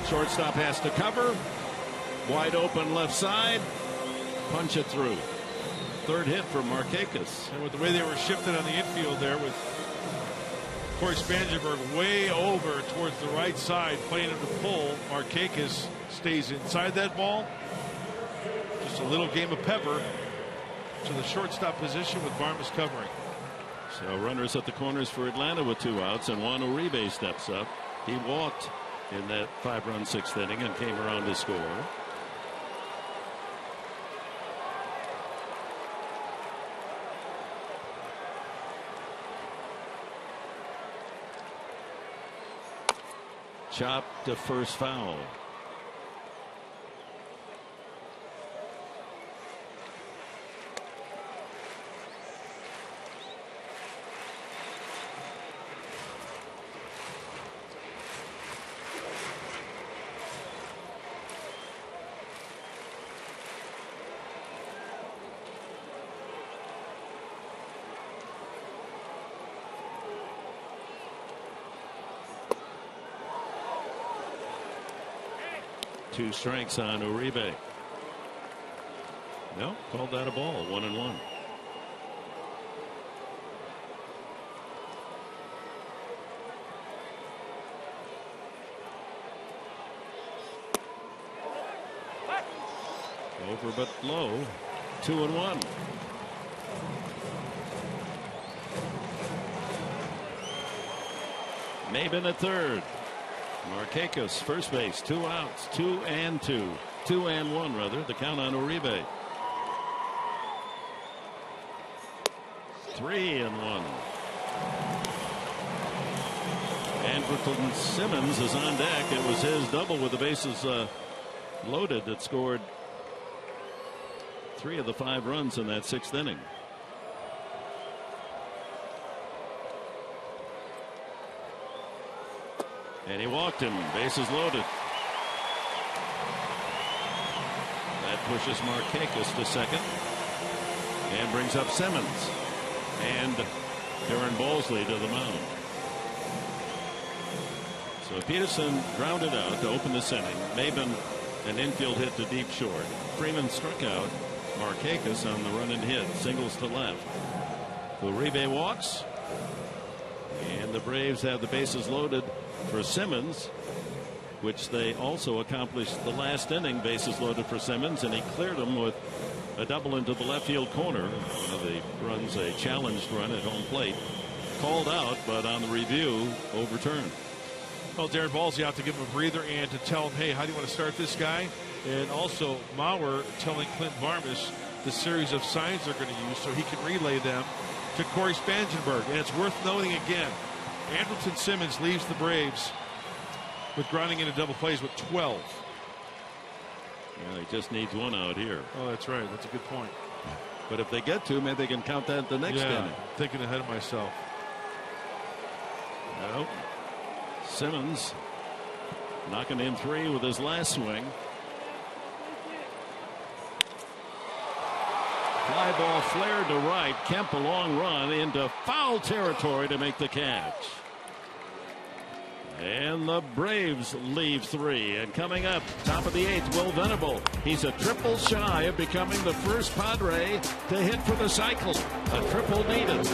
Shortstop has to cover. Wide open left side. Punch it through. third hit from Markakis. And with the way they were shifted on the infield there, with Corey Spangenberg way over towards the right side, playing him to pull, Markakis stays inside that ball. Just a little game of pepper to the shortstop position with Varmus covering. So runners at the corners for Atlanta with 2 outs, and Juan Uribe steps up. He walked in that 5-run 6th inning and came around to score. Chopped to first, foul. Two strikes on Uribe. No, called that a ball. 1-1. Over but low. 2-1. Maben at third. Markakis first base, 2 outs, 2-2, 2-1 rather. The count on Uribe. 3-1. Andrelton Simmons is on deck. It was his double with the bases loaded that scored 3 of the 5 runs in that 6th inning. And he walked him. Bases loaded. That pushes Markakis to second and brings up Simmons and Aaron Bowlesley to the mound. So Peterson grounded out to open this inning. Maben an infield hit to deep short. Freeman struck out Markakis on the run and hit. Singles to left. Uribe walks. And the Braves have the bases loaded for Simmons, which they also accomplished the last inning. Bases loaded for Simmons, and he cleared them with a double into the left field corner. One of the runs, a challenged run at home plate, called out, but on the review overturned. Well, Darren Ballsy out to give him a breather and to tell him, hey, how do you want to start this guy? And also Mauer telling Clint Varmus the series of signs they're going to use so he can relay them to Corey Spangenberg. And it's worth noting again, Andrelton Simmons leaves the Braves with grounding into double plays with 12. Yeah, he just needs 1 out here. Oh, that's right. That's a good point. But if they get 2, maybe they can count that the next inning. Thinking ahead of myself. Nope. Simmons knocking in 3 with his last swing. Fly ball flared to right. Kemp a long run into foul territory to make the catch. And the Braves leave 3. And coming up, top of the 8th, Will Venable. He's a triple shy of becoming the first Padre to hit for the cycle. A triple needed.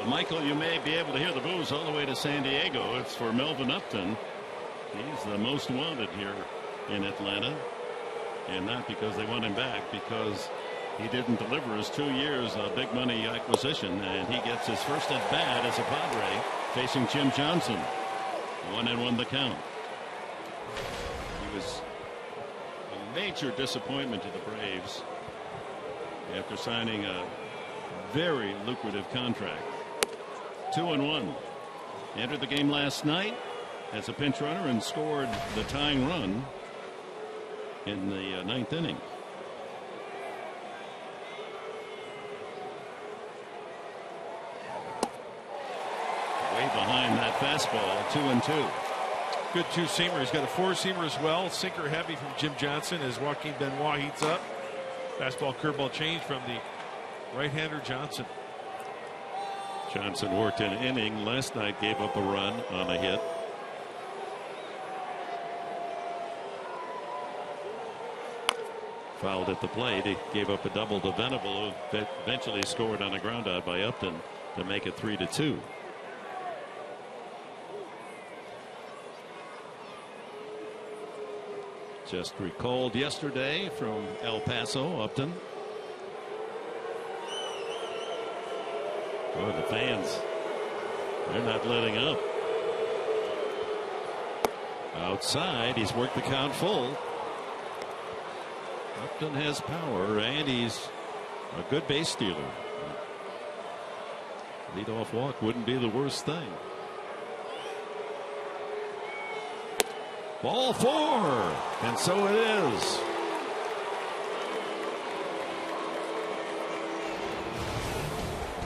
Michael, you may be able to hear the boos all the way to San Diego. It's for Melvin Upton. He's the most wanted here in Atlanta. And not because they want him back, because he didn't deliver his 2 years of big money acquisition. And he gets his first at bat as a Padre facing Jim Johnson. 1-1 the count. He was a major disappointment to the Braves after signing a very lucrative contract. 2-1. Entered the game last night as a pinch runner and scored the tying run in the ninth inning. Way behind that fastball. 2-2. Good two-seamer. He's got a four-seamer as well. Sinker heavy from Jim Johnson as Joaquin Benoit heats up. Fastball curveball change from the right-hander Johnson. Johnson worked an inning last night, gave up a run on a hit. Fouled at the plate. He gave up a double to Venable, who eventually scored on a ground out by Upton to make it 3-2. Just recalled yesterday from El Paso, Upton. Oh, the fans, they're not letting up. Outside, he's worked the count full. Upton has power, and he's a good base stealer. Leadoff walk wouldn't be the worst thing. Ball 4, and so it is.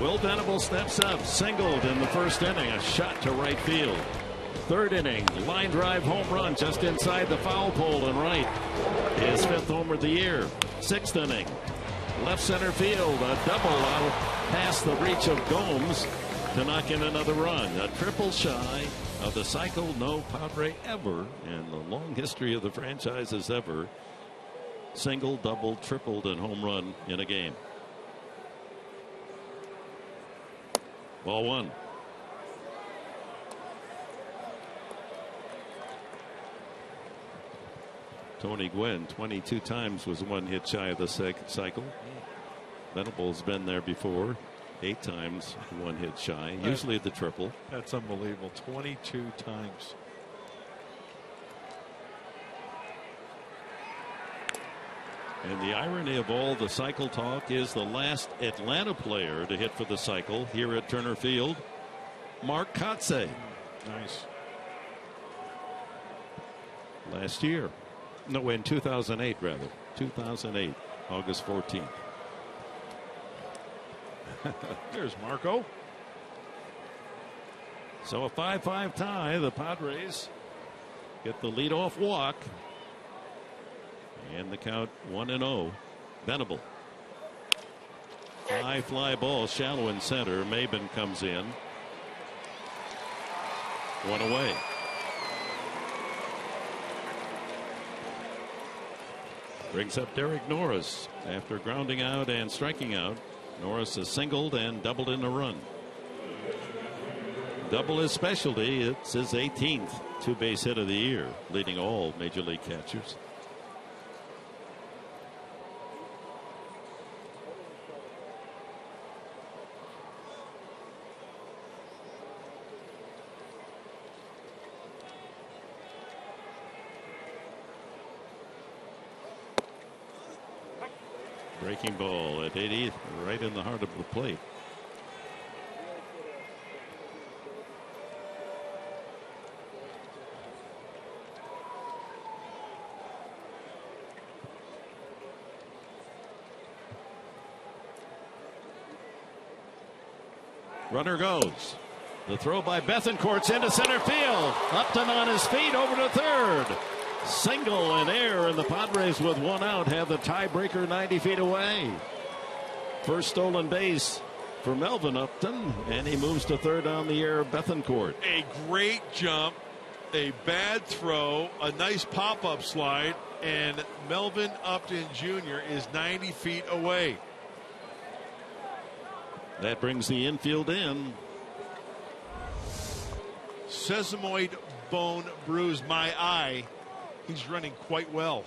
Will Venable steps up, singled in the first inning, a shot to right field. Third inning, line drive home run just inside the foul pole and right. His 5th homer of the year. 6th inning, left center field, a double out past the reach of Gomes to knock in another run. A triple shy of the cycle no Padre ever in the long history of the franchise has ever singled, doubled, tripled, and home run in a game. Ball 1. Tony Gwynn 22 times was one hit shy of the cycle. Venable's been there before, 8 times one hit shy, usually the triple. That's unbelievable. 22 times. And the irony of all the cycle talk is the last Atlanta player to hit for the cycle here at Turner Field, Mark Kotsay. Nice. Last year. No, in 2008, rather. 2008, August 14th. There's Marco. So a 5-5 tie. The Padres get the leadoff walk. And the count 1-0. Venable. High fly ball, shallow in center. Maben comes in. 1 away. Brings up Derek Norris after grounding out and striking out. Norris has singled and doubled in a run. Double his specialty. It's his 18th 2-base hit of the year, leading all major league catchers. Breaking ball at 80th, right in the heart of the plate. Runner goes. The throw by Bethancourt's into center field. Upton on his feet over to third. Single in air, and the Padres with one out have the tiebreaker 90 feet away. First stolen base for Melvin Upton, and he moves to third on the air. Bethancourt. A great jump, a bad throw, a nice pop-up slide, and Melvin Upton Jr. is 90 feet away. That brings the infield in. sesamoid bone bruise, my eye. He's running quite well.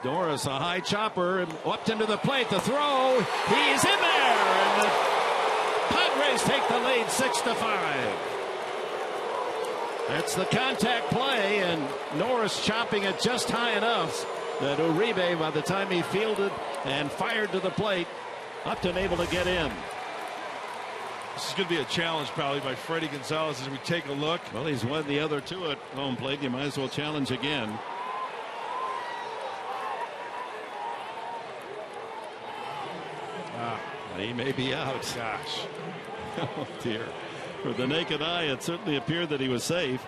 Doris, a high chopper, and up into the plate. The throw, he's in there, and the Padres take the lead 6-5. That's the contact play, and Norris chopping it just high enough that Uribe, by the time he fielded and fired to the plate, up and able to get in. This is going to be a challenge probably by Freddie Gonzalez as we take a look. Well, he's won the other two at home plate. You might as well challenge again. He may be out. Gosh. Oh, dear. For the naked eye, it certainly appeared that he was safe.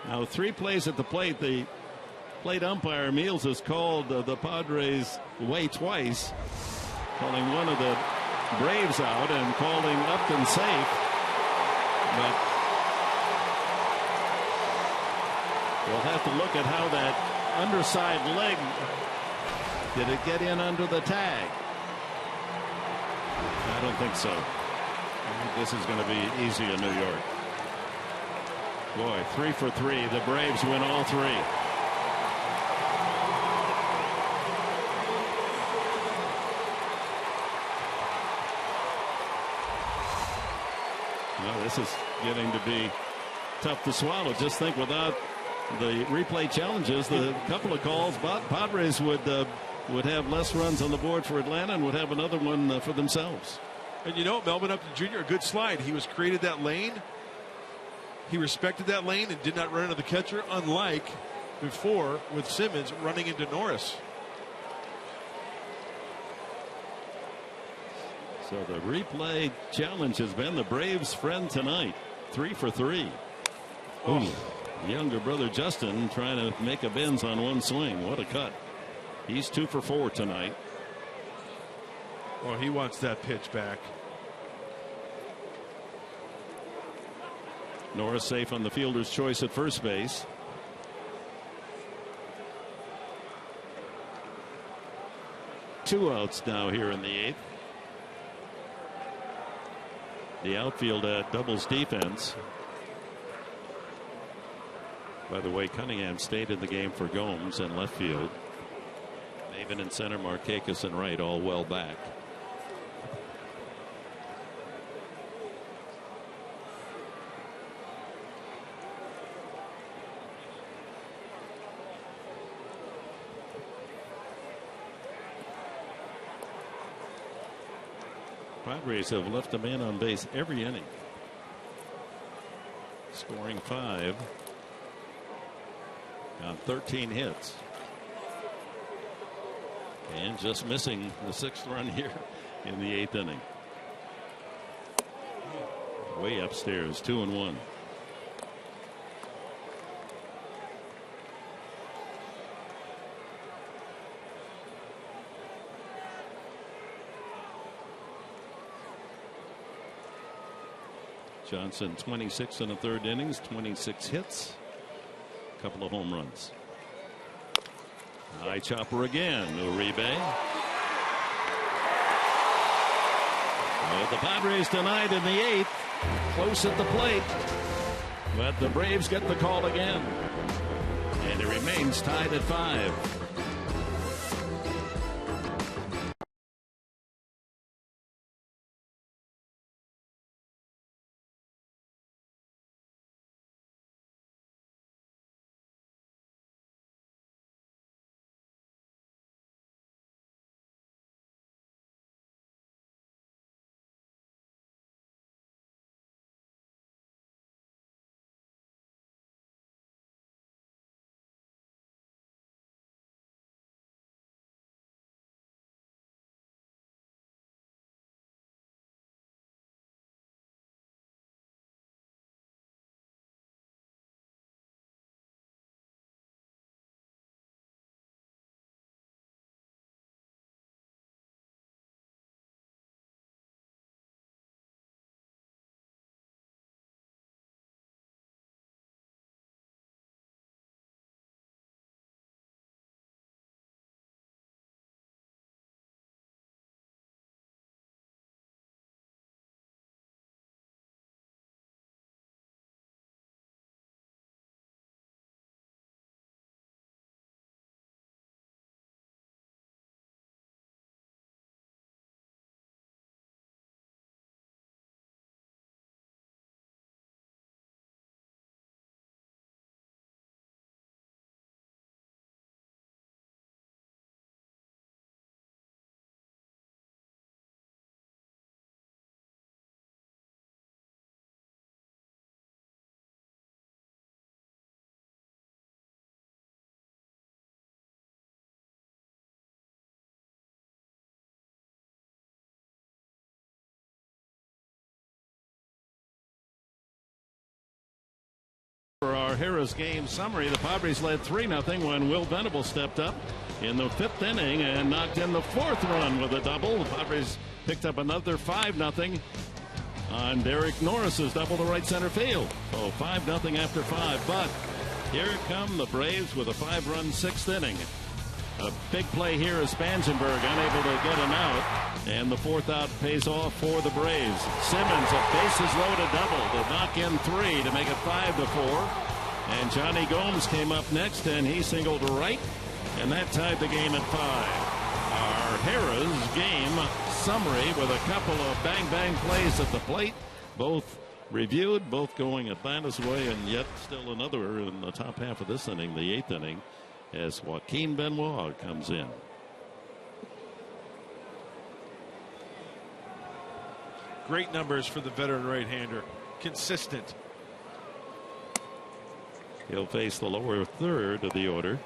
Now, 3 plays at the plate. The plate umpire, Meals, has called the Padres way twice, calling one of the Braves out and calling Upton safe. But we'll have to look at how that underside leg, did it get in under the tag? I don't think so. I think this is going to be easy in New York. Boy, 3 for 3. The Braves win all 3. Well, this is getting to be tough to swallow. Just think, without the replay challenges, the couple of calls, Padres would have less runs on the board for Atlanta and would have another one for themselves. And you know, Melvin Upton Jr., a good slide. He was created that lane. He respected that lane and did not run into the catcher, unlike before with Simmons running into Norris. So the replay challenge has been the Braves' friend tonight. 3 for 3. Oh. Younger brother Justin trying to make amends on one swing. What a cut. He's 2 for 4 tonight. Oh, he wants that pitch back. Norris safe on the fielder's choice at first base. Two outs now here in the 8th. The outfield doubles defense. By the way, Cunningham stayed in the game for Gomes in left field. Maven in center, Markakis in right, all well back. Padres have left a man on base every inning, scoring 5 on 13 hits, and just missing the 6th run here in the 8th inning. Way upstairs, 2-1. Johnson 26 in the 3rd innings, 26 hits, a couple of home runs. High chopper again, Uribe. Well, the Padres tonight in the 8th, close at the plate, but the Braves get the call again, and it remains tied at 5. our Harris game summary. The Padres led 3-0 when Will Venable stepped up in the 5th inning and knocked in the 4th run with a double. The Padres picked up another 5-0 on Derek Norris's double to right center field. So 5-0 after 5. But here come the Braves with a 5-run 6th inning. A big play here is Spangenberg unable to get an out, and the 4th out pays off for the Braves. Simmons, a bases loaded double to knock in 3 to make it 5-4. And Johnny Gomes came up next, and he singled right, and that tied the game at 5. Our Harris game summary with a couple of bang-bang plays at the plate, both reviewed, both going Atlanta's way, and yet still another in the top half of this inning, the 8th inning, as Joaquin Benoit comes in. Great numbers for the veteran right-hander. Consistent. He'll face the lower third of the order.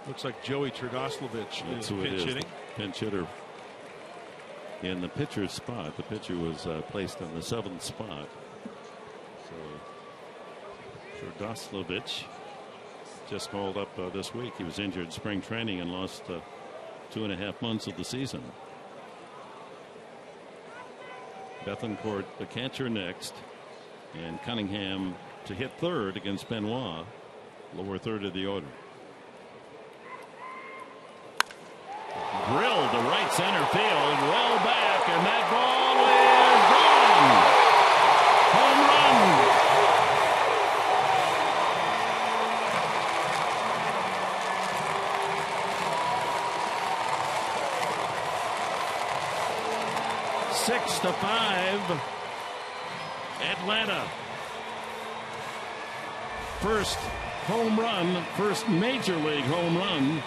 Looks like Joey Turdoslavich is pinch hitting. Pinch hitter in the pitcher's spot. The pitcher was placed on the 7th spot. So Turdoslavich just called up this week. He was injured in spring training and lost 2.5 months of the season. Bethancourt, the catcher, next, and Cunningham to hit 3rd against Benoit, lower 3rd of the order. Drilled to right center field, well back, and that ball is gone. Home run. 6-5, Atlanta. First home run, first major league home run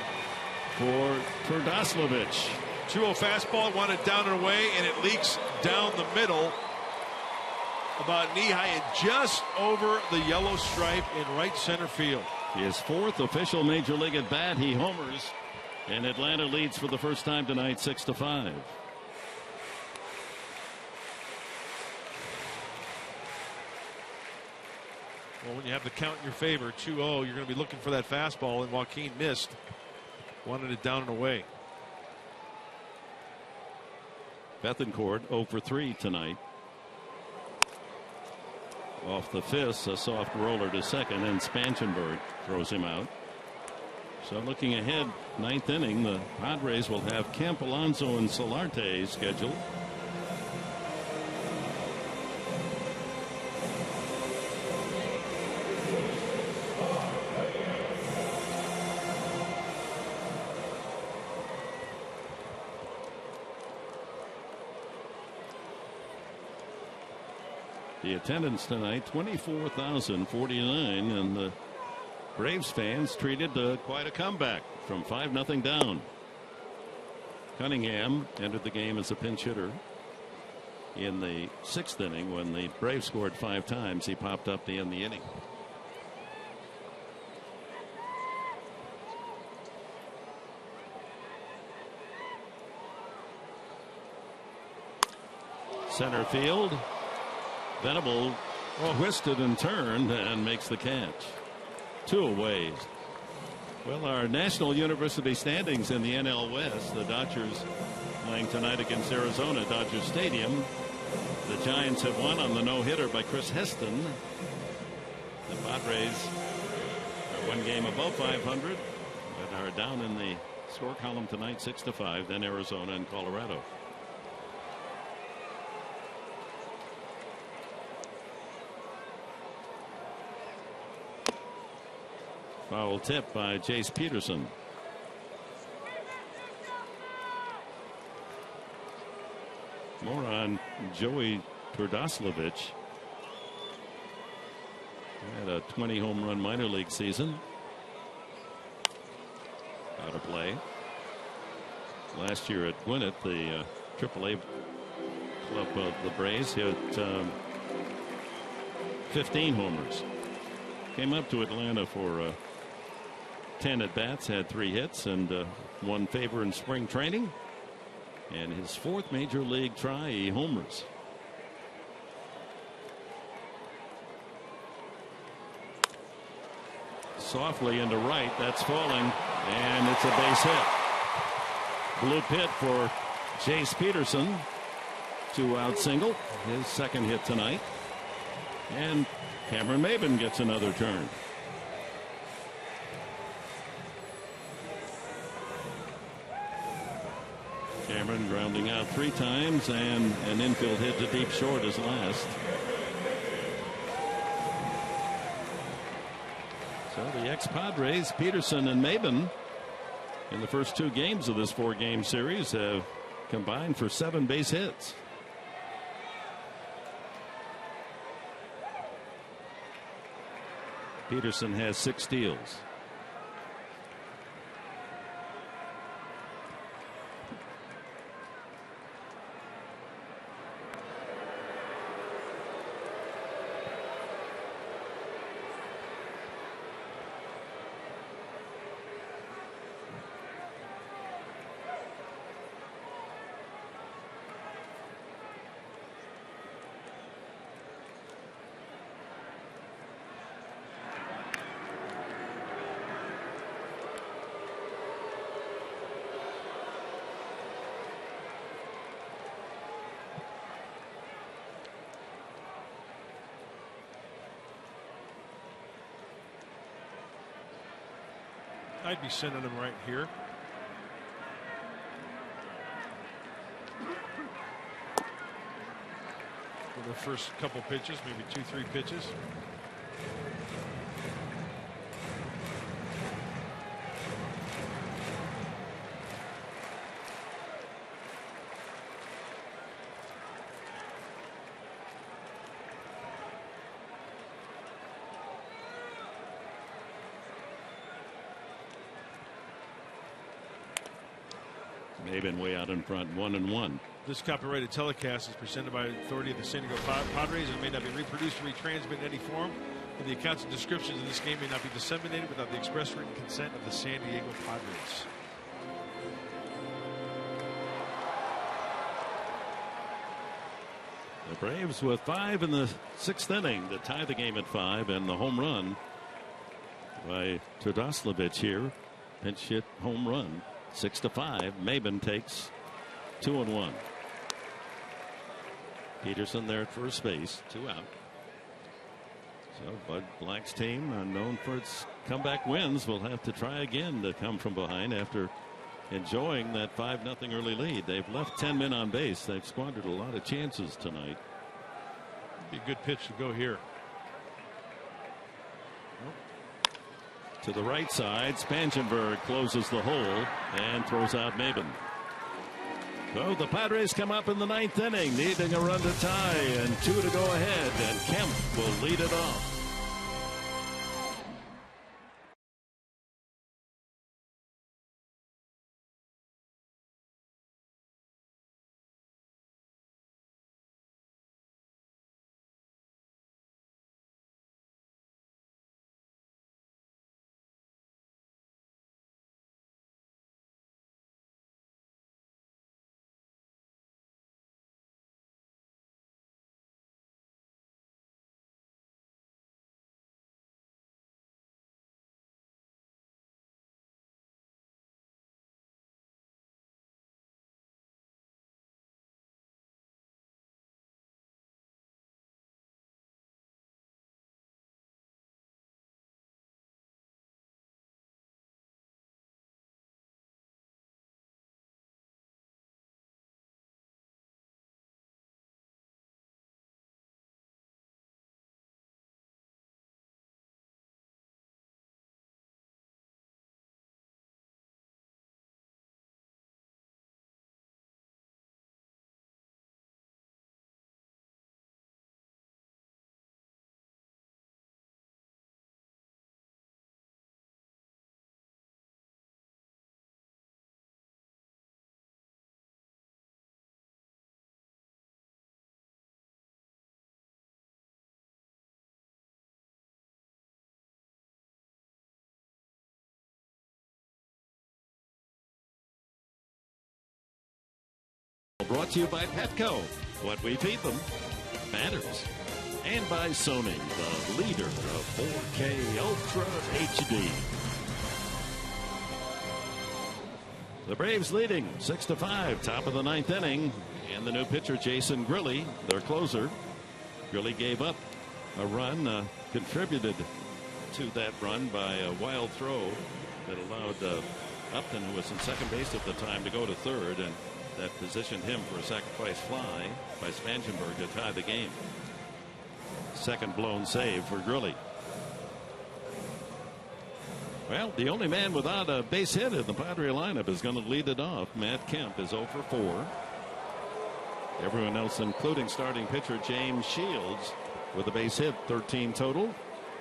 for Turdoslavich. 2-0 fastball, wanted down and away, and it leaks down the middle about knee high and just over the yellow stripe in right center field. His 4th official major league at bat. He homers, and Atlanta leads for the first time tonight 6-5. Well, when you have the count in your favor, 2-0, you're going to be looking for that fastball, and Joaquin missed. Wanted it down and away. Bethancourt 0 for 3 tonight. Off the fist, a soft roller to second, and Spangenberg throws him out. So looking ahead, 9th inning, the Padres will have Kemp, Alonso, and Solarte scheduled. The attendance tonight, 24,049, and the Braves fans treated quite a comeback from 5-0 down. Cunningham entered the game as a pinch hitter in the 6th inning. When the Braves scored 5 times, he popped up to end the inning. Center field. Venable twisted and turned and makes the catch. 2 away. Well, our National University standings in the NL West. The Dodgers playing tonight against Arizona, Dodger Stadium. The Giants have won on the no-hitter by Chris Heston. The Padres are 1 game above 500, but are down in the score column tonight 6-5. Then Arizona and Colorado. Foul tip by Jace Peterson. More on Joey Turdoslavich. He had a 20 home run minor league season. Out of play. Last year at Gwinnett, the AAA club of the Braves, hit 15 homers. Came up to Atlanta for 10 at-bats, had 3 hits and 1 favor in spring training. And his 4th major league try, he homers. Softly into right, that's falling, and it's a base hit. Blue pit for Chase Peterson. 2-out single, his 2nd hit tonight. And Cameron Maybin gets another turn. Cameron grounding out 3 times, and an infield hit to deep short is last. So the ex-Padres, Peterson and Maybin, in the first 2 games of this 4-game series have combined for 7 base hits. Peterson has 6 steals. I'd be sending him right here. For the first couple pitches, maybe 2-3 pitches. Maybin way out in front, 1-1. This copyrighted telecast is presented by authority of the San Diego Padres and may not be reproduced or retransmitted in any form. And the accounts and descriptions of this game may not be disseminated without the express written consent of the San Diego Padres. The Braves with 5 in the 6th inning to tie the game at 5, and the home run by Todoslavich here. Pinch hit home run. 6-5. Maybin takes 2-1. Peterson there at first base, 2 out. So Bud Black's team, known for its comeback wins, will have to try again to come from behind after enjoying that 5-0 early lead. They've left 10 men on base. They've squandered a lot of chances tonight. Be a good pitch to go here. To the right side, Spangenberg closes the hole and throws out Maybin. So the Padres come up in the 9th inning, needing a run to tie and 2 to go ahead, and Kemp will lead it off. brought to you by Petco. What we feed them matters. And by Sony, the leader of 4K Ultra HD. The Braves leading 6-5, top of the 9th inning. And the new pitcher, Jason Grilli, their closer. Grilli gave up a run, contributed to that run by a wild throw that allowed Upton, who was in second base at the time, to go to third, and that positioned him for a sacrifice fly by Spangenberg to tie the game. Second blown save for Grilli. Well, the only man without a base hit in the Padre lineup is going to lead it off. Matt Kemp is 0 for 4. Everyone else, including starting pitcher James Shields, with a base hit, 13 total.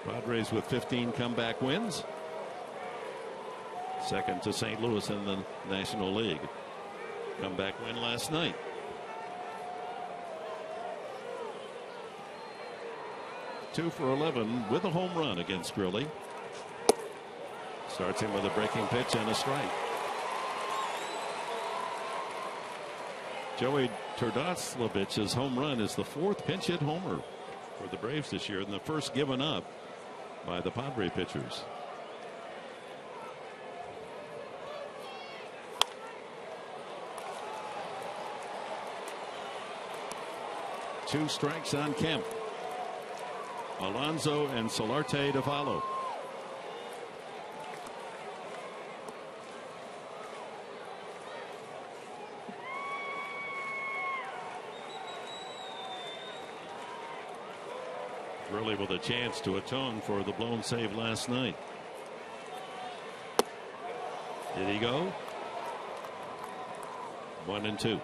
Padres with 15 comeback wins. Second to St. Louis in the National League. Comeback win last night. Two for 11 with a home run against Grilli. Starts him with a breaking pitch and a strike. Joey Turdoslovich's home run is the 4th pinch hit homer for the Braves this year, and the first given up by the Padre pitchers. Two strikes on Kemp. Alonso and Solarte to follow. Really with a chance to atone for the blown save last night. Did he go? 1-2.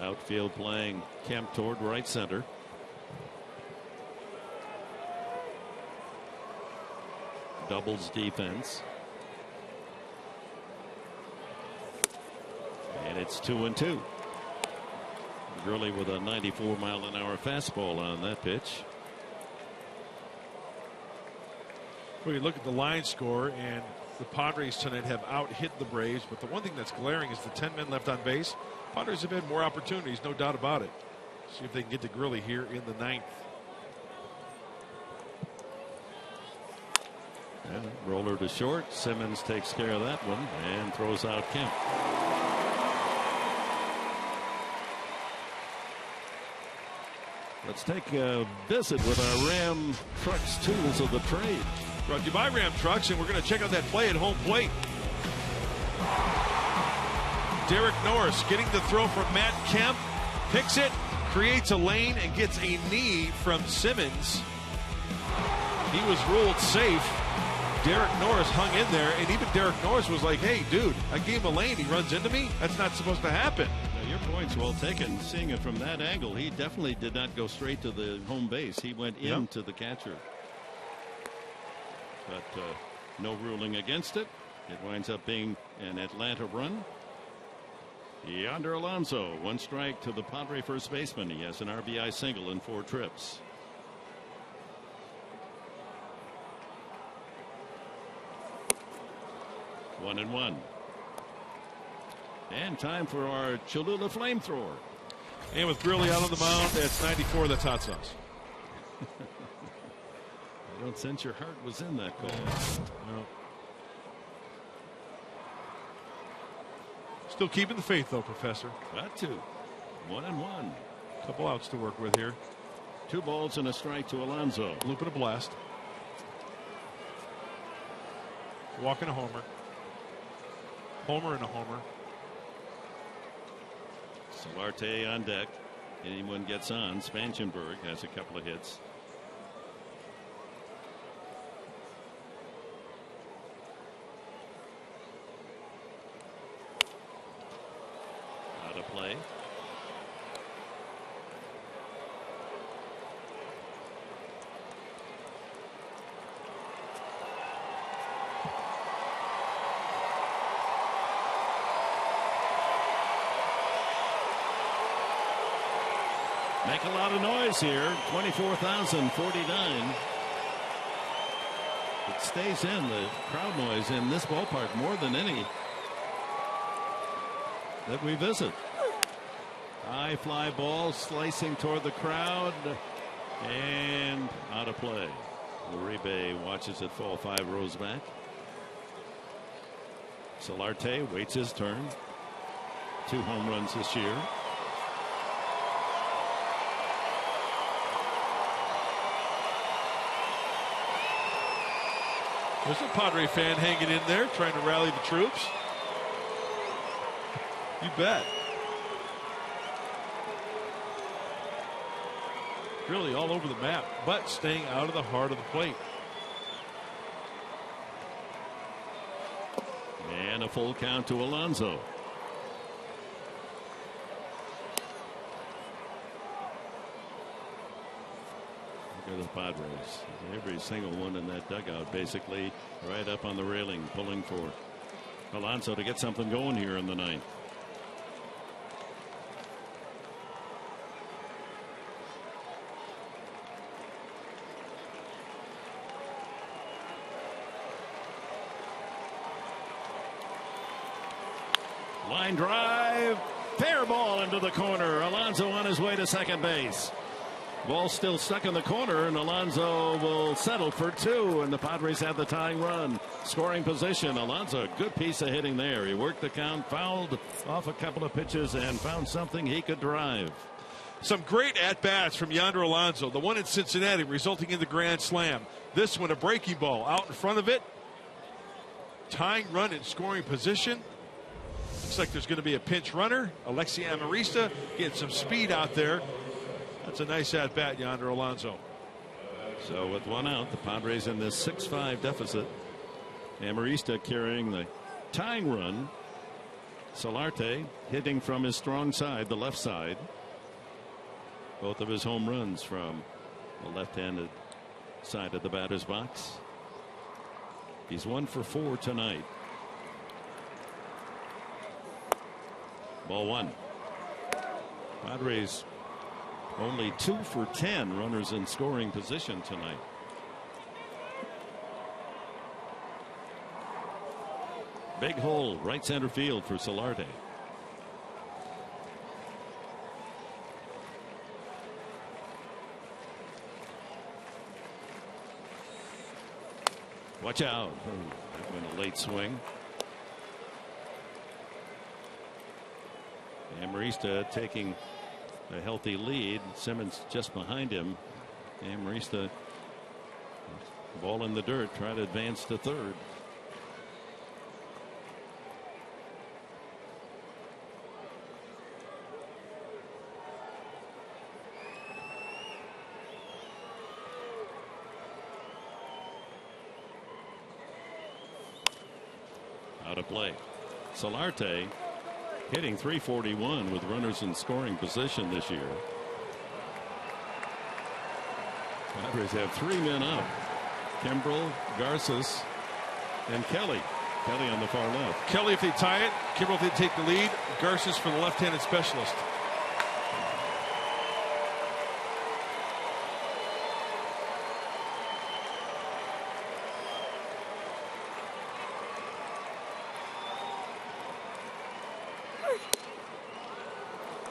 Outfield playing Kemp toward right center. Doubles defense. And it's 2-2. Gurley with a 94-mile-an-hour fastball on that pitch. Well, you look at the line score, and the Padres tonight have out-hit the Braves, but the one thing that's glaring is the 10 men left on base. Padres have had more opportunities, no doubt about it. See if they can get to Gurley here in the 9th. Yeah, roller to short. Simmons takes care of that one and throws out Kemp. Let's take a visit with our Ram Trucks Tools of the Trade. Brought to you by Ram Trucks, and we're going to check out that play at home plate. Derek Norris getting the throw from Matt Kemp, picks it, creates a lane, and gets a knee from Simmons. He was ruled safe. Derek Norris hung in there, and even Derek Norris was like, hey, dude, I gave him a lane. He runs into me. That's not supposed to happen. Now, your point's well taken. Seeing it from that angle, he definitely did not go straight to the home base. He went into the catcher. But no ruling against it. It winds up being an Atlanta run. Yonder Alonso, 1 strike to the Padre first baseman. He has an RBI single in 4 trips. One and one. And time for our Cholula flamethrower. And with Gurley out on the mound, that's 94. That's hot sauce. I don't sense your heart was in that call. No. Still keeping the faith, though, Professor. Got to. 1 and 1. Couple outs to work with here. 2 balls and a strike to Alonso. Loop and a blast. Walk and a homer. Homer and a homer. Solarte on deck. Anyone gets on. Spangenberg has a couple of hits. Out of play. Make a lot of noise here. 24,049. It stays in, the crowd noise in this ballpark more than any that we visit. High fly ball slicing toward the crowd and out of play. Uribe watches it fall 5 rows back. Solarte waits his turn. 2 home runs this year. There's a Padre fan hanging in there trying to rally the troops. You bet. Really all over the map, but staying out of the heart of the plate. And a full count to Alonso. Look at the Padres. Every single one in that dugout basically right up on the railing, pulling for Alonso to get something going here in the 9th. Line drive, fair ball into the corner. Alonso on his way to second base. Ball still stuck in the corner, and Alonso will settle for 2, and the Padres have the tying run. Scoring position. Alonso, a good piece of hitting there. He worked the count, fouled off a couple of pitches, and found something he could drive. Some great at-bats from Yonder Alonso. The one in Cincinnati resulting in the grand slam. This one a breaking ball out in front of it. Tying run in scoring position. Looks like there's going to be a pinch runner. Alexi Amarista getting some speed out there. That's a nice at-bat, Yonder Alonso. So with 1 out, the Padres in this 6-5 deficit. Amarista carrying the tying run. Solarte hitting from his strong side, the left side. Both of his home runs from the left-handed side of the batter's box. He's 1 for 4 tonight. Ball 1. Padres only 2 for 10 runners in scoring position tonight. Big hole right center field for Solarte. Watch out. That went a late swing. Amarista taking a healthy lead. Simmons just behind him. Amarista, ball in the dirt, try to advance to third. Out of play. Solarte hitting .341 with runners in scoring position this year. Padres have 3 men up. Kimbrel, Garces, and Kelly. Kelly on the far left. Kelly if they tie it. Kimbrel if they take the lead. Garces for the left-handed specialist.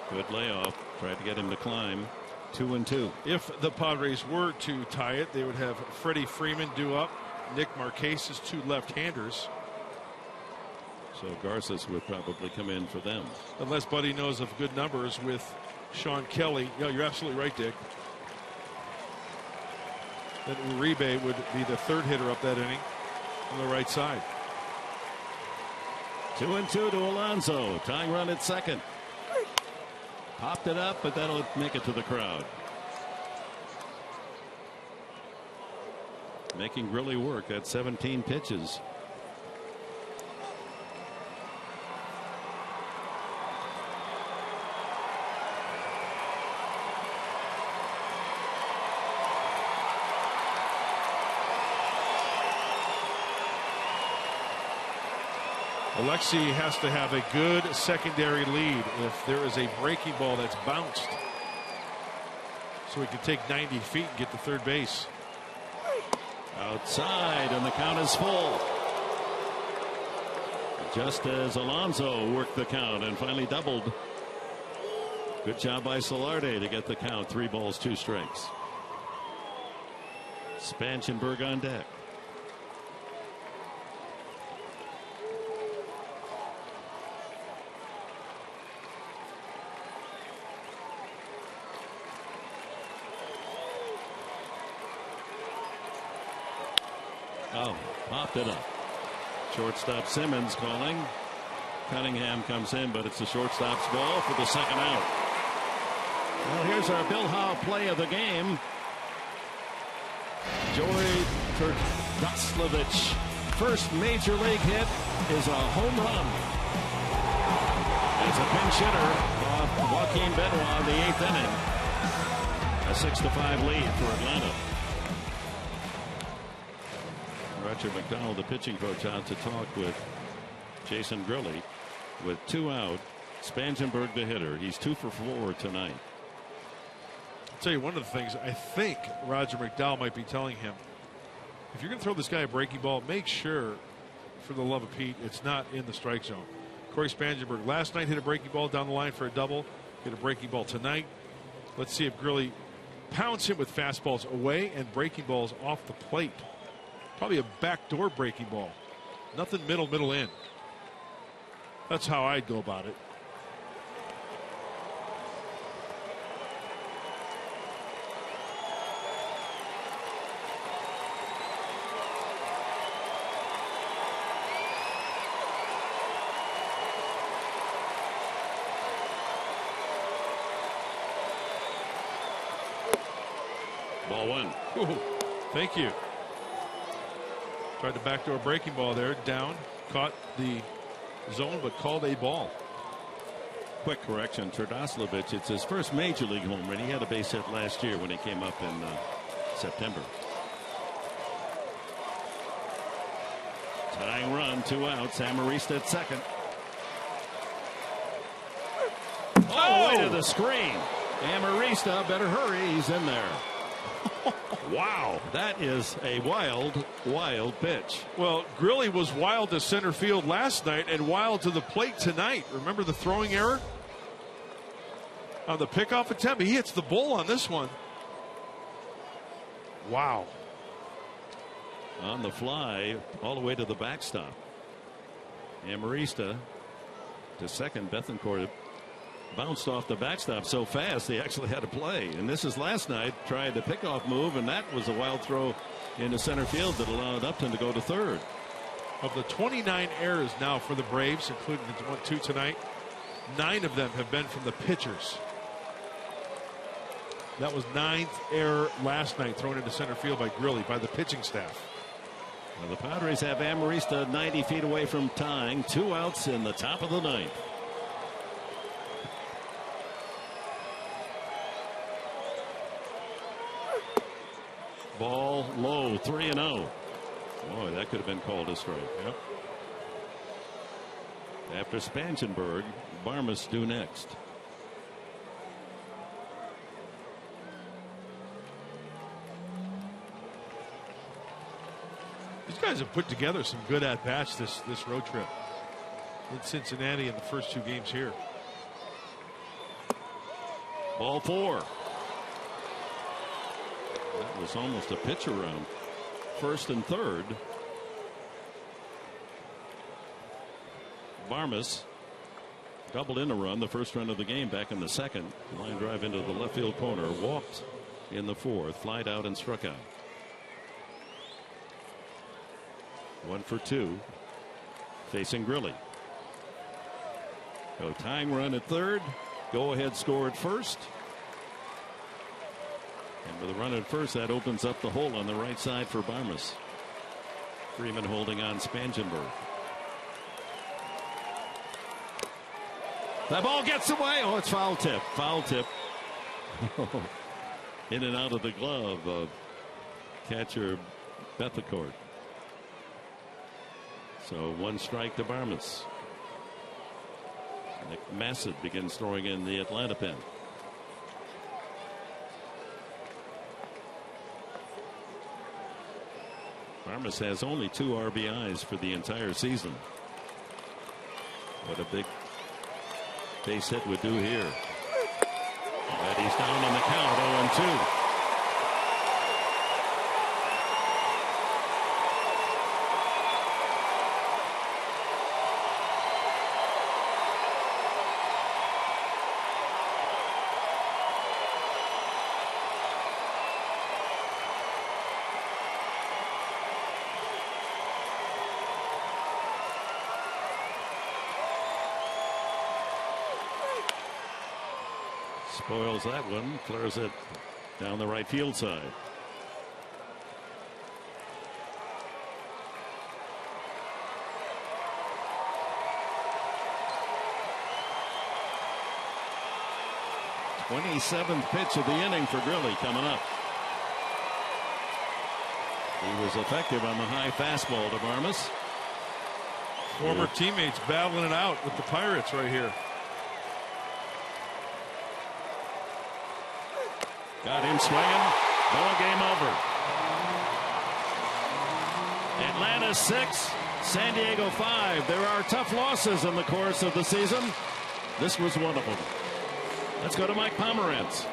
Good layoff. Tried to get him to climb. 2-2. If the Padres were to tie it, they would have Freddie Freeman due up. Nick Marquez' 2 left-handers. So Garces would probably come in for them. Unless Buddy knows of good numbers with Sean Kelly. Yeah, you're absolutely right, Dick. Then Uribe would be the 3rd hitter up that inning on the right side. 2-2 to Alonso. Tying run at second. Popped it up, but that'll make it to the crowd. Making Grilly work. That's 17 pitches. Alexi has to have a good secondary lead if there is a breaking ball that's bounced, so he can take 90 feet and get to third base. Outside, and the count is full. Just as Alonso worked the count and finally doubled. Good job by Solarde to get the count. 3 balls, 2 strikes. Spangenberg on deck. Oh, popped it up. Shortstop Simmons calling. Cunningham comes in, but it's the shortstop's ball for the second out. Well, here's our Bill Howe play of the game. Joey Turdoslavich, first major league hit is a home run. It's a pinch hitter off Joaquin Benoit in the 8th inning. A 6-5 lead for Atlanta. Roger McDowell, the pitching coach, out to talk with Jason Grilli. With 2 out, Spangenberg the hitter. He's 2 for 4 tonight. I'll tell you one of the things I think Roger McDowell might be telling him. If you're going to throw this guy a breaking ball, make sure, for the love of Pete, it's not in the strike zone. Corey Spangenberg last night hit a breaking ball down the line for a double. Hit a breaking ball tonight. Let's see if Grilli pounds him with fastballs away and breaking balls off the plate. Probably a backdoor breaking ball. Nothing middle in. That's how I'd go about it. Ball 1. Ooh, thank you. Tried the backdoor breaking ball there. Down. Caught the zone, but called a ball. Quick correction. Turdoslavich, it's his first major league home run. He had a base hit last year when he came up in September. Tying run, 2 outs. Amarista at second. Oh, way to the screen. Amarista, better hurry. He's in there. Wow, that is a wild, wild pitch. Well, Grilli was wild to center field last night and wild to the plate tonight. Remember the throwing error on the pickoff attempt? He hits the bull on this one. Wow. On the fly, all the way to the backstop. Amarista to second. Bethancourt bounced off the backstop so fast they actually had to play. And this is last night. Tried the pickoff move, and that was a wild throw into center field that allowed Upton to go to third. Of the 29 errors now for the Braves, including the 1-2 tonight, 9 of them have been from the pitchers. That was 9th error last night thrown into center field by Grilli, by the pitching staff. Well, the Padres have Amarista 90 feet away from tying. 2 outs in the top of the 9th. Ball low, 3-0. Boy, that could have been called a strike. Yep. After Spangenberg, Barmas due next. These guys have put together some good at-bats this road trip. In Cincinnati in the first 2 games here. Ball 4. That was almost a pitch around first and third. Barmas doubled in a run, the first run of the game back in the second. Line drive into the left field corner. Walked in the fourth. Flied out and struck out. 1 for 2. Facing Grilli. Go tying run at third. Go ahead score at first. And with a run at first, that opens up the hole on the right side for Barmas. Freeman holding on Spangenberg. That ball gets away. Oh, it's foul tip. Foul tip. In and out of the glove of catcher Bethancourt. So 1 strike to Barmas. Nick Massett begins throwing in the Atlanta pen. Armas has only 2 RBIs for the entire season. What a big base hit would do here. But he's down on the count, 0-2. Spoils that one, clears it down the right field side. '27th pitch of the inning for Grilli coming up. He was effective on the high fastball to Armas. Former teammates battling it out with the Pirates right here. Got him swinging. Ball game over. Atlanta 6, San Diego 5. There are tough losses in the course of the season. This was one of them. Let's go to Mike Pomerantz.